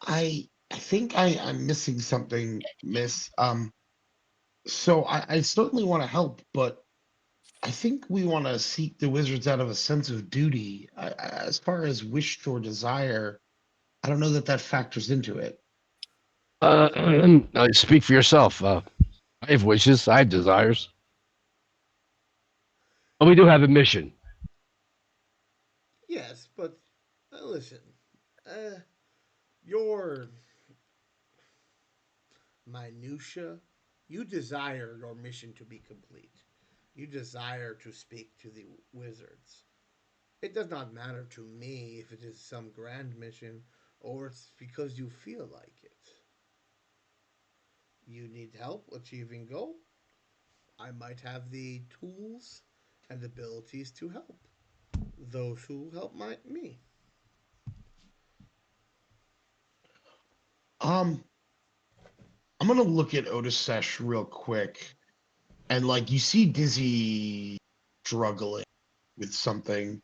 S3: I think I'm missing something, Miss. So I certainly want to help, but I think we want to seek the wizards out of a sense of duty. As far as wish or desire, I don't know that that factors into it.
S4: Speak for yourself. I have wishes. I have desires. But we do have a mission.
S1: Yes, but listen, uh, your minutia, you desire your mission to be complete. You desire to speak to the wizards. It does not matter to me if it is some grand mission or it's because you feel like it. You need help achieving goal. I might have the tools and abilities to help those who help me.
S3: Um, I'm gonna look at Otis Sesh real quick, and like you see Dizzy struggling with something,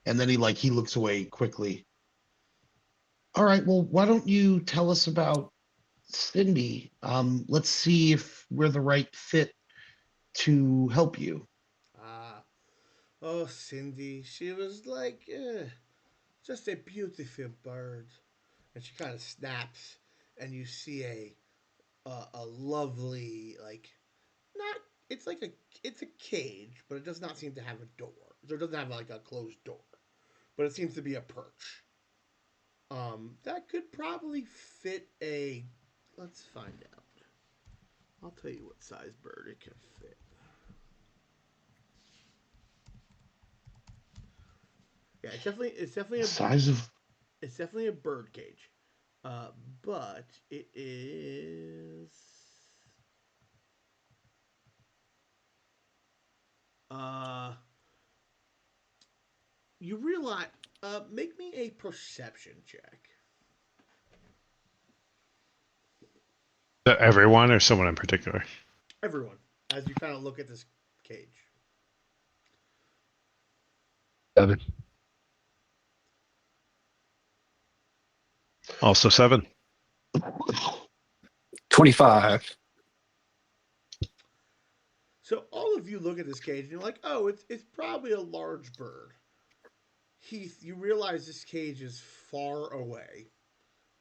S3: and then he looks away quickly. All right, well, why don't you tell us about Cindy? Let's see if we're the right fit to help you.
S1: Ah, oh, Cindy, she was like, just a beautiful bird. And she kind of snaps, and you see a lovely, like, not, it's like it's a cage, but it does not seem to have a door. So it doesn't have like a closed door, but it seems to be a perch. That could probably fit a, let's find out. I'll tell you what size bird it can fit. Yeah,
S3: The size of
S1: it's definitely a bird cage. Uh, but it is uh you realize make me a perception check.
S5: Everyone or someone in particular?
S1: Everyone, as you kind of look at this cage.
S4: 7.
S5: Also 7.
S2: 25.
S1: So all of you look at this cage and you're like, oh, it's probably a large bird. Heath, you realize this cage is far away,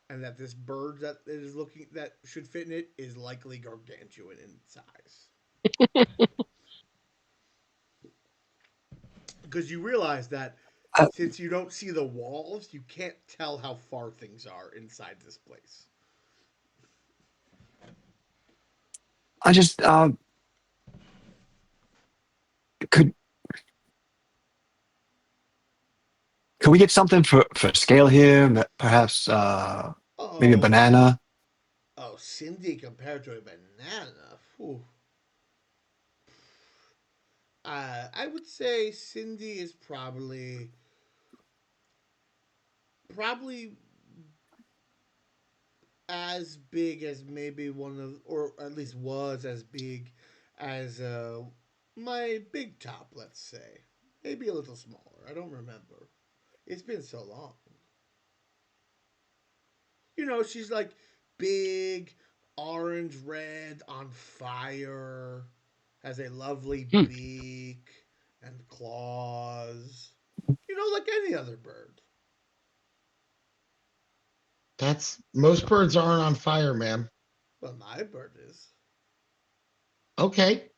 S1: and that this bird that is looking that should fit in it is likely gargantuan in size. Because you realize that
S2: I,
S1: since you don't see the walls, you can't tell how far things are inside this place.
S2: I just could could we get something for scale here? Perhaps maybe a
S1: Oh,
S2: banana.
S1: oh, Cindy compared to a banana. Whew. I would say Cindy is probably as big as maybe one of, or at least was as big as my big top. Let's say maybe a little smaller. I don't remember. It's been so long. You know, she's like big, orange red, on fire, has a lovely
S4: Hmm.
S1: beak and claws. You know, like any other bird.
S3: That's most birds aren't on fire, ma'am.
S1: Well, my bird is.
S3: Okay.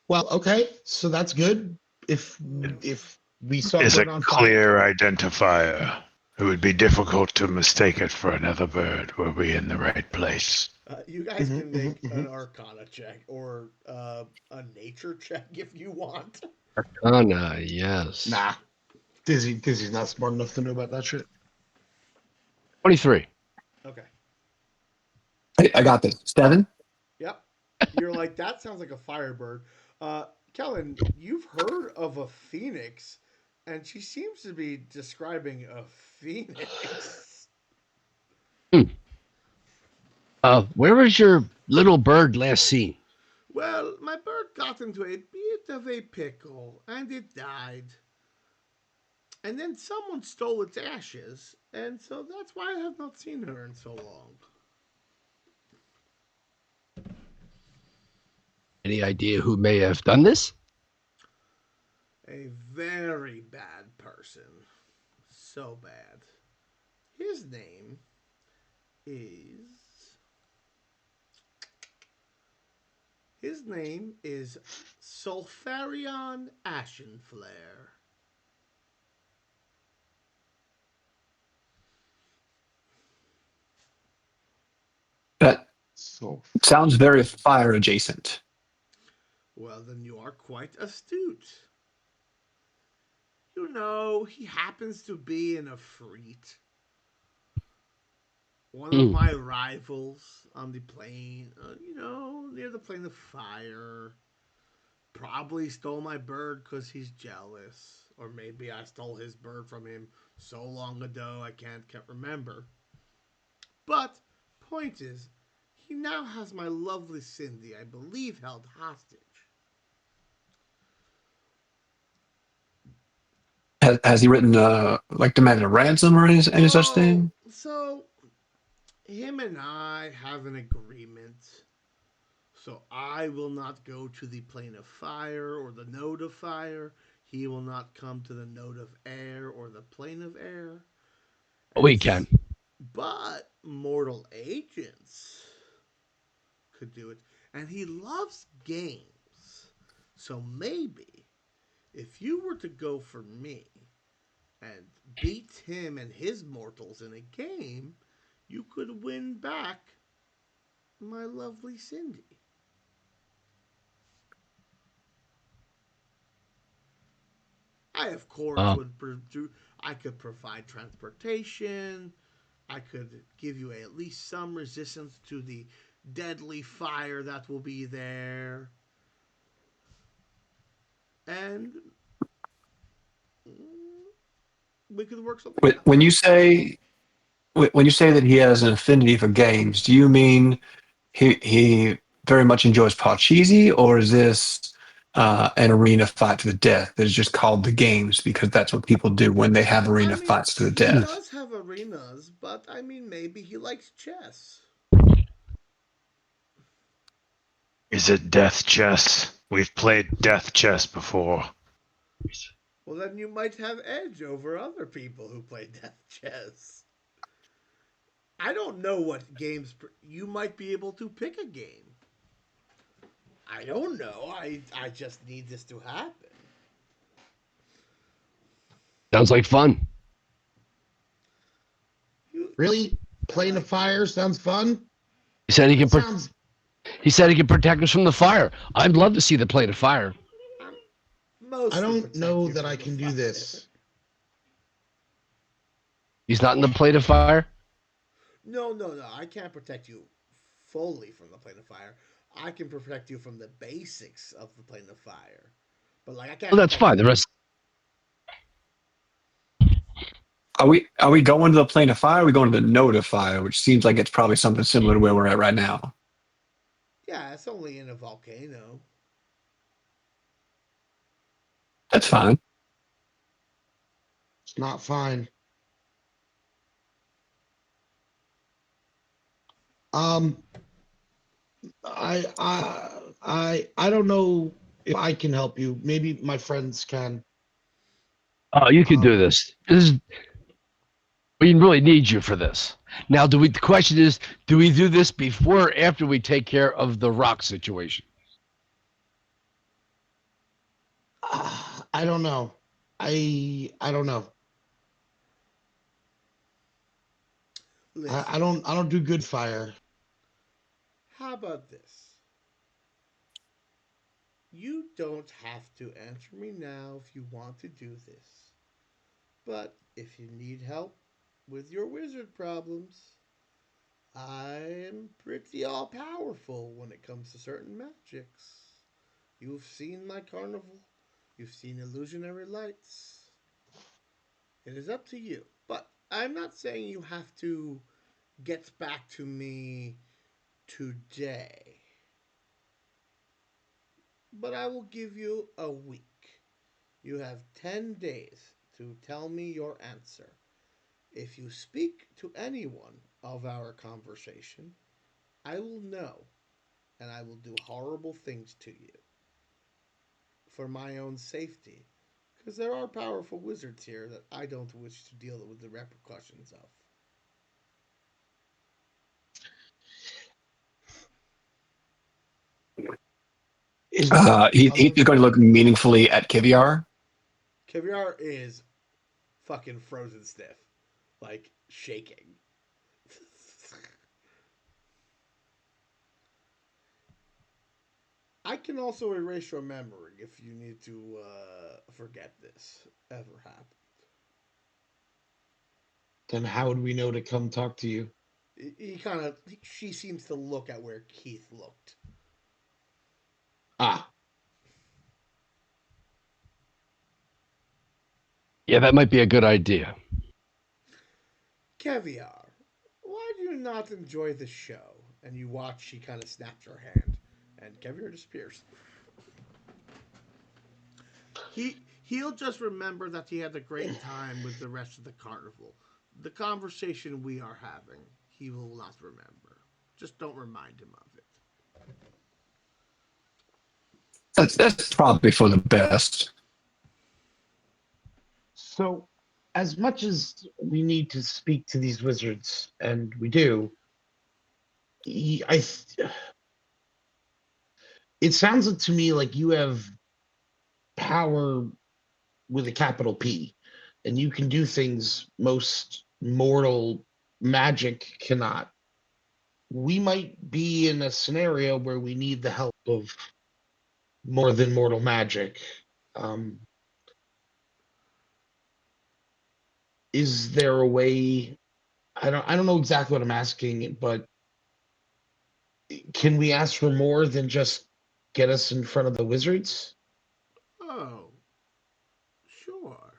S3: Well, okay. So that's good. If
S1: Well,
S3: if we saw a
S5: Is a
S3: bird on fire.
S5: clear identifier. It would be difficult to mistake it for another bird were we in the right place.
S1: you guys
S3: Hmm
S1: can
S3: hmm
S1: make
S3: hmm
S1: an Arcana check or a Nature check if you want.
S4: Arcana, yes.
S3: Nah, Dizzy's not smart enough to know about that shit.
S4: 23.
S1: Okay.
S2: I got this. 7.
S1: Yep. You're like, that sounds like a firebird. Kellen, you've heard of a phoenix, and she seems to be describing a phoenix.
S4: Hmm. Where was your little bird last seen?
S1: Well, my bird got into a bit of a pickle, and it died. And then someone stole its ashes, and so that's why I have not seen her in so long.
S4: Any idea who may have done this?
S1: A very bad person. So bad. His name is. His name is Sulfarion Ashenflare.
S2: That
S3: So
S2: sounds very fire adjacent.
S1: Well, then you are quite astute. You know, he happens to be in a freet. One of
S4: Hmm.
S1: my rivals on the plane, near the plane of fire. Probably stole my bird because he's jealous. Or maybe I stole his bird from him so long ago I can't remember. But, point is, he now has my lovely Cindy, I believe, held hostage.
S2: Has he written like demanded a ransom or any such
S1: Oh,
S2: thing?
S1: so him and I have an agreement. So I will not go to the plane of fire or the node of fire. He will not come to the node of air or the plane of air.
S4: We
S1: And
S4: can.
S1: but mortal agents could do it, and he loves games. So maybe if you were to go for me and beat him and his mortals in a game, you could win back my lovely Cindy. I, of course,
S4: Um,
S1: would do. I could provide transportation. I could give you at least some resistance to the deadly fire that will be there, and we could work something out.
S2: When you say when you say that he has an affinity for games, do you mean he very much enjoys Parcheesi, or is this an arena fight to the death that is just called the games because that's what people do when they have
S1: I
S2: arena
S1: mean,
S2: fights to the
S1: he
S2: death?
S1: does have arenas, but I mean, maybe he likes chess.
S5: Is it death chess? We've played death chess before.
S1: Well, then you might have edge over other people who play death chess. I don't know what games you might be able to pick a game. I don't know. I just need this to happen.
S4: sounds like fun.
S1: You,
S3: Really?
S1: I
S3: Plane of
S1: like
S3: fire sounds fun.
S4: He said he
S3: That
S4: can.
S3: sounds.
S4: He said he can protect us from the fire. I'd love to see the plate of fire.
S1: I'm
S3: I
S1: mostly
S3: don't
S1: protect
S3: know
S1: you
S3: that
S1: from
S3: I
S1: the
S3: can do
S1: fire.
S3: this.
S4: He's not in the plate of fire.
S1: No, no, no. I can't protect you fully from the plane of fire. I can protect you from the basics of the plane of fire. But like I can't
S4: Well, that's
S1: protect
S4: fine.
S1: you.
S4: The rest.
S2: Are we going to the plane of fire? Or are we going to the node of fire, which seems like it's probably something similar to where we're at right now?
S1: Yeah, it's only in a volcano.
S2: That's fine.
S3: It's not fine. Um, I don't know if I can help you. Maybe my friends can.
S4: Oh, you can do
S3: Um,
S4: this. We really need you for this. Now, do we? The question is, do we do this before or after we take care of the rock situation?
S3: I don't know. I don't know. I
S1: Listen,
S3: don't I don't do good fire.
S1: how about this? You don't have to answer me now if you want to do this. But if you need help with your wizard problems, I'm pretty all powerful when it comes to certain magics. You've seen my carnival, you've seen illusionary lights. It is up to you. But I'm not saying you have to get back to me today. But I will give you a week. You have 10 days to tell me your answer. If you speak to anyone of our conversation, I will know and I will do horrible things to you for my own safety. Because there are powerful wizards here that I don't wish to deal with the repercussions of.
S3: Is there
S2: He's
S3: other
S2: going to look meaningfully at Kiviar.
S1: Caviar is fucking frozen stiff, like shaking. I can also erase your memory if you need to forget this ever happened.
S3: then how would we know to come talk to you?
S1: He kind of, she seems to look at where Keith looked.
S3: Ah,
S4: Yeah, that might be a good idea.
S1: Caviar, why do you not enjoy the show? and you watch she kind of snaps her hand, and Kevir disappears. He'll just remember that he had a great time with the rest of the carnival. The conversation we are having, he will not remember. Just don't remind him of it.
S2: That's probably for the best.
S3: So, as much as we need to speak to these wizards, and we do, he- I it sounds to me like you have power with a capital P, and you can do things most mortal magic cannot. We might be in a scenario where we need the help of more than mortal magic. Um, is there a way? I don't know exactly what I'm asking, but can we ask for more than just get us in front of the wizards?
S1: Oh, sure.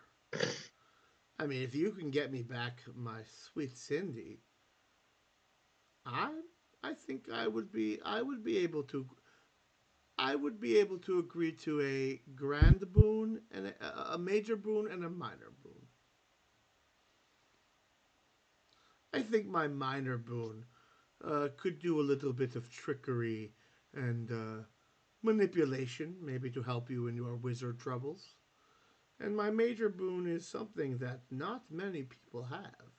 S1: I mean, if you can get me back my sweet Cindy, I I think I would be able to agree to a grand boon and a major boon and a minor boon. I think my minor boon could do a little bit of trickery and manipulation, maybe to help you in your wizard troubles. And my major boon is something that not many people have.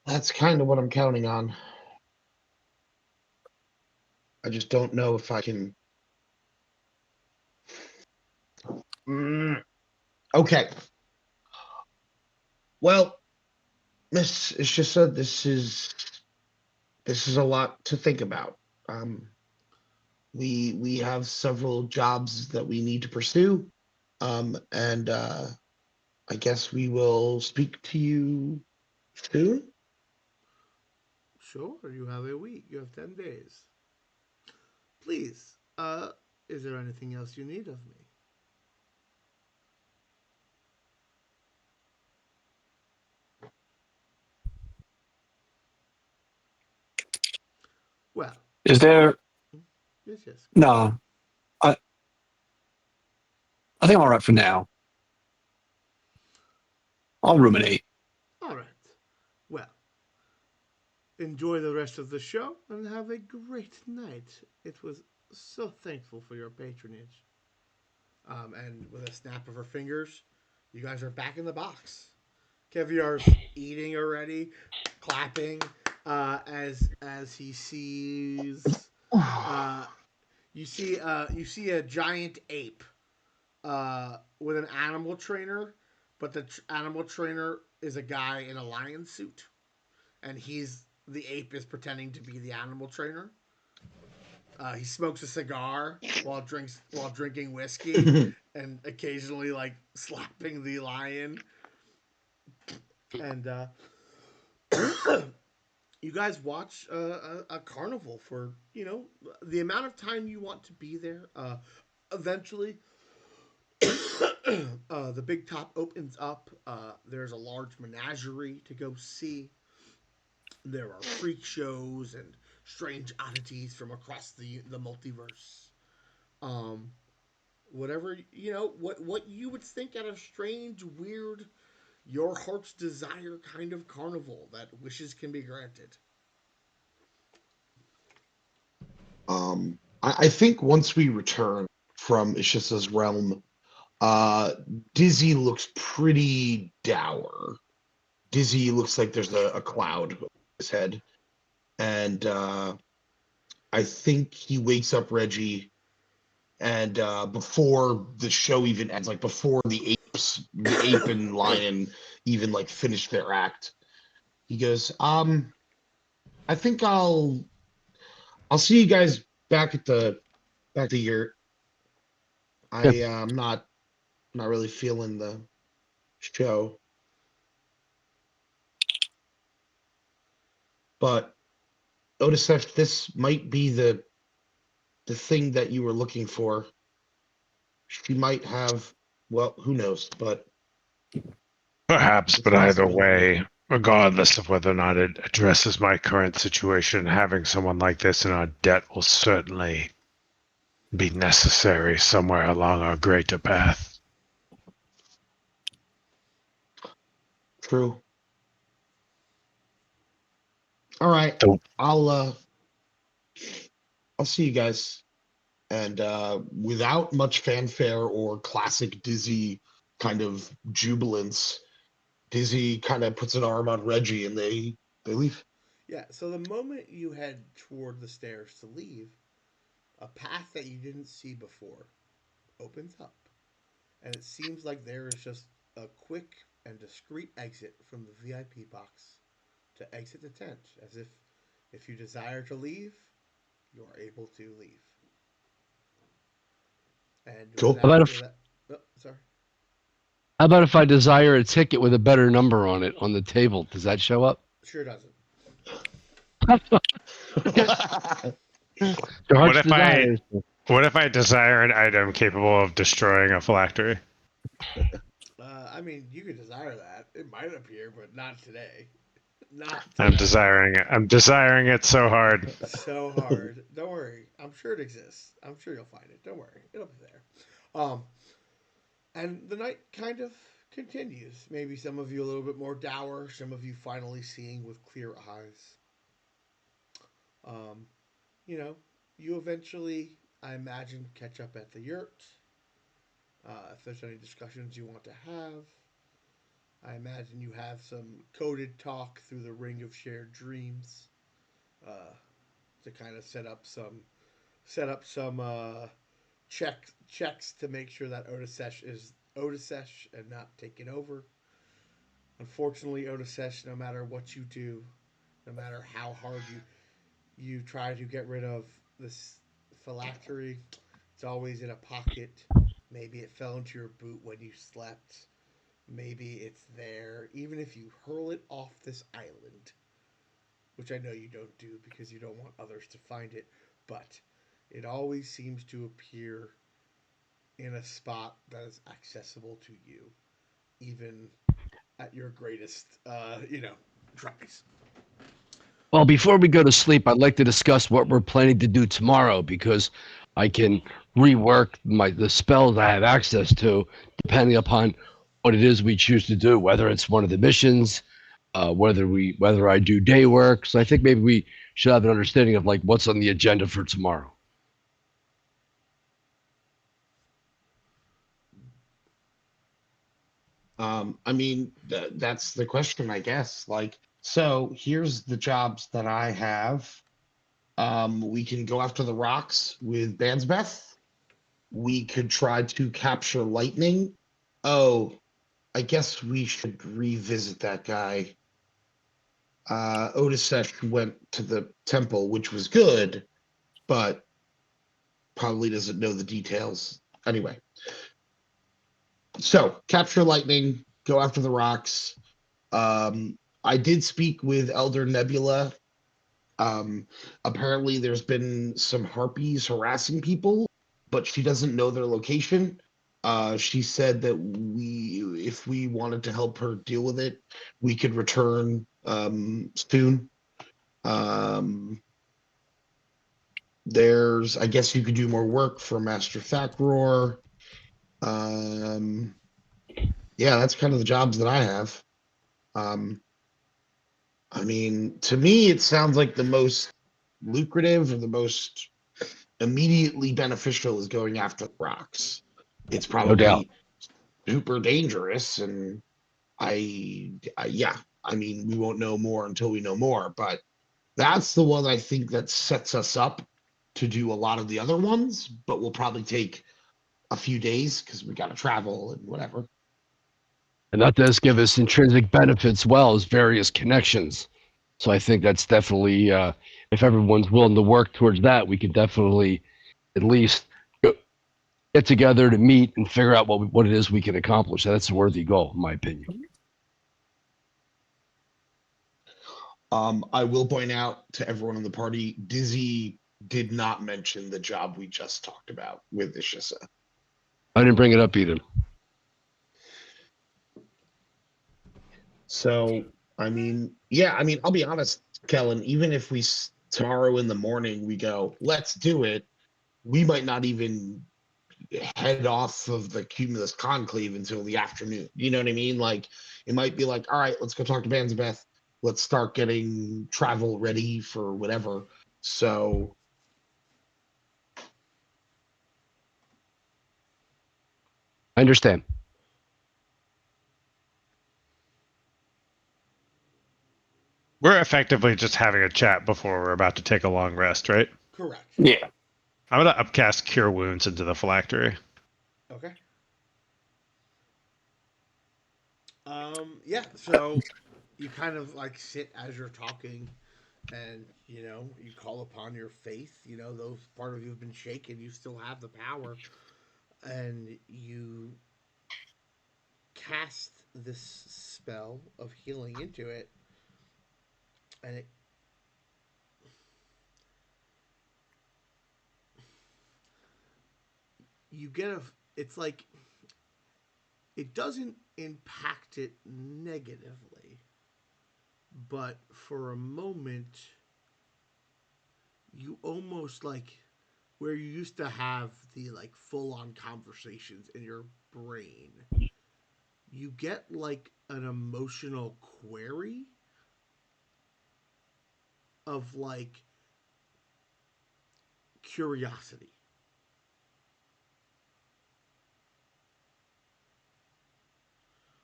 S3: That's kind of what I'm counting on. I just don't know if I can. Mm, okay. Well, Miss Ishissa, this is a lot to think about. Um, we have several jobs that we need to pursue, and I guess we will speak to you soon.
S1: Sure, you have a week. You have 10 days. Please, is there anything else you need of me? Well,
S2: Is there?
S1: yes, yes, go ahead.
S2: No, I I think I'm all right for now. I'll ruminate.
S1: All right. Well, enjoy the rest of the show and have a great night. It was so thankful for your patronage. And with a snap of her fingers, you guys are back in the box. Keviar's eating already, clapping as he sees. Uh, you see a giant ape with an animal trainer, but the animal trainer is a guy in a lion suit, and the ape is pretending to be the animal trainer. He smokes a cigar while drinking whiskey, and occasionally like slapping the lion. And you guys watch a carnival for the amount of time you want to be there. Eventually, the big top opens up. There's a large menagerie to go see. There are freak shows and strange oddities from across the multiverse. Um, whatever what you would think at a strange, weird, your heart's desire kind of carnival that wishes can be granted.
S3: I think once we return from Ishisa's realm, uh, Dizzy looks pretty dour. Dizzy looks like there's a cloud over his head, and I think he wakes up Reggie, and before the show even ends, like before the ape and lion even like finish their act, he goes, I think I'll see you guys back at the yurt.
S4: Yeah.
S3: I'm not really feeling the show, but Otisef, this might be the thing that you were looking for. She might have, well, who knows, but
S5: Perhaps,
S3: it's a
S5: but either
S3: possibility.
S5: way, Regardless of whether or not it addresses my current situation, having someone like this in our debt will certainly be necessary somewhere along our greater path.
S3: True. All right.
S5: So,
S3: I'll see you guys. And without much fanfare or classic Dizzy kind of jubilance, Dizzy kind of puts an arm on Reggie and they leave.
S1: Yeah, so the moment you head toward the stairs to leave, a path that you didn't see before opens up. And it seems like there is just a quick and discreet exit from the VIP box to exit the tent, as if you desire to leave, you are able to leave. And
S3: Cool.
S4: How about
S1: without, oh, sorry.
S4: how about if I desire a ticket with a better number on it on the table? Does that show up?
S1: Sure doesn't.
S4: Your
S5: what
S4: heart's
S5: if I
S4: desires.
S5: what if I desire an item capable of destroying a phylactery?
S1: I mean, you could desire that. It might appear, but not today. Not
S5: I'm
S1: today.
S5: desiring it so hard.
S1: So hard. Don't worry. I'm sure it exists. I'm sure you'll find it. Don't worry. It'll be there. And the night kind of continues. Maybe some of you a little bit more dour, some of you finally seeing with clear eyes. Um, you know, you eventually, I imagine, catch up at the yurt. If there's any discussions you want to have, I imagine you have some coded talk through the ring of shared dreams uh, to kind of set up some checks to make sure that Otisesh is Otisesh and not taken over. Unfortunately, Otisesh, no matter what you do, no matter how hard you try to get rid of this phylactery, it's always in a pocket. Maybe it fell into your boot when you slept. Maybe it's there. Even if you hurl it off this island, which I know you don't do because you don't want others to find it, but it always seems to appear in a spot that is accessible to you, even at your greatest, tries.
S4: Well, before we go to sleep, I'd like to discuss what we're planning to do tomorrow because I can rework the spells I have access to depending upon what it is we choose to do, whether it's one of the missions, whether I do day work. So I think maybe we should have an understanding of like what's on the agenda for tomorrow.
S3: I mean, that's the question, I guess. Like, so here's the jobs that I have. We can go after the rocks with Bansbeth. We could try to capture lightning. Oh, I guess we should revisit that guy. Otisesh went to the temple, which was good, but probably doesn't know the details. Anyway, so capture lightning, go after the rocks. I did speak with Elder Nebula. Apparently, there's been some harpies harassing people, but she doesn't know their location. She said that if we wanted to help her deal with it, we could return soon. Um, I guess you could do more work for Master Thakroor. Um, yeah, that's kind of the jobs that I have. Um, I mean, to me, it sounds like the most lucrative or the most immediately beneficial is going after the rocks. It's
S4: No doubt.
S3: probably super dangerous, and yeah, I mean, we won't know more until we know more, but that's the one I think that sets us up to do a lot of the other ones, but will probably take a few days because we got to travel and whatever.
S4: And that does give us intrinsic benefits, well as various connections. So I think that's definitely, if everyone's willing to work towards that, we can definitely at least get together to meet and figure out what it is we can accomplish. That's a worthy goal, in my opinion.
S3: I will point out to everyone in the party, Dizzy did not mention the job we just talked about with Ishisa.
S4: I didn't bring it up either.
S3: So I mean, yeah, I mean, I'll be honest, Kellen, even if tomorrow in the morning we go, let's do it, we might not even head off of the Cumulus Conclave until the afternoon. You know what I mean? Like, it might be like, all right, let's go talk to Banzabeth. Let's start getting travel ready for whatever. So,
S4: I understand.
S5: We're effectively just having a chat before we're about to take a long rest, right?
S1: Correct.
S2: Yeah.
S5: I'm gonna upcast Cure Wounds into the phylactery.
S1: Okay. Yeah, so you kind of like sit as you're talking and you call upon your faith, those part of you have been shaken, you still have the power, and you cast this spell of healing into it, and you get a it's like it doesn't impact it negatively, but for a moment you almost like where you used to have the like full on conversations in your brain, you get like an emotional query of like curiosity.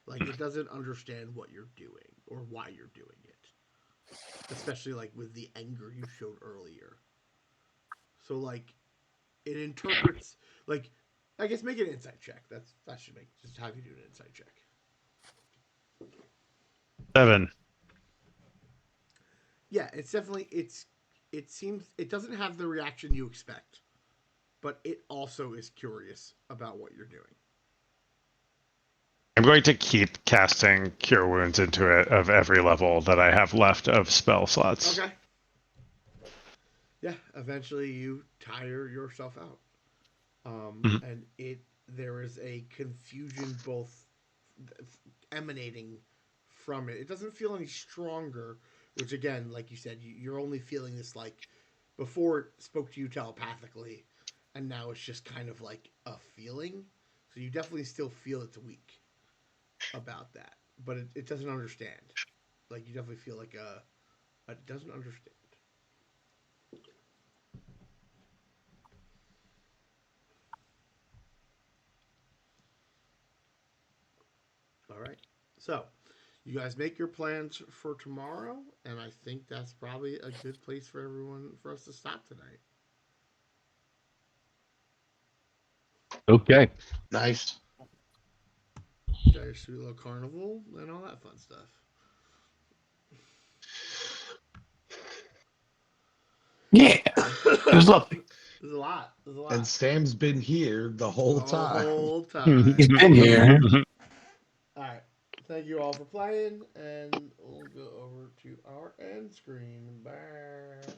S1: Like it doesn't understand what you're doing or why you're doing it. Especially like with the anger you showed earlier. So like it interprets like I guess make an insight check. That should make just have you do an insight check.
S5: 7.
S1: Yeah, it's definitely it seems it doesn't have the reaction you expect, but it also is curious about what you're doing.
S5: I'm going to keep casting Cure Wounds into it of every level that I have left of spell slots.
S1: Okay. Yeah, eventually you tire yourself out. And there is a confusion both emanating from it. It doesn't feel any stronger, which again, like you said, you're only feeling this like before it spoke to you telepathically, and now it's just kind of like a feeling. So you definitely still feel it's weak about that, but it doesn't understand. Like you definitely feel like it doesn't understand. All right. So, you guys make your plans for tomorrow, and I think that's probably a good place for everyone for us to stop tonight.
S4: Okay.
S3: nice.
S1: Got your sweet little carnival and all that fun stuff.
S2: Yeah. It was lovely.
S1: There's a lot. There's a
S3: And
S1: lot.
S3: Sam's been here the whole
S1: The
S3: time.
S1: whole
S2: He's
S1: time.
S2: been here.
S1: All right. Thank you all for playing, and we'll go over to our end screen. Bye.